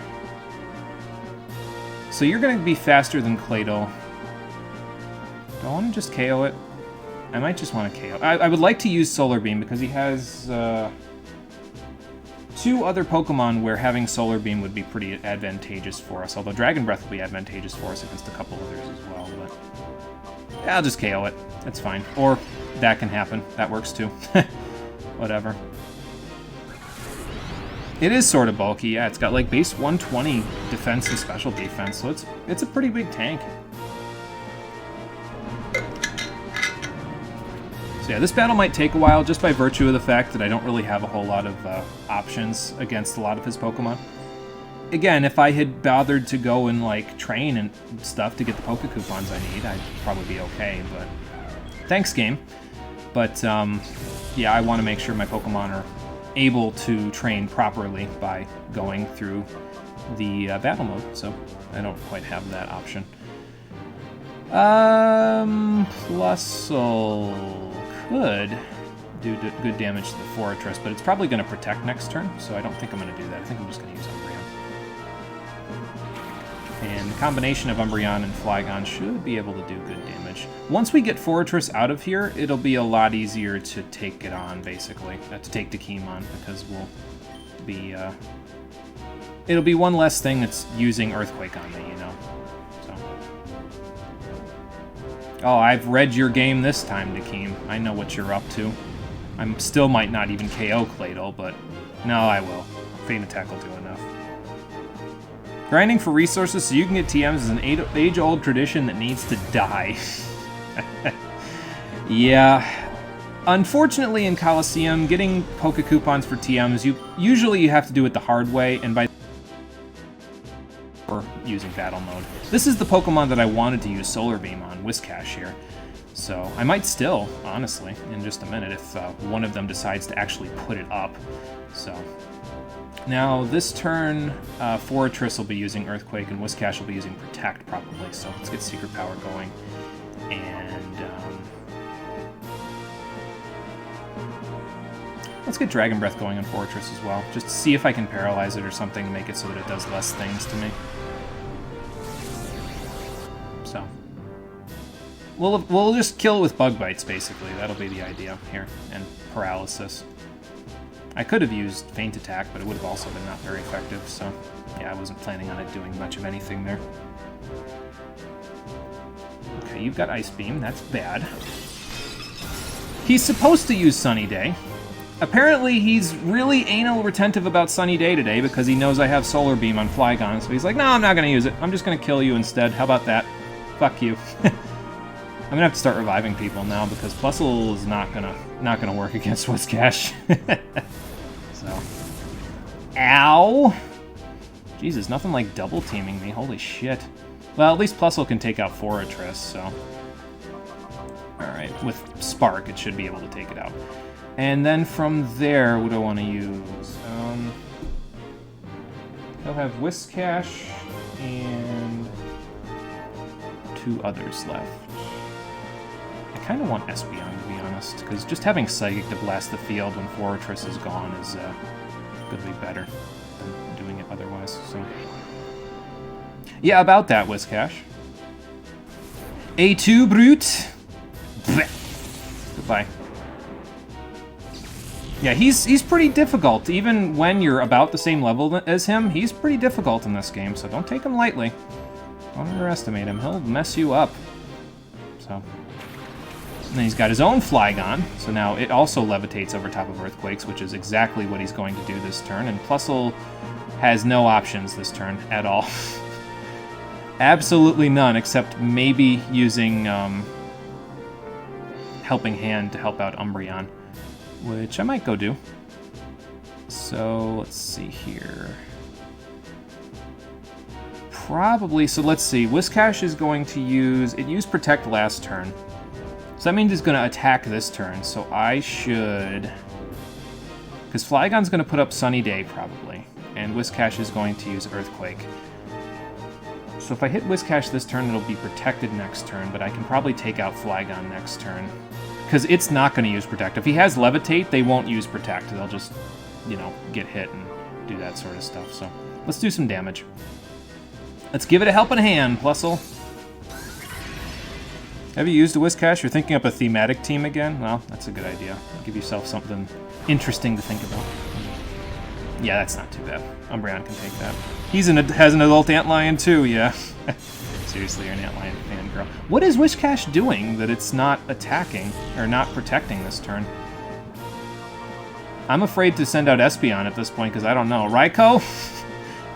So you're going to be faster than Claydol. Do I want to just KO it? I might just want to KO. I would like to use Solar Beam because he has 2 other Pokemon where having Solar Beam would be pretty advantageous for us, although Dragon Breath will be advantageous for us against a couple others as well, but yeah, I'll just KO it. That's fine. Or that can happen. That works too. Whatever. It is sort of bulky, yeah. It's got like base 120 defense and special defense, so it's a pretty big tank. So yeah, this battle might take a while just by virtue of the fact that I don't really have a whole lot of options against a lot of his Pokemon. Again, if I had bothered to go and like train and stuff to get the Poke Coupons I need, I'd probably be okay, but... Thanks, game. But, yeah, I want to make sure my Pokemon are able to train properly by going through the battle mode, so I don't quite have that option. Plusle could do good damage to the Forretress, but it's probably going to Protect next turn, so I don't think I'm going to do that. I think I'm just going to use Umbreon. And the combination of Umbreon and Flygon should be able to do good damage. Once we get Forretress out of here, it'll be a lot easier to take it on, basically. To take Dakeem on, because be it'll be one less thing that's using Earthquake on me, you know. So. Oh, I've read your game this time, Nakeem. I know what you're up to. I still might not even KO Claydol, but no, I will. Feint Attack will do enough. Grinding for resources so you can get TMs is an age-old tradition that needs to die. Yeah. Unfortunately, in Colosseum, getting Poke Coupons for TMs, usually you have to do it the hard way, and by or using Battle Mode. This is the Pokemon that I wanted to use Solar Beam on, Whiscash here. So I might still, honestly, in just a minute, if one of them decides to actually put it up. So now this turn, Forretress will be using Earthquake, and Whiscash will be using Protect, probably. So let's get Secret Power going. And let's get Dragon Breath going on Forretress as well, just to see if I can paralyze it or something to make it so that it does less things to me. So we'll just kill it with Bug Bites, basically. That'll be the idea here, and Paralysis. I could have used Feint Attack, but it would have also been not very effective, so yeah, I wasn't planning on it doing much of anything there. Okay, you've got Ice Beam, that's bad. He's supposed to use Sunny Day. Apparently, he's really anal retentive about Sunny Day today because he knows I have Solar Beam on Flygon, so he's like, no, I'm not going to use it. I'm just going to kill you instead. How about that? Fuck you. I'm going to have to start reviving people now because Plusle is not gonna work against Whiscash. So. Ow! Jesus, nothing like double teaming me. Holy shit. Well, at least Plusle can take out Forretress, so. Alright, with Spark, it should be able to take it out. And then from there, what do I want to use? He'll have Whiscash and 2 others left. I kind of want Espeon, to be honest, because just having Psychic to blast the field when Forretress is gone is going to be better than doing it otherwise. So, yeah, about that, Whiscash. A2, Brute! Blech. Goodbye. Yeah, he's pretty difficult. Even when you're about the same level as him, he's pretty difficult in this game, so don't take him lightly. Don't underestimate him. He'll mess you up. So. And then he's got his own Flygon, so now it also levitates over top of Earthquakes, which is exactly what he's going to do this turn, and Plusle has no options this turn at all. Absolutely none, except maybe using Helping Hand to help out Umbreon, which I might go do. So, let's see here. Probably, so let's see. Whiscash is going to use... It used Protect last turn. So that means it's going to attack this turn, so I should... Because Flygon's going to put up Sunny Day, probably. And Whiscash is going to use Earthquake. So if I hit Whiscash this turn, it'll be protected next turn, but I can probably take out Flygon next turn. Because it's not going to use Protect. If he has Levitate, they won't use Protect. They'll just, you know, get hit and do that sort of stuff. So let's do some damage. Let's give it a helping hand, Plusle. Have you used a Whiscash? You're thinking up a thematic team again? Well, that's a good idea. Give yourself something interesting to think about. Yeah, that's not too bad. Umbreon can take that. Has an adult Antlion too, yeah. Seriously, you're an Antlion fangirl. What is Whiscash doing that it's not attacking, or not protecting this turn? I'm afraid to send out Espeon at this point, because I don't know. Raikou?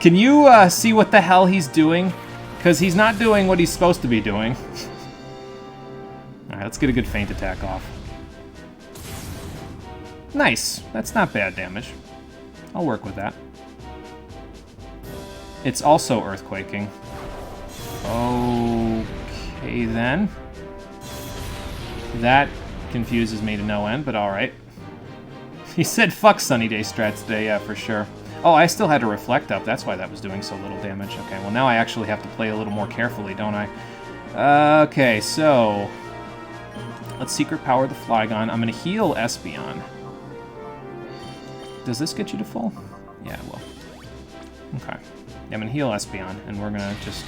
Can you see what the hell he's doing? Because he's not doing what he's supposed to be doing. Alright, let's get a good Feint Attack off. Nice. That's not bad damage. I'll work with that. It's also Earthquaking. Okay, then. That confuses me to no end, but alright. He said fuck Sunny Day strats today, yeah, for sure. Oh, I still had to Reflect up. That's why that was doing so little damage. Okay, well now I actually have to play a little more carefully, don't I? Okay, so... Let's Secret Power the Flygon. I'm going to heal Espeon. Does this get you to full? Yeah, it will. Okay. Yeah, I'm going to heal Espeon, and we're going to just...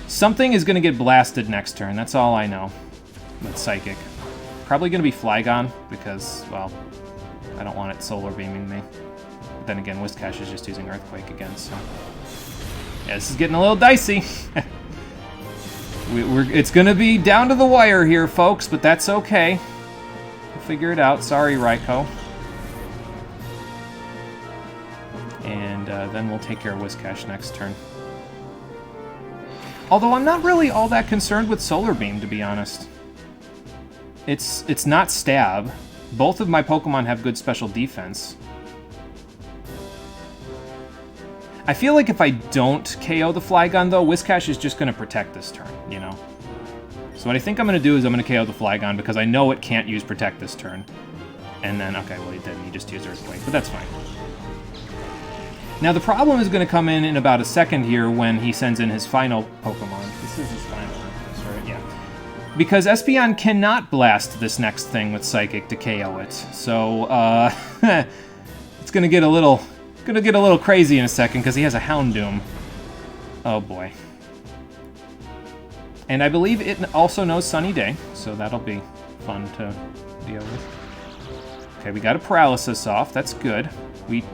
Something is going to get blasted next turn. That's all I know. With Psychic. Probably going to be Flygon, because, well, I don't want it Solar Beaming me. But then again, Whiscash is just using Earthquake again, so... Yeah, this is getting a little dicey. It's gonna be down to the wire here, folks, but that's okay. We'll figure it out. Sorry, Raikou. And then we'll take care of Whiscash next turn. Although I'm not really all that concerned with Solar Beam, to be honest. It's not Stab. Both of my Pokemon have good special defense. I feel like if I don't KO the Flygon, though, Whiscash is just going to protect this turn, you know? So what I think I'm going to do is I'm going to KO the Flygon because I know it can't use Protect this turn. And then, okay, well, he didn't. He just used Earthquake, but that's fine. Now, the problem is going to come in about a second here when he sends in his final Pokemon. This is his final, right? Yeah. Because Espeon cannot blast this next thing with Psychic to KO it. So, it's going to get a little... Gonna get a little crazy in a second because he has a Houndoom. Oh boy. And I believe it also knows Sunny Day, so that'll be fun to deal with. Okay, we got a Paralysis off. That's good.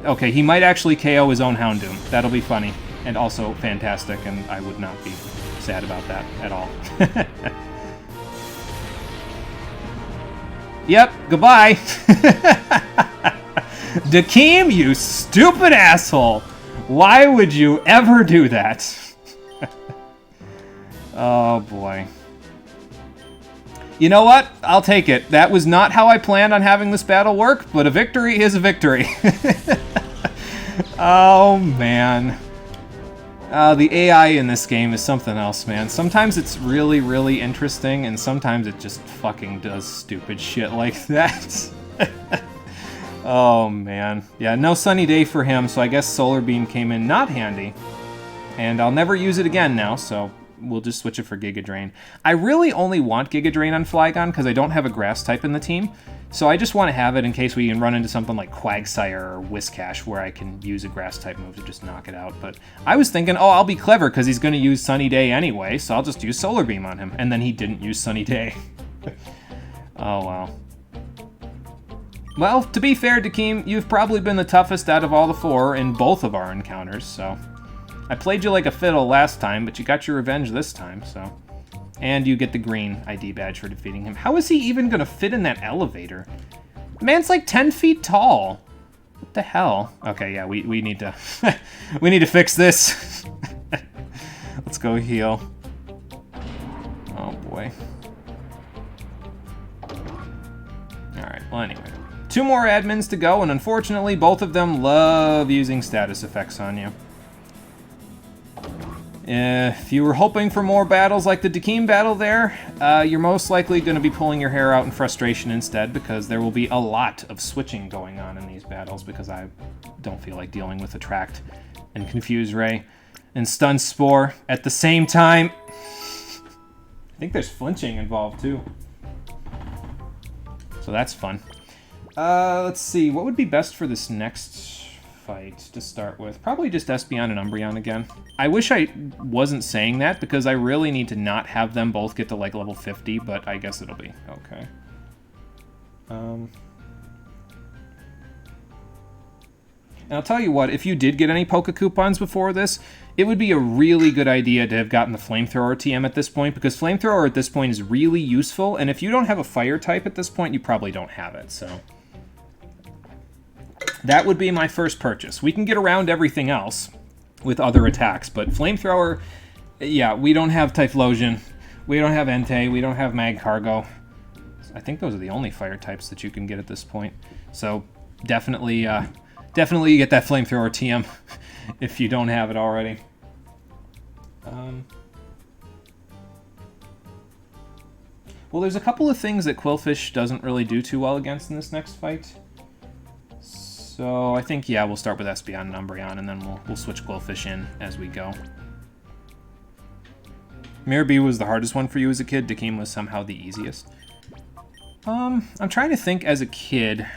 Okay, he might actually KO his own Houndoom. That'll be funny and also fantastic, and I would not be sad about that at all. Yep, goodbye. Dakeem, you stupid asshole! Why would you ever do that? Oh, boy. You know what? I'll take it. That was not how I planned on having this battle work, but a victory is a victory. Oh, man. The AI in this game is something else, man. Sometimes it's really, really interesting, and sometimes it just fucking does stupid shit like that. Oh, man. Yeah, no Sunny Day for him, so I guess Solar Beam came in not handy. And I'll never use it again now, so we'll just switch it for Giga Drain. I really only want Giga Drain on Flygon because I don't have a Grass type in the team. So I just want to have it in case we can run into something like Quagsire or Whiscash where I can use a Grass type move to just knock it out. But I was thinking, oh, I'll be clever because he's going to use Sunny Day anyway, so I'll just use Solar Beam on him. And then he didn't use Sunny Day. Oh, wow. Well, to be fair, Dakeem, you've probably been the toughest out of all the four in both of our encounters, so... I played you like a fiddle last time, but you got your revenge this time, so... And you get the green ID badge for defeating him. How is he even gonna fit in that elevator? The man's like 10 feet tall. What the hell? Okay, yeah, we need to... we need to fix this. Let's go heal. Oh, boy. Alright, well, anyway. 2 more admins to go, and unfortunately, both of them love using status effects on you. If you were hoping for more battles like the Dakeem battle there, you're most likely going to be pulling your hair out in frustration instead, because there will be a lot of switching going on in these battles, because I don't feel like dealing with Attract and Confuse Ray and Stun Spore at the same time. I think there's flinching involved, too. So that's fun. Let's see, what would be best for this next fight to start with? Probably just Espeon and Umbreon again. I wish I wasn't saying that, because I really need to not have them both get to, like, level 50, but I guess it'll be okay. And I'll tell you what, if you did get any Poke Coupons before this, it would be a really good idea to have gotten the Flamethrower TM at this point, because Flamethrower at this point is really useful, and if you don't have a Fire type at this point, you probably don't have it, so... That would be my first purchase. We can get around everything else with other attacks, but Flamethrower, yeah, we don't have Typhlosion, we don't have Entei, we don't have Magcargo. I think those are the only fire types that you can get at this point. So definitely, definitely you get that Flamethrower TM if you don't have it already. Well, there's a couple of things that Qwilfish doesn't really do too well against in this next fight. So I think, yeah, we'll start with Espeon and Umbreon, and then we'll switch Qwilfish in as we go. Mirror B was the hardest one for you as a kid. Dakeem was somehow the easiest. I'm trying to think as a kid.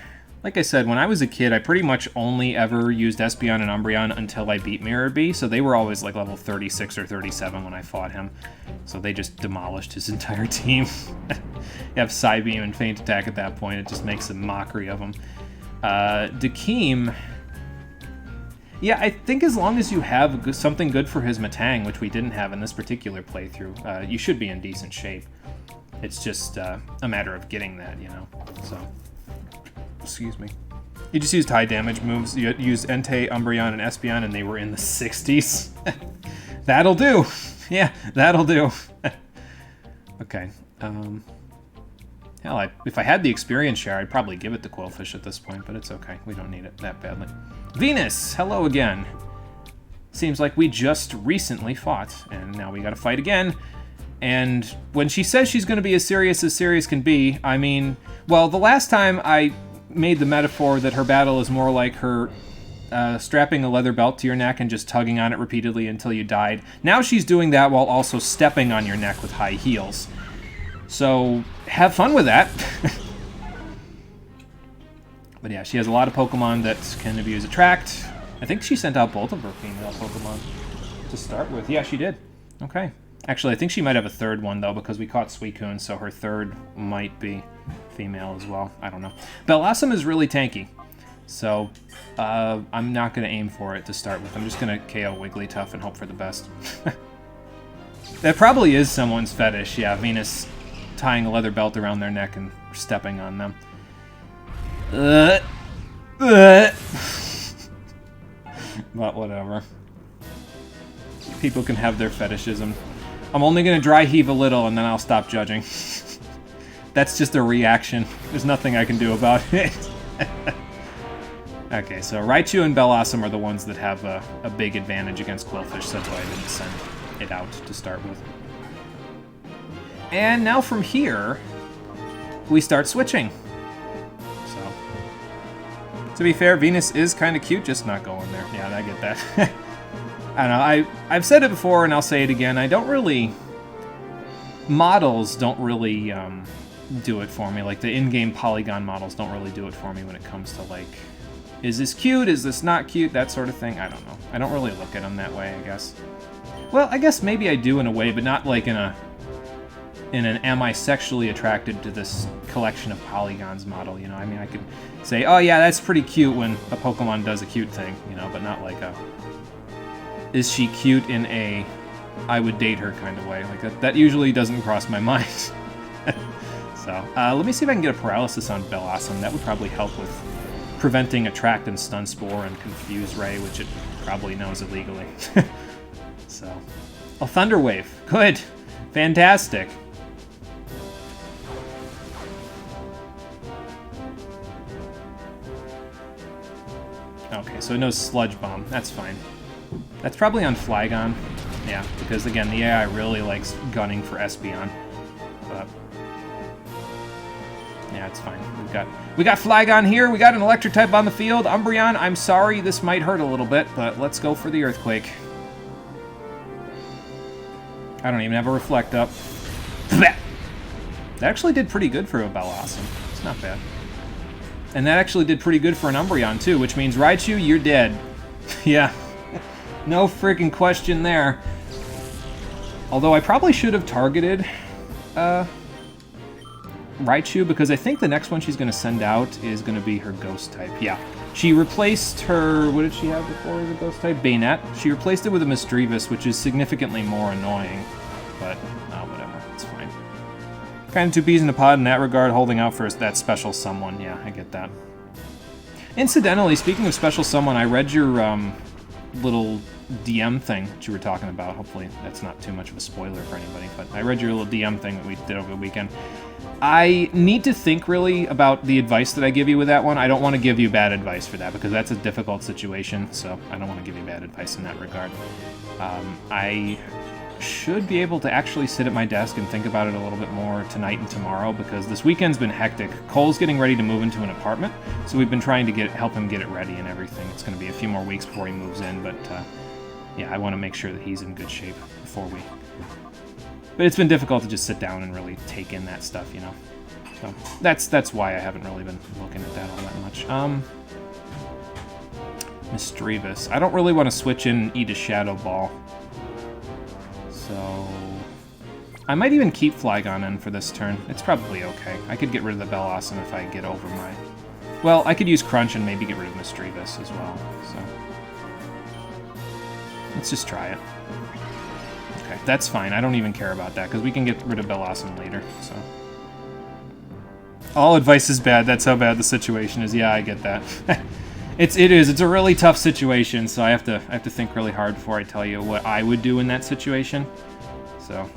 Like I said, when I was a kid, I pretty much only ever used Espeon and Umbreon until I beat Mirror B, so they were always like level 36 or 37 when I fought him. So they just demolished his entire team. You have Psybeam and Feint Attack at that point, it just makes a mockery of him. Dakeem, Yeah, I think as long as you have something good for his Matang, which we didn't have in this particular playthrough, you should be in decent shape. It's just a matter of getting that, you know. So, excuse me. You just used high damage moves. You used Entei, Umbreon, and Espeon, and they were in the 60s. That'll do. Yeah, that'll do. Okay. Hell, if I had the experience share, I'd probably give it to Quillfish at this point, but it's okay. We don't need it that badly. Venus, hello again. Seems like we just recently fought, and now we gotta fight again. And when she says she's gonna be as serious can be, I mean, well, the last time I made the metaphor that her battle is more like her strapping a leather belt to your neck and just tugging on it repeatedly until you died. Now she's doing that while also stepping on your neck with high heels. So, have fun with that. But yeah, she has a lot of Pokemon that can abuse Attract. I think she sent out both of her female Pokemon to start with. Yeah, she did. Okay. Actually, I think she might have a third one, though, because we caught Suicune, so her third might be female as well. I don't know. Bellossom is really tanky, so I'm not going to aim for it to start with. I'm just going to KO Wigglytuff and hope for the best. That probably is someone's fetish, yeah, Venus tying a leather belt around their neck and stepping on them. But whatever. People can have their fetishism. I'm only going to dry heave a little and then I'll stop judging. That's just a reaction. There's nothing I can do about it. Okay, so Raichu and Bellossom are the ones that have a big advantage against Quillfish, so that's why I didn't send it out to start with. And now from here, we start switching. So, to be fair, Venus is kind of cute, just not going there. Yeah, I get that. I don't know, I've said it before and I'll say it again, models don't really do it for me. Like, the in-game polygon models don't really do it for me when it comes to, like, is this cute, is this not cute, that sort of thing. I don't know. I don't really look at them that way, I guess. Well, I guess maybe I do in a way, but not like in an am I sexually attracted to this collection of polygons model, you know? I mean, I could say, oh yeah, that's pretty cute when a Pokemon does a cute thing, you know, but not like a, is she cute in a I would date her kind of way. Like, that usually doesn't cross my mind. So, let me see if I can get a paralysis on Bellossom. That would probably help with preventing Attract and Stun Spore and Confuse Ray, which it probably knows illegally. So, a Thunder Wave. Good. Fantastic. Okay, so it knows Sludge Bomb. That's fine. That's probably on Flygon. Yeah, because again, the AI really likes gunning for Espeon. But yeah, it's fine. We got Flygon here. We got an Electric type on the field. Umbreon, I'm sorry, this might hurt a little bit, but let's go for the Earthquake. I don't even have a Reflect up. That actually did pretty good for a Bellossom. It's not bad. And that actually did pretty good for an Umbreon, too, which means Raichu, you're dead. Yeah. No freaking question there. Although I probably should have targeted Raichu, because I think the next one she's going to send out is going to be her Ghost type. Yeah. She replaced her... What did she have before the Ghost type? Bayonet. She replaced it with a Misdreavus, which is significantly more annoying. But, whatever. It's fine. Kind of two peas in a pod in that regard, holding out for that special someone. Yeah, I get that. Incidentally, speaking of special someone, I read your little DM thing that you were talking about. Hopefully that's not too much of a spoiler for anybody, but I read your little DM thing that we did over the weekend. I need to think really about the advice that I give you with that one. I don't want to give you bad advice for that, because that's a difficult situation, so I don't want to give you bad advice in that regard. I should be able to actually sit at my desk and think about it a little bit more tonight and tomorrow, because this weekend's been hectic. Cole's getting ready to move into an apartment, so we've been trying to help him get it ready and everything. It's going to be a few more weeks before he moves in, but yeah, I want to make sure that he's in good shape before we... But it's been difficult to just sit down and really take in that stuff, you know? So that's why I haven't really been looking at that all that much. Misdreavus. I don't really want to switch in and eat a Shadow Ball. So I might even keep Flygon in for this turn. It's probably okay. I could get rid of the Bellossom if I get over my... Well, I could use Crunch and maybe get rid of Misdreavus as well, so... Let's just try it. Okay, that's fine. I don't even care about that, because we can get rid of Bellossom later, so... All advice is bad. That's how bad the situation is. Yeah, I get that. It is. It's a really tough situation, so I have to think really hard before I tell you what I would do in that situation. So...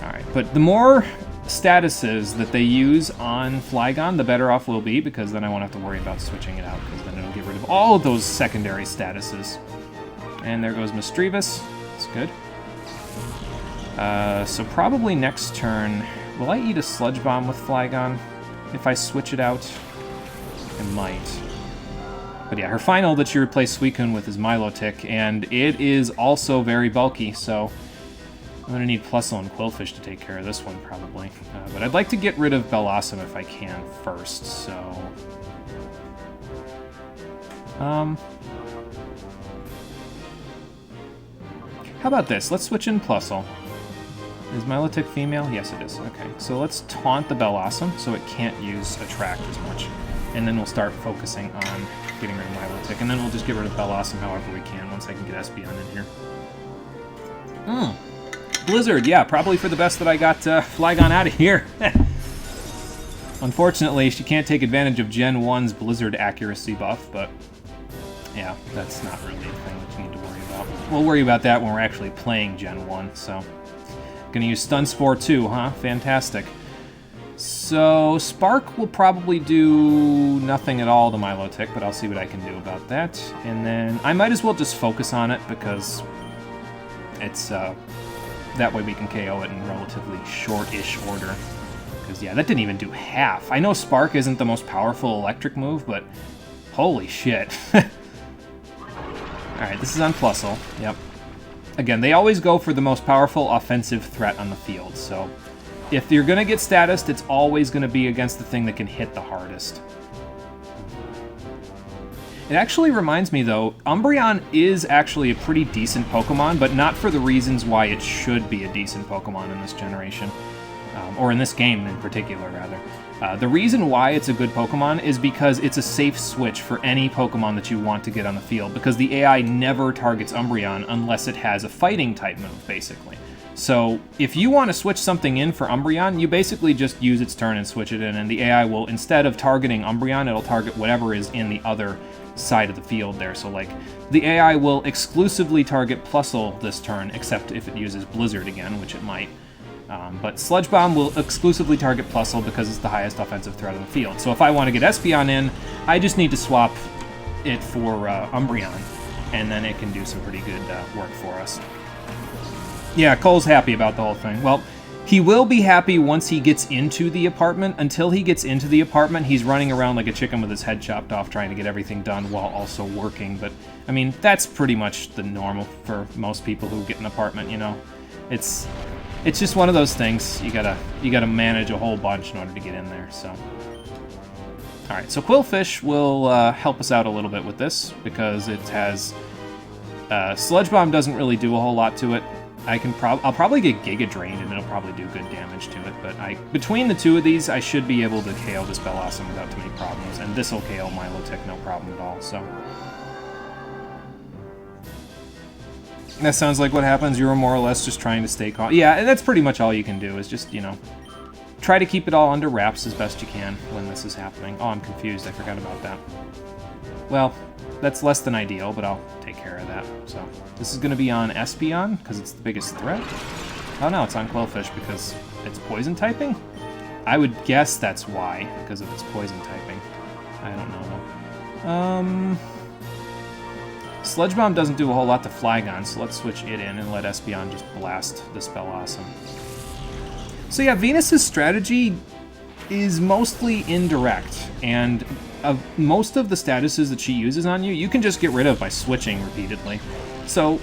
Alright, but the more statuses that they use on Flygon, the better off we'll be, because then I won't have to worry about switching it out, because then it'll get rid of all of those secondary statuses. And there goes Misdreavus. That's good. So probably next turn... Will I eat a Sludge Bomb with Flygon? If I switch it out? I might. But yeah, her final that she replaced Suicune with is Milotic, and it is also very bulky, so... I'm going to need Plusle and Quillfish to take care of this one, probably. But I'd like to get rid of Bellossom if I can first, so... How about this? Let's switch in Plusle. Is Milotic female? Yes, it is. Okay, so let's taunt the Bellossom so it can't use Attract as much. And then we'll start focusing on getting rid of Milotic. And then we'll just get rid of Bellossom however we can once I can get Espeon in here. Blizzard, yeah, probably for the best that I got Flygon out of here. Unfortunately, she can't take advantage of Gen 1's Blizzard accuracy buff, but yeah, that's not really a thing that you need to worry about. We'll worry about that when we're actually playing Gen 1, so... Gonna use Stun Spore too, huh? Fantastic. So, Spark will probably do nothing at all to Milotic, but I'll see what I can do about that. And then, I might as well just focus on it, because it's, that way we can KO it in relatively short-ish order. Because, yeah, that didn't even do half. I know Spark isn't the most powerful electric move, but holy shit. Alright, this is on Plusle. Yep. Again, they always go for the most powerful offensive threat on the field, so if you're going to get statused, it's always going to be against the thing that can hit the hardest. It actually reminds me, though, Umbreon is actually a pretty decent Pokemon, but not for the reasons why it should be a decent Pokemon in this generation. Or in this game in particular, rather. The reason why it's a good Pokemon is because it's a safe switch for any Pokemon that you want to get on the field, because the AI never targets Umbreon unless it has a fighting-type move, basically. So, if you want to switch something in for Umbreon, you basically just use its turn and switch it in, and the AI will, instead of targeting Umbreon, it'll target whatever is in the other side of the field there. So, like, the AI will exclusively target Plusle this turn, except if it uses Blizzard again, which it might. But Sludge Bomb will exclusively target Plusle because it's the highest offensive threat on the field. So if I want to get Espeon in, I just need to swap it for Umbreon, and then it can do some pretty good work for us. Yeah, Cole's happy about the whole thing. Well, he will be happy once he gets into the apartment. Until he gets into the apartment, he's running around like a chicken with his head chopped off trying to get everything done while also working. But, I mean, that's pretty much the normal for most people who get an apartment, you know. It's just one of those things. You gotta manage a whole bunch in order to get in there. So, all right. So Quillfish will help us out a little bit with this because it has Sludge Bomb doesn't really do a whole lot to it. I'll probably get Giga Drained and it'll probably do good damage to it. But between the two of these, I should be able to KO this Bellossom without too many problems, and this will KO Milotic no problem at all. So. That sounds like what happens. You were more or less just trying to stay calm. Yeah, and that's pretty much all you can do, is just, you know, try to keep it all under wraps as best you can when this is happening. Oh, I'm confused. I forgot about that. Well, that's less than ideal, but I'll take care of that. So, this is going to be on Espeon, because it's the biggest threat. Oh, no, it's on Quillfish, because it's poison typing? I would guess that's why, because of its poison typing. I don't know, though. Sludge Bomb doesn't do a whole lot to Flygon, so let's switch it in and let Espeon just blast this Bellossom. So yeah, Venus's strategy is mostly indirect, and most of the statuses that she uses on you, you can just get rid of by switching repeatedly. So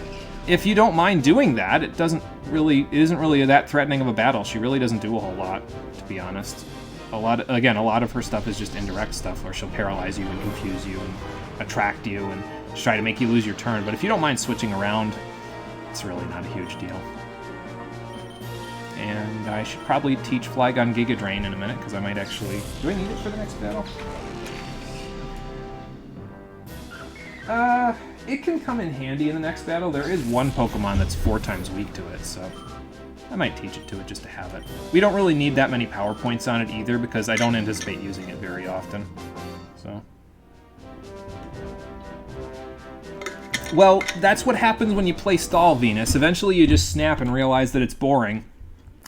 if you don't mind doing that, it isn't really that threatening of a battle. She really doesn't do a whole lot, to be honest. A lot of her stuff is just indirect stuff, where she'll paralyze you and confuse you and attract you and just try to make you lose your turn. But if you don't mind switching around, it's really not a huge deal. And I should probably teach Flygon Giga Drain in a minute, because I might actually... Do I need it for the next battle? it can come in handy in the next battle. There is one Pokemon that's 4 times weak to it, so I might teach it to it just to have it. We don't really need that many power points on it either, because I don't anticipate using it very often. So. Well, that's what happens when you play Stall, Venus. Eventually you just snap and realize that it's boring,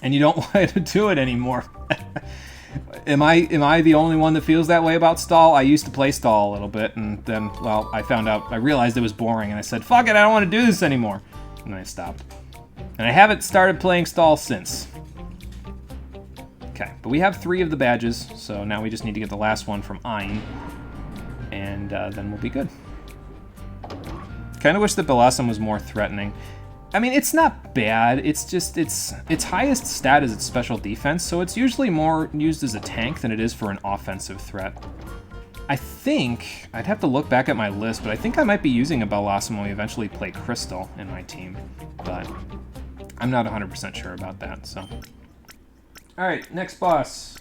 and you don't want to do it anymore. Am I the only one that feels that way about Stall? I used to play Stall a little bit, and then, well, I realized it was boring, and I said, fuck it, I don't want to do this anymore. And I stopped. And I haven't started playing Stall since. Okay, but we have 3 of the badges, so now we just need to get the last one from Ein, and then we'll be good. Kind of wish that Blossom was more threatening. I mean, it's not bad, it's just, its highest stat is its special defense, so it's usually more used as a tank than it is for an offensive threat. I think, I'd have to look back at my list, but I think I might be using a Blossom when we eventually play Crystal in my team, but I'm not 100% sure about that, so. Alright, next boss.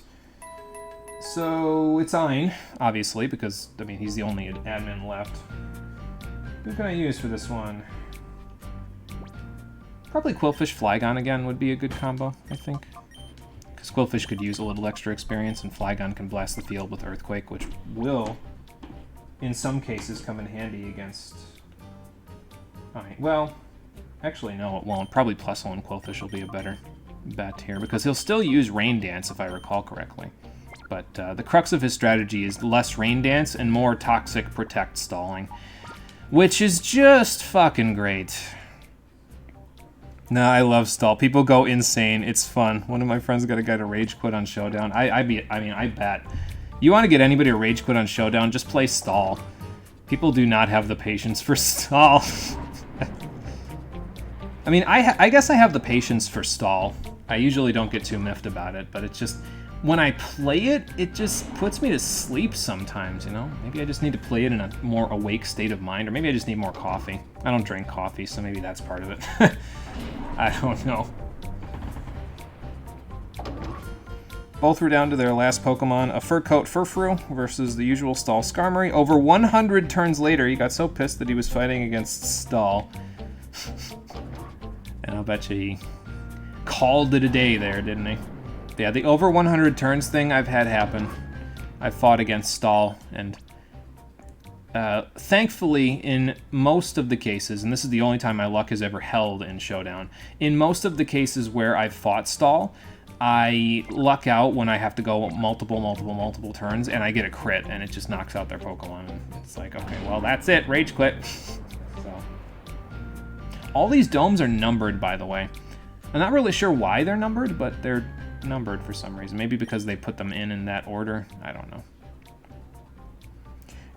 So, it's Ein, obviously, because, I mean, he's the only admin left. Who can I use for this one? Probably Quillfish Flygon again would be a good combo, I think. Because Quillfish could use a little extra experience, and Flygon can blast the field with Earthquake, which will, in some cases, come in handy against... Well, actually no, it won't. Probably Plusle and Quillfish will be a better bet here, because he'll still use Rain Dance, if I recall correctly. But the crux of his strategy is less Rain Dance and more Toxic Protect stalling. Which is just fucking great. Nah, I love Stall. People go insane. It's fun. One of my friends got a guy to rage quit on Showdown. I mean, I bet. You want to get anybody to rage quit on Showdown, just play Stall. People do not have the patience for Stall. I mean, I guess I have the patience for Stall. I usually don't get too miffed about it, but it's just... When I play it, it just puts me to sleep sometimes, you know? Maybe I just need to play it in a more awake state of mind, or maybe I just need more coffee. I don't drink coffee, so maybe that's part of it. I don't know. Both were down to their last Pokemon, a Furcoat Furfrou versus the usual Stall Skarmory. Over 100 turns later, he got so pissed that he was fighting against Stall. And I'll bet you he called it a day there, didn't he? Yeah, the over 100 turns thing I've had happen. I've fought against Stall, and thankfully, in most of the cases, and this is the only time my luck has ever held in Showdown, in most of the cases where I've fought Stall, I luck out when I have to go multiple turns, and I get a crit, and it just knocks out their Pokemon. And it's like, okay, well, that's it, rage quit. So. All these domes are numbered, by the way. I'm not really sure why they're numbered, but they're numbered for some reason. Maybe because they put them in that order. I don't know.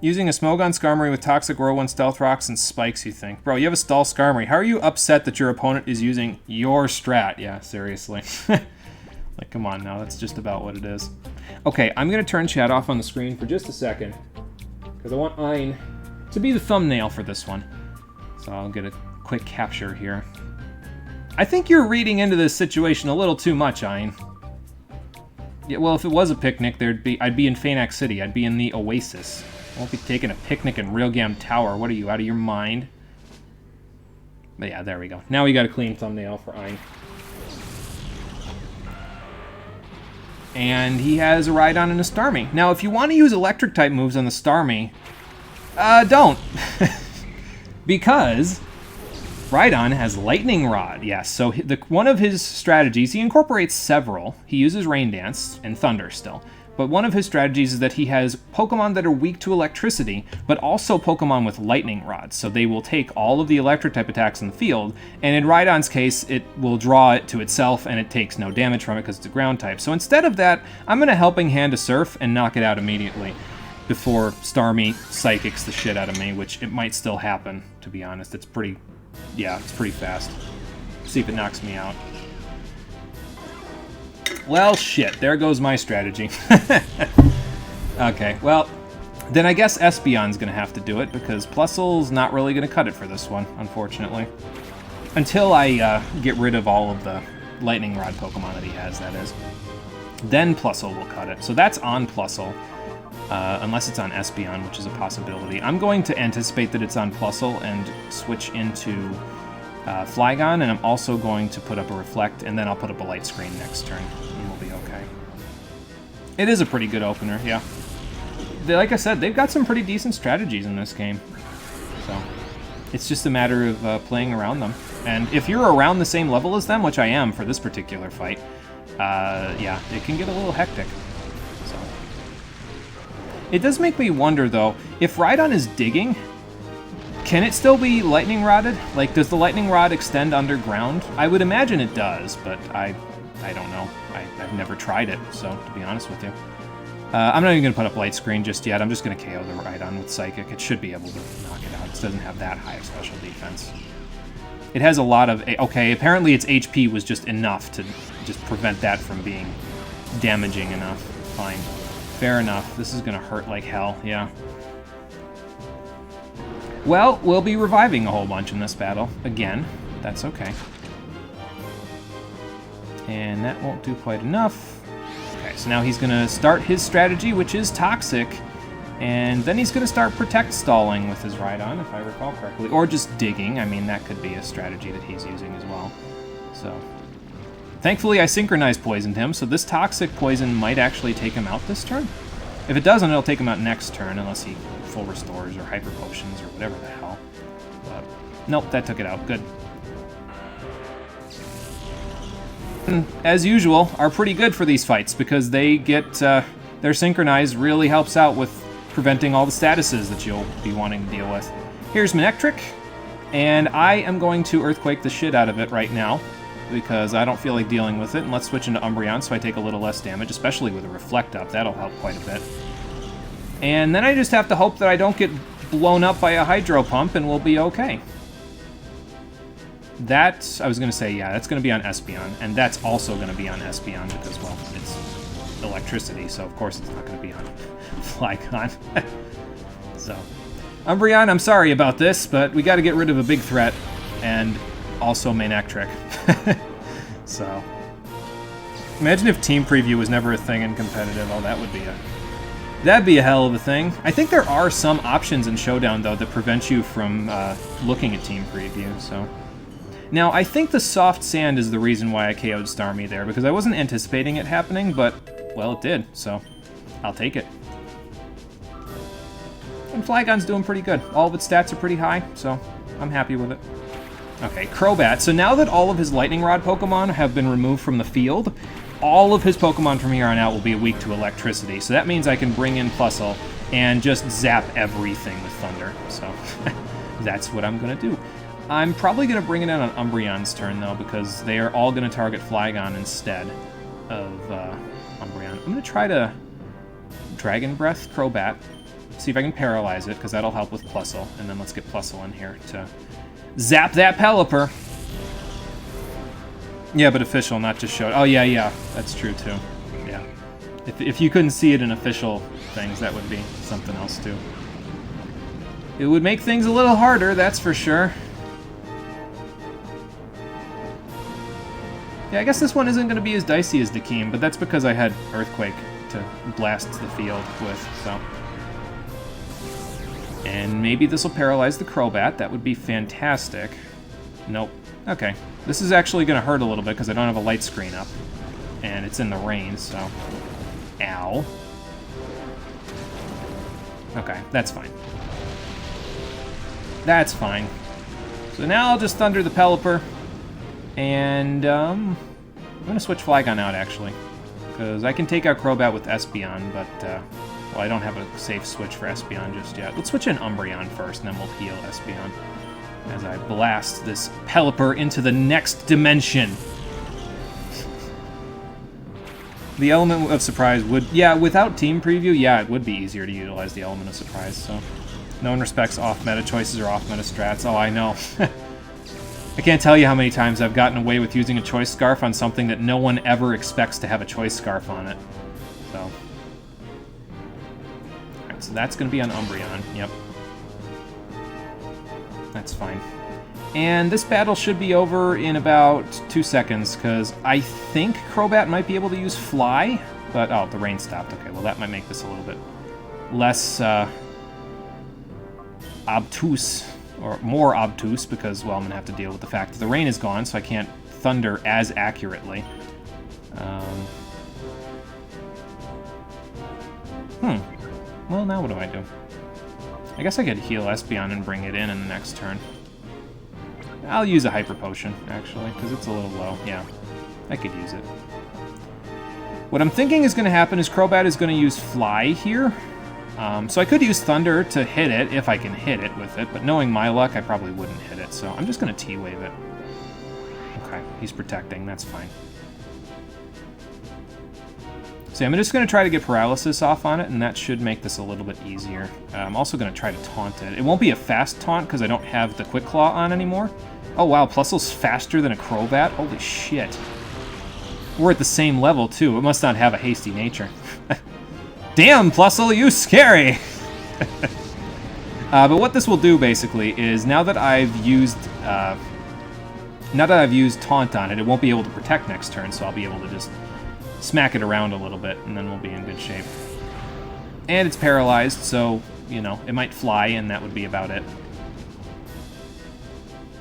Using a Smogon Skarmory with Toxic Whirlwind, Stealth Rocks, and Spikes, you think? Bro, you have a Stall Skarmory. How are you upset that your opponent is using your strat? Yeah, seriously. Like, come on now. That's just about what it is. Okay, I'm going to turn chat off on the screen for just a second, because I want Ein to be the thumbnail for this one. So I'll get a quick capture here. I think you're reading into this situation a little too much, Ein. Yeah, well, if it was a picnic, I'd be in Phaenax City. I'd be in the Oasis. I won't be taking a picnic in Realgam Tower. What are you, out of your mind? But yeah, there we go. Now we got a clean thumbnail for Ein. And he has a Rhydon and a Starmie. Now, if you want to use Electric-type moves on the Starmie, don't. Because Rhydon has Lightning Rod, yes. So one of his strategies, he incorporates several. He uses Rain Dance and Thunder still. But one of his strategies is that he has Pokemon that are weak to electricity, but also Pokemon with Lightning Rods. So they will take all of the Electric-type attacks in the field, and in Rhydon's case, it will draw it to itself, and it takes no damage from it because it's a ground type. So instead of that, I'm going to Helping Hand a Surf and knock it out immediately before Starmie Psychics the shit out of me, which it might still happen, to be honest. It's pretty... Yeah, it's pretty fast. See if it knocks me out. Well, shit. There goes my strategy. Okay, well, then I guess Espeon's going to have to do it, because Plusle's not really going to cut it for this one, unfortunately. Until I get rid of all of the Lightning Rod Pokemon that he has, that is. Then Plusle will cut it. So that's on Plusle. unless it's on Espeon, which is a possibility. I'm going to anticipate that it's on Plusle and switch into Flygon, and I'm also going to put up a Reflect, and then I'll put up a Light Screen next turn, and we'll be okay. It is a pretty good opener, yeah. Like I said, they've got some pretty decent strategies in this game. So it's just a matter of playing around them. And if you're around the same level as them, which I am for this particular fight, yeah, it can get a little hectic. So it does make me wonder, though, if Rhydon is digging, can it still be Lightning Rodded? Like, does the Lightning Rod extend underground? I would imagine it does, but I don't know. I've never tried it, so to be honest with you. I'm not even going to put up Light Screen just yet. I'm just going to KO the Rhydon with Psychic. It should be able to knock it out. It doesn't have that high of special defense. It has a lot of... Okay, apparently its HP was just enough to just prevent that from being damaging enough. Fine. Fair enough. This is going to hurt like hell, yeah. Well, we'll be reviving a whole bunch in this battle. Again. That's okay. And that won't do quite enough. Okay, so now he's going to start his strategy, which is Toxic, and then he's going to start Protect stalling with his Rhydon, if I recall correctly, or just digging. I mean, that could be a strategy that he's using as well. So, thankfully I synchronized poisoned him, so this Toxic poison might actually take him out this turn. If it doesn't, it'll take him out next turn, unless he full restores or Hyper Potions or whatever the hell. But, nope, that took it out. Good. As usual, are pretty good for these fights because they get their Synchronize really helps out with preventing all the statuses that you'll be wanting to deal with. Here's Manectric, and I am going to Earthquake the shit out of it right now because I don't feel like dealing with it. And let's switch into Umbreon so I take a little less damage, especially with a Reflect up. That'll help quite a bit. And then I just have to hope that I don't get blown up by a Hydro Pump and we'll be okay. That, I was going to say, yeah, that's going to be on Espeon, and that's also going to be on Espeon because, well, it's electricity, so of course it's not going to be on Flygon. So, Umbreon, I'm sorry about this, but we got to get rid of a big threat, and also Manectric. So, imagine if Team Preview was never a thing in competitive. Oh, that'd be a hell of a thing. I think there are some options in Showdown, though, that prevent you from looking at Team Preview, so... Now, I think the Soft Sand is the reason why I KO'd Starmie there, because I wasn't anticipating it happening, but, well, it did, so I'll take it. And Flygon's doing pretty good. All of its stats are pretty high, so I'm happy with it. Okay, Crobat. So now that all of his Lightning Rod Pokemon have been removed from the field, all of his Pokemon from here on out will be weak to electricity, so that means I can bring in Plusle and just zap everything with Thunder, so that's what I'm going to do. I'm probably going to bring it in on Umbreon's turn, though, because they are all going to target Flygon instead of Umbreon. I'm going to try to Dragon Breath Crobat, see if I can paralyze it, because that'll help with Plusle, and then let's get Plusle in here to zap that Pelipper. Yeah, but official, not just showed. Oh, yeah, that's true, too. Yeah. If you couldn't see it in official things, that would be something else, too. It would make things a little harder, that's for sure. Yeah, I guess this one isn't going to be as dicey as Dakeem, but that's because I had Earthquake to blast the field with, so... And maybe this will paralyze the Crobat. That would be fantastic. Nope. Okay. This is actually going to hurt a little bit because I don't have a light screen up. And it's in the rain, so... Ow. Okay, that's fine. That's fine. So now I'll just Thunder the Pelipper. And, I'm going to switch Flygon out, actually. Because I can take out Crobat with Espeon, but, well, I don't have a safe switch for Espeon just yet. Let's switch in Umbreon first, and then we'll heal Espeon. As I blast this Pelipper into the next dimension. The element of surprise would... Yeah, without Team Preview, yeah, it would be easier to utilize the element of surprise, so... No one respects off-meta choices or off-meta strats. Oh, I know. I can't tell you how many times I've gotten away with using a Choice Scarf on something that no one ever expects to have a Choice Scarf on it. So... Alright, so that's going to be on Umbreon. Yep. That's fine. And this battle should be over in about 2 seconds, because I think Crobat might be able to use Fly, but... Oh, the rain stopped. Okay, well that might make this a little bit less obtuse, or more obtuse, because, well, I'm going to have to deal with the fact that the rain is gone, so I can't thunder as accurately. Well, now what do I do? I guess I could heal Espeon and bring it in the next turn. I'll use a Hyper Potion, actually, because it's a little low. Yeah, I could use it. What I'm thinking is going to happen is Crobat is going to use Fly here. So I could use Thunder to hit it, if I can hit it with it, but knowing my luck, I probably wouldn't hit it, so I'm just going to T-Wave it. Okay, he's protecting, that's fine. So I'm just going to try to get Paralysis off on it, and that should make this a little bit easier. I'm also going to try to taunt it. It won't be a fast taunt, because I don't have the Quick Claw on anymore. Oh wow, Plusle's faster than a Crobat? Holy shit. We're at the same level, too. It must not have a hasty nature. Damn, Plusle, you scary! But what this will do, basically, is now that I've used Taunt on it, it won't be able to protect next turn, so I'll be able to just smack it around a little bit, and then we'll be in good shape. And it's paralyzed, so, you know, it might fly, and that would be about it.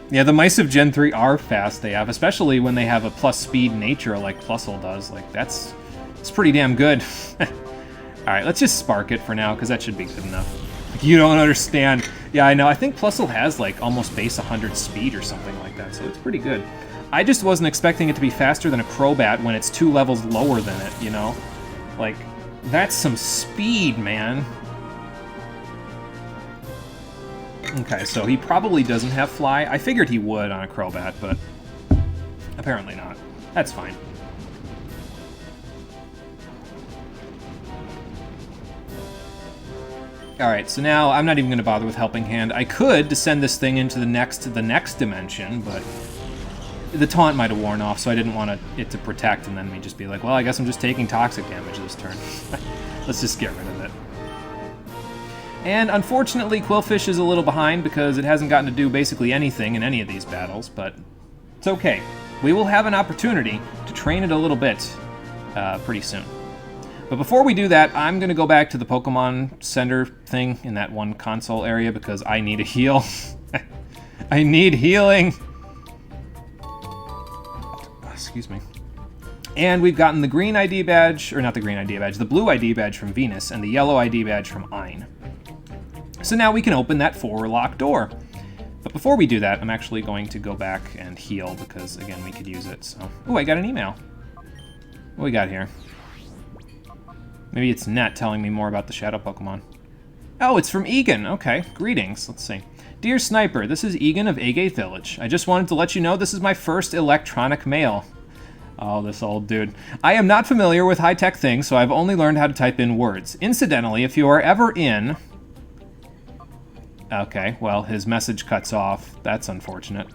Yeah, the mice of Gen 3 are fast, they have, especially when they have a plus speed nature like Plusle does. Like, it's pretty damn good. Alright, let's just Spark it for now, because that should be good enough. Like, you don't understand. Yeah, I know, I think Plusle has, like, almost base 100 speed or something like that, so it's pretty good. I just wasn't expecting it to be faster than a Crobat when it's 2 levels lower than it, you know? Like, that's some speed, man. Okay, so he probably doesn't have Fly. I figured he would on a Crobat, but apparently not. That's fine. Alright, so now I'm not even going to bother with Helping Hand. I could descend this thing into the next dimension, but the taunt might have worn off, so I didn't want it to protect, and then me just be like, well, I guess I'm just taking toxic damage this turn. Let's just get rid of it. And unfortunately, Quillfish is a little behind because it hasn't gotten to do basically anything in any of these battles, but it's okay. We will have an opportunity to train it a little bit pretty soon. But before we do that, I'm going to go back to the Pokemon Center thing in that one console area because I need a heal. I need healing! Excuse me. And we've gotten the green ID badge, or not the green ID badge, the blue ID badge from Venus, and the yellow ID badge from Ein. So now we can open that 4-lock door. But before we do that, I'm actually going to go back and heal, because, again, we could use it, so... Ooh, I got an email. What do we got here? Maybe it's Net telling me more about the Shadow Pokemon. Oh, it's from Egan. Okay, greetings. Let's see. Dear Sniper, this is Egan of Agate Village. I just wanted to let you know this is my first electronic mail. Oh, this old dude. I am not familiar with high-tech things, so I've only learned how to type in words. Incidentally, if you are ever in... Okay, well, his message cuts off. That's unfortunate.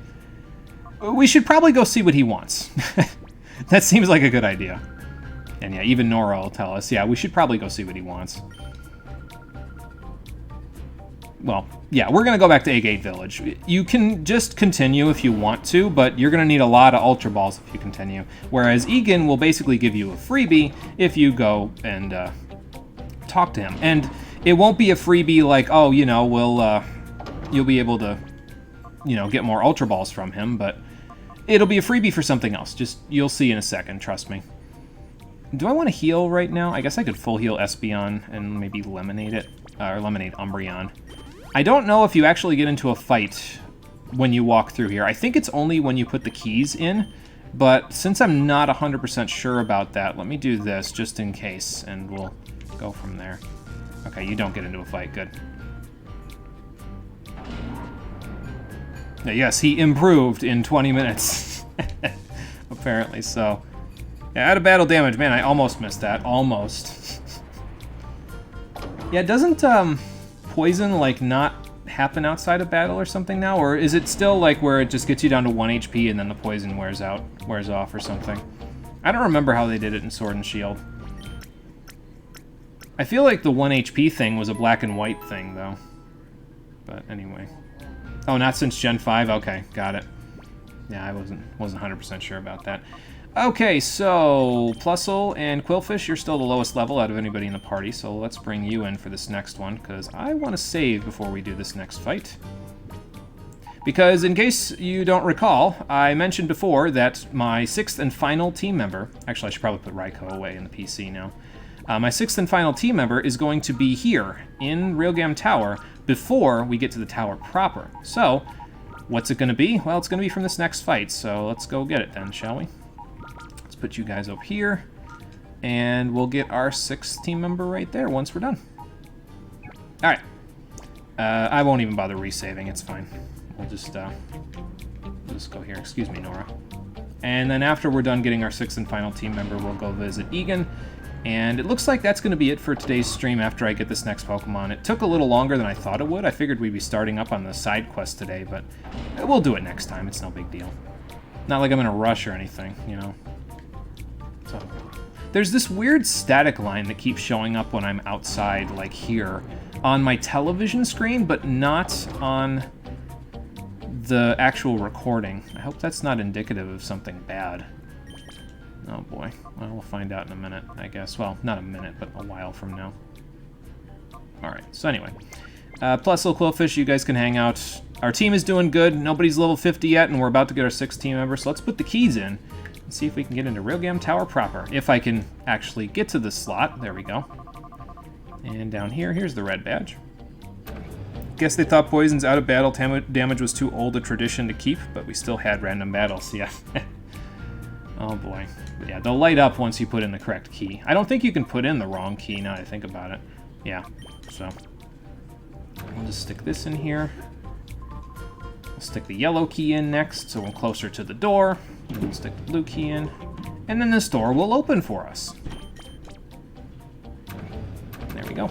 We should probably go see what he wants. That seems like a good idea. And yeah, even Nora will tell us, yeah, we should probably go see what he wants. Well, yeah, we're going to go back to Agate Village. You can just continue if you want to, but you're going to need a lot of Ultra Balls if you continue. Whereas Egan will basically give you a freebie if you go and talk to him. And it won't be a freebie like, oh, you know, you'll be able to, you know, get more Ultra Balls from him, but it'll be a freebie for something else. Just, you'll see in a second, trust me. Do I want to heal right now? I guess I could full heal Espeon and maybe Lemonade it, or Lemonade Umbreon. I don't know if you actually get into a fight when you walk through here. I think it's only when you put the keys in, but since I'm not 100% sure about that, let me do this just in case, and we'll go from there. Okay, you don't get into a fight, good. Yes, he improved in 20 minutes. Apparently so. Yeah, out of battle damage, man, I almost missed that. Almost. Yeah, doesn't poison, like, not happen outside of battle or something now? Or is it still, like, where it just gets you down to 1 HP and then the poison wears off or something? I don't remember how they did it in Sword and Shield. I feel like the 1 HP thing was a black and white thing, though. But anyway. Oh, not since Gen 5? Okay, got it. Yeah, I wasn't 100% sure about that. Okay, so Plusle and Quillfish, you're still the lowest level out of anybody in the party, so let's bring you in for this next one, because I want to save before we do this next fight. Because in case you don't recall, I mentioned before that my 6th and final team member, actually I should probably put Raikou away in the PC now, my 6th and final team member is going to be here in Realgam Tower before we get to the tower proper. So, what's it going to be? Well, it's going to be from this next fight, so let's go get it then, shall we? Put you guys over here, and we'll get our 6th team member right there once we're done. Alright. I won't even bother resaving, it's fine. We'll just go here. Excuse me, Nora. And then after we're done getting our 6th and final team member, we'll go visit Egan. And it looks like that's going to be it for today's stream after I get this next Pokemon. It took a little longer than I thought it would. I figured we'd be starting up on the side quest today, but we'll do it next time. It's no big deal. Not like I'm in a rush or anything, you know. So, there's this weird static line that keeps showing up when I'm outside, like here, on my television screen, but not on the actual recording. I hope that's not indicative of something bad. Oh boy. Well, we'll find out in a minute, I guess. Well, not a minute, but a while from now. Alright, so anyway. Plusle, Quillfish, you guys can hang out. Our team is doing good. Nobody's level 50 yet, and we're about to get our 6th team member, so let's put the keys in. See if we can get into Realgam Tower proper. If I can actually get to this slot. There we go. And down here, here's the red badge. Guess they thought Poison's out of battle damage was too old a tradition to keep, but we still had random battles, yeah. Oh boy. But yeah, they'll light up once you put in the correct key. I don't think you can put in the wrong key now that I think about it. Yeah, so. We'll just stick this in here. We'll stick the yellow key in next, so we're closer to the door. And we'll stick the blue key in. And then this door will open for us. There we go.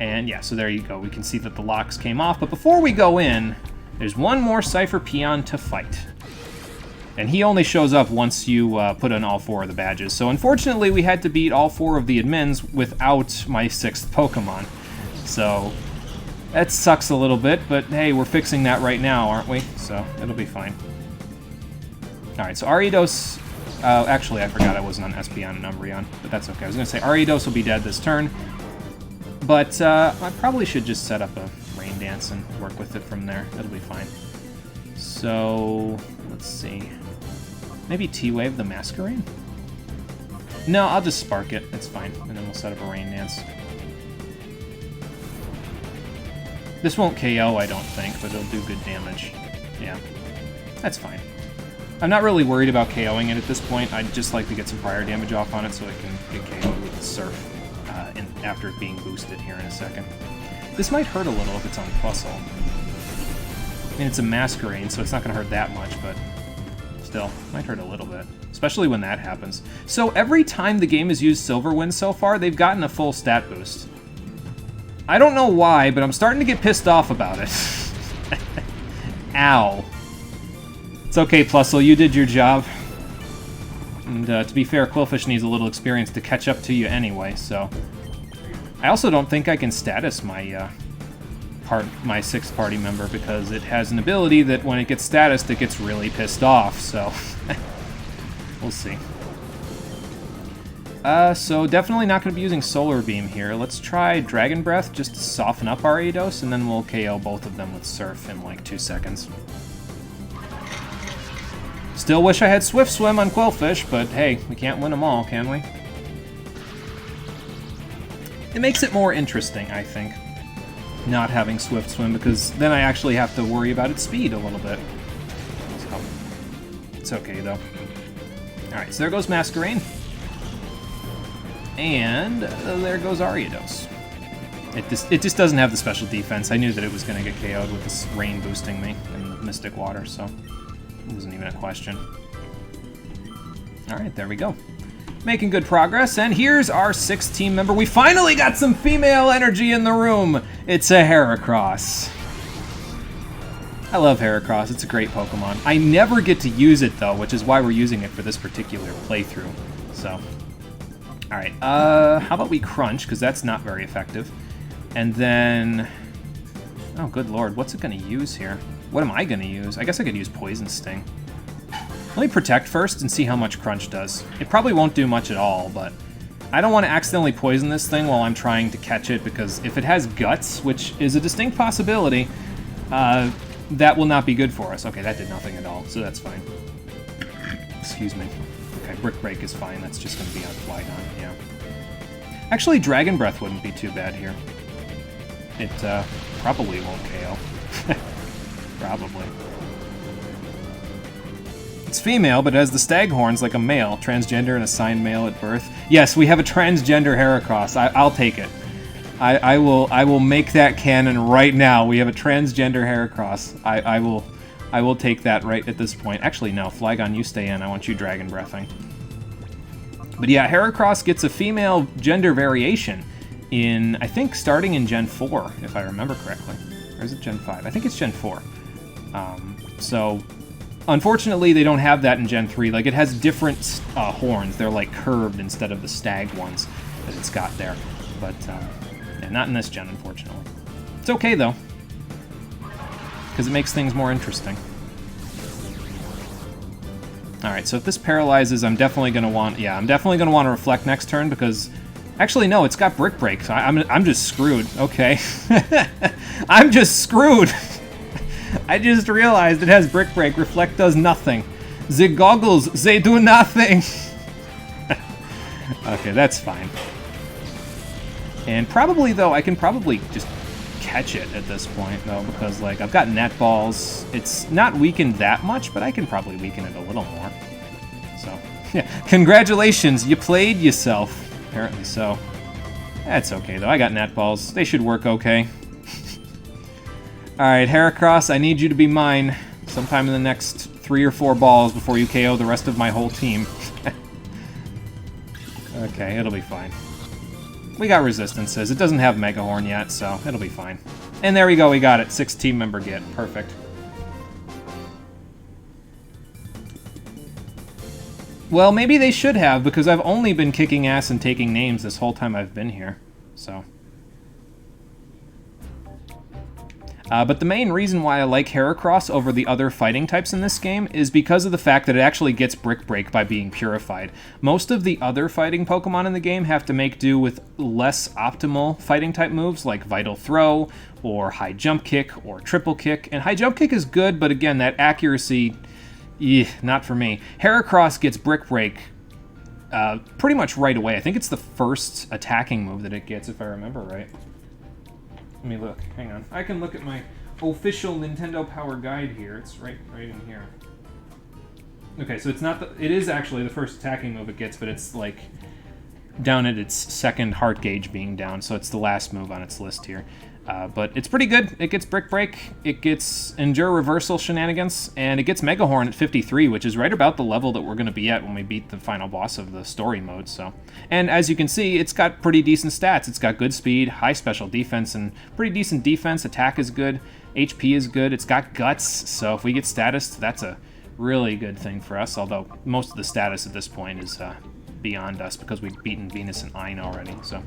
And yeah, so there you go. We can see that the locks came off. But before we go in, there's one more Cypher Peon to fight. And he only shows up once you put in all 4 of the badges. So unfortunately, we had to beat all 4 of the admins without my 6th Pokemon. So that sucks a little bit, but hey, we're fixing that right now, aren't we? So it'll be fine. Alright, so Ariados... actually, I forgot I wasn't on Espeon and Umbreon, but that's okay. I was going to say Ariados will be dead this turn, but I probably should just set up a Rain Dance and work with it from there. It'll be fine. So, let's see. Maybe T-Wave the Masquerain? No, I'll just Spark it. It's fine. And then we'll set up a Rain Dance. This won't KO, I don't think, but it'll do good damage. Yeah, that's fine. I'm not really worried about KOing it at this point. I'd just like to get some prior damage off on it so it can get KO'd with the Surf after it being boosted here in a second. This might hurt a little if it's on Plusle. I mean, it's a Masquerain, so it's not going to hurt that much, but still, might hurt a little bit. Especially when that happens. So every time the game has used Silverwind so far, they've gotten a full stat boost. I don't know why, but I'm starting to get pissed off about it. Ow. It's okay, Plusle, you did your job. And to be fair, Quillfish needs a little experience to catch up to you anyway, so... I also don't think I can status my my 6th party member, because it has an ability that when it gets statused, it gets really pissed off, so... We'll see. So definitely not going to be using Solar Beam here. Let's try Dragon Breath just to soften up our Ariados, and then we'll KO both of them with Surf in like 2 seconds. Still wish I had Swift Swim on Quillfish, but hey, we can't win them all, can we? It makes it more interesting, I think, not having Swift Swim, because then I actually have to worry about its speed a little bit. So, it's okay, though. Alright, so there goes Masquerain. And there goes Ariados. It just doesn't have the special defense. I knew that it was going to get KO'd with this rain boosting me and the Mystic Water, so it wasn't even a question. Alright, there we go. Making good progress, and here's our 6th team member. We finally got some female energy in the room! It's a Heracross. I love Heracross, it's a great Pokemon. I never get to use it, though, which is why we're using it for this particular playthrough. So, alright, how about we Crunch, because that's not very effective. And then... oh, good lord, what's it going to use here? What am I going to use? I guess I could use Poison Sting. Let me protect first and see how much Crunch does. It probably won't do much at all, but I don't want to accidentally poison this thing while I'm trying to catch it, because if it has Guts, which is a distinct possibility, that will not be good for us. Okay, that did nothing at all, so that's fine. Excuse me. Okay, Brick Break is fine. That's just going to be on Flygon, yeah. Actually, Dragon Breath wouldn't be too bad here. It probably won't KO. Probably. It's female, but it has the stag horns like a male. Transgender and assigned male at birth. Yes, we have a transgender Heracross. I'll take it. I will make that canon right now. We have a transgender Heracross. I will take that right at this point. Actually, no. Flygon, you stay in. I want you Dragon Breathing. But yeah, Heracross gets a female gender variation in, I think, starting in Gen 4, if I remember correctly. Or is it Gen 5? I think it's Gen 4. So, unfortunately, they don't have that in Gen 3. Like, it has different horns. They're, like, curved instead of the stag ones that it's got there. But, yeah, not in this gen, unfortunately. It's okay, though, because it makes things more interesting. Alright, so if this paralyzes, I'm definitely going to want... Yeah, I'm definitely going to want to Reflect next turn, because... Actually, no, it's got Brick Break, so I'm just screwed. Okay. I'm just screwed! I just realized it has Brick Break. Reflect does nothing. The goggles, they do nothing! Okay, that's fine. And probably, though, I can probably just catch it at this point, though, because, like, I've got Net Balls. It's not weakened that much, but I can probably weaken it a little more. So, yeah. Congratulations, you played yourself. Apparently so. That's okay, though. I got Net Balls. They should work okay. Alright, Heracross, I need you to be mine sometime in the next 3 or 4 balls before you KO the rest of my whole team. Okay, it'll be fine. We got resistances. It doesn't have Mega Horn yet, so it'll be fine. And there we go, we got it. 6 team member get. Perfect. Well, maybe they should have, because I've only been kicking ass and taking names this whole time I've been here. So. But the main reason why I like Heracross over the other fighting types in this game is because of the fact that it actually gets Brick Break by being purified. Most of the other fighting Pokemon in the game have to make do with less optimal fighting type moves like Vital Throw, or High Jump Kick, or Triple Kick. And High Jump Kick is good, but again, that accuracy, not for me. Heracross gets Brick Break pretty much right away. I think it's the first attacking move that it gets, if I remember right. Let me look. Hang on. I can look at my official Nintendo Power Guide here. It's right in here. Okay, so it's not the... It is actually the first attacking move it gets, but it's, like, down at its second heart gauge being down, so it's the last move on its list here. But it's pretty good. It gets Brick Break, it gets Endure Reversal shenanigans, and it gets Mega Horn at 53, which is right about the level that we're going to be at when we beat the final boss of the story mode. So, and as you can see, it's got pretty decent stats. It's got good speed, high special defense, and pretty decent defense. Attack is good, HP is good, it's got Guts, so if we get status, that's a really good thing for us, although most of the status at this point is beyond us because we've beaten Venus and Ein already, so...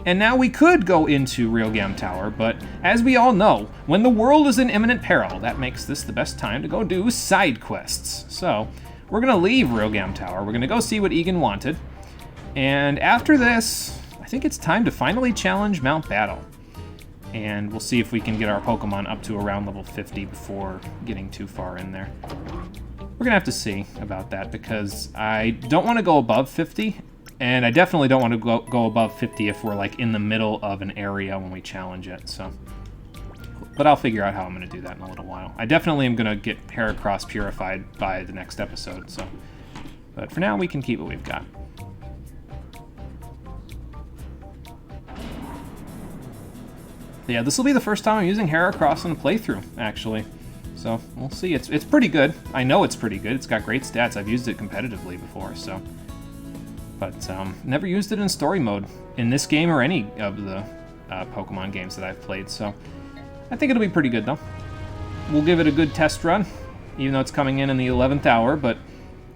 And now we could go into Realgam Tower, but as we all know, when the world is in imminent peril, that makes this the best time to go do side quests. So, we're going to leave Realgam Tower, we're going to go see what Egan wanted, and after this, I think it's time to finally challenge Mount Battle. And we'll see if we can get our Pokemon up to around level 50 before getting too far in there. We're going to have to see about that, because I don't want to go above 50, and I definitely don't want to go above 50 if we're, like, in the middle of an area when we challenge it, so... But I'll figure out how I'm going to do that in a little while. I definitely am going to get Heracross purified by the next episode, so... But for now, we can keep what we've got. Yeah, this will be the first time I'm using Heracross in a playthrough, actually. So, we'll see. It's pretty good. I know it's pretty good. It's got great stats. I've used it competitively before, so... But never used it in story mode in this game or any of the Pokemon games that I've played, so I think it'll be pretty good, though. We'll give it a good test run, even though it's coming in the 11th hour, but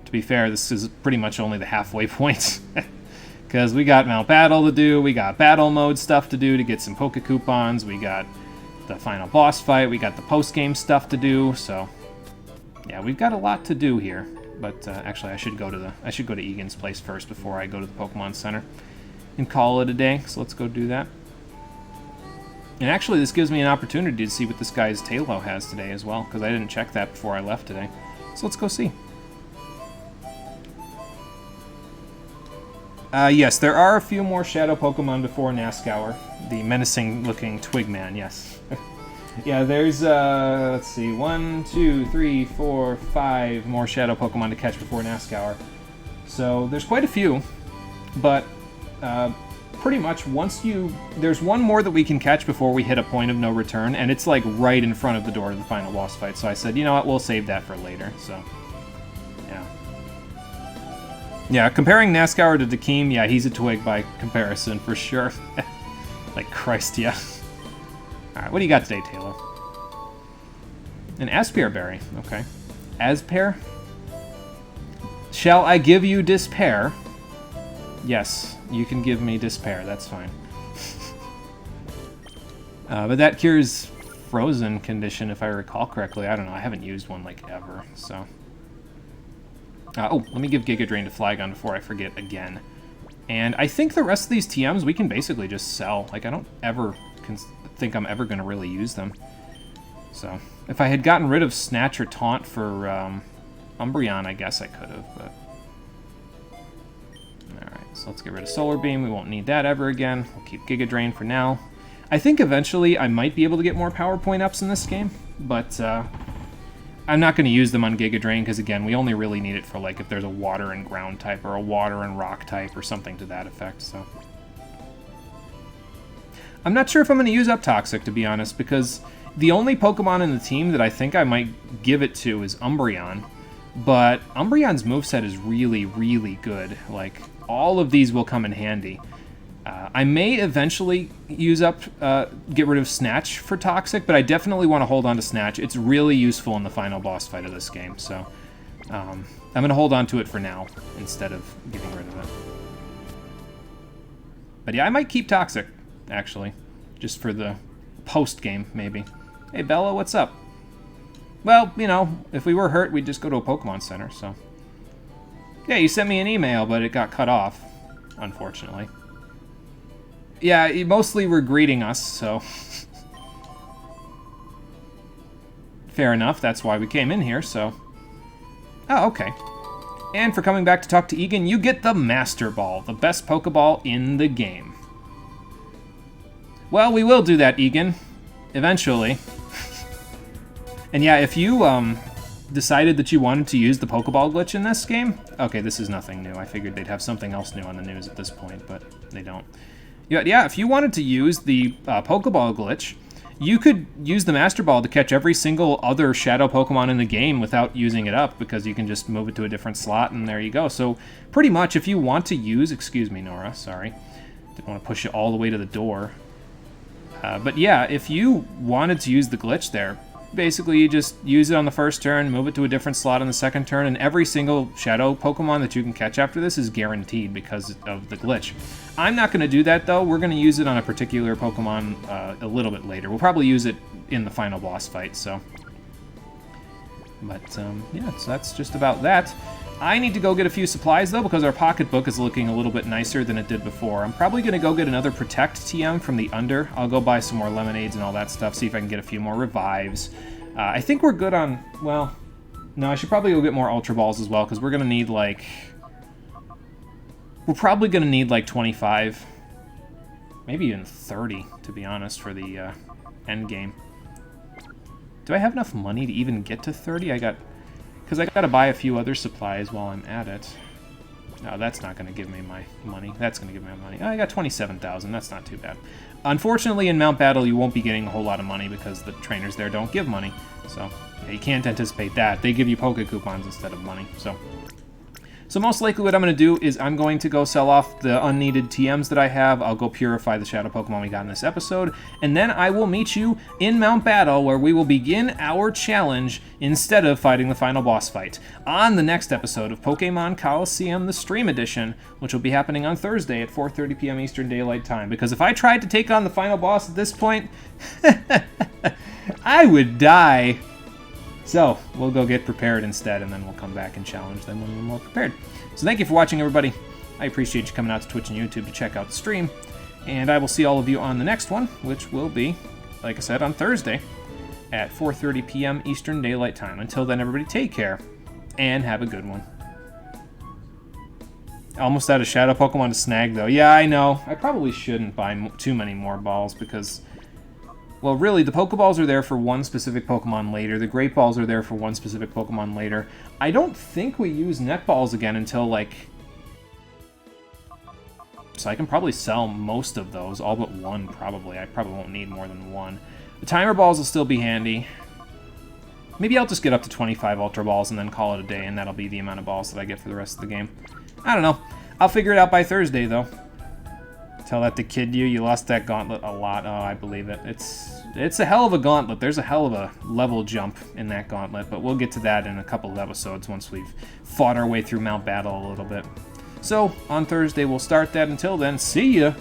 to be fair, this is pretty much only the halfway point. Because we got Mount Battle to do, we got battle mode stuff to do to get some Poke Coupons, we got the final boss fight, we got the post-game stuff to do, so yeah, we've got a lot to do here. But actually, I should go to Egan's place first before I go to the Pokemon Center and call it a day. So let's go do that. And actually, this gives me an opportunity to see what this guy's Taillow has today as well, because I didn't check that before I left today. So let's go see. Yes, there are a few more Shadow Pokemon before Nascour. The menacing-looking Twigman, yes. Yeah, there's, let's see, 1, 2, 3, 4, 5 more Shadow Pokemon to catch before Nascour. So there's quite a few, but pretty much there's one more that we can catch before we hit a point of no return, and it's like right in front of the door of the final boss fight. So I said, you know what, we'll save that for later, so yeah. Yeah, comparing Nascour to Dakeem, yeah, he's a twig by comparison, for sure. Like, Christ, yeah. Alright, what do you got today, Taylor? An Aspear Berry, okay. Aspear? Shall I give you despair? Yes, you can give me despair, that's fine. But that cures frozen condition, if I recall correctly. I don't know, I haven't used one, like, ever, so... oh, let me give Giga Drain to Flygon before I forget again. And I think the rest of these TMs we can basically just sell. Like, I don't ever think I'm ever going to really use them. So, if I had gotten rid of Snatch or Taunt for Umbreon, I guess I could have, but... Alright, so let's get rid of Solar Beam. We won't need that ever again. We'll keep Giga Drain for now. I think eventually I might be able to get more Power Point ups in this game, but... I'm not going to use them on Giga Drain because, again, we only really need it for, like, if there's a Water and Ground type or a Water and Rock type or something to that effect, so... I'm not sure if I'm going to use up Toxic, to be honest, because the only Pokemon in the team that I think I might give it to is Umbreon, but Umbreon's moveset is really, really good. Like, all of these will come in handy. I may eventually use up, get rid of Snatch for Toxic, but I definitely want to hold on to Snatch. It's really useful in the final boss fight of this game, so I'm going to hold on to it for now instead of getting rid of it. But yeah, I might keep Toxic, actually, just for the post-game, maybe. Hey, Bella, what's up? Well, you know, if we were hurt, we'd just go to a Pokemon Center, so... Yeah, you sent me an email, but it got cut off, unfortunately. Yeah, you mostly were greeting us, so... Fair enough, that's why we came in here, so... Oh, okay. And for coming back to talk to Egan, you get the Master Ball, the best Pokeball in the game. Well, we will do that, Egan. Eventually. And yeah, if you, decided that you wanted to use the Pokeball glitch in this game... Okay, this is nothing new. I figured they'd have something else new on the news at this point, but they don't. Yeah, if you wanted to use the Pokeball glitch, you could use the Master Ball to catch every single other Shadow Pokemon in the game without using it up, because you can just move it to a different slot, and there you go. So, pretty much, if you want to use... Excuse me, Nora, sorry. Didn't want to push you all the way to the door. But yeah, if you wanted to use the glitch there, basically you just use it on the first turn, move it to a different slot on the second turn, and every single Shadow Pokemon that you can catch after this is guaranteed because of the glitch. I'm not going to do that, though. We're going to use it on a particular Pokemon a little bit later. We'll probably use it in the final boss fight, so... But, yeah, so that's just about that. I need to go get a few supplies, though, because our pocketbook is looking a little bit nicer than it did before. I'm probably going to go get another Protect TM from the Under. I'll go buy some more Lemonades and all that stuff, see if I can get a few more Revives. I think we're good on... Well, no, I should probably go get more Ultra Balls as well, because we're going to need, like... We're probably going to need, like, 25. Maybe even 30, to be honest, for the end game. Do I have enough money to even get to 30? Because I gotta buy a few other supplies while I'm at it. No, that's not gonna give me my money. That's gonna give me my money. Oh, I got 27,000. That's not too bad. Unfortunately, in Mount Battle, you won't be getting a whole lot of money because the trainers there don't give money. So, yeah, you can't anticipate that. They give you Poke Coupons instead of money. So most likely what I'm going to do is I'm going to go sell off the unneeded TMs that I have. I'll go purify the Shadow Pokemon we got in this episode. And then I will meet you in Mount Battle, where we will begin our challenge instead of fighting the final boss fight on the next episode of Pokémon Colosseum, the Stream Edition, which will be happening on Thursday at 4:30 p.m. Eastern Daylight Time. Because if I tried to take on the final boss at this point, I would die. So, we'll go get prepared instead, and then we'll come back and challenge them when we're more prepared. So thank you for watching, everybody. I appreciate you coming out to Twitch and YouTube to check out the stream. And I will see all of you on the next one, which will be, like I said, on Thursday at 4:30 p.m. Eastern Daylight Time. Until then, everybody, take care, and have a good one. Almost out of Shadow Pokemon to snag, though. Yeah, I know. I probably shouldn't buy too many more balls, because... well, really, the Pokeballs are there for one specific Pokemon later. The Great Balls are there for one specific Pokemon later. I don't think we use Net Balls again until, like... so I can probably sell most of those, all but one, probably. I probably won't need more than one. The Timer Balls will still be handy. Maybe I'll just get up to 25 Ultra Balls and then call it a day, and that'll be the amount of balls that I get for the rest of the game. I don't know. I'll figure it out by Thursday, though. Tell that to Kid You lost that gauntlet a lot. Oh, I believe it. It's a hell of a gauntlet. There's a hell of a level jump in that gauntlet, but we'll get to that in a couple of episodes once we've fought our way through Mount Battle a little bit. So, on Thursday we'll start that. Until then, see ya!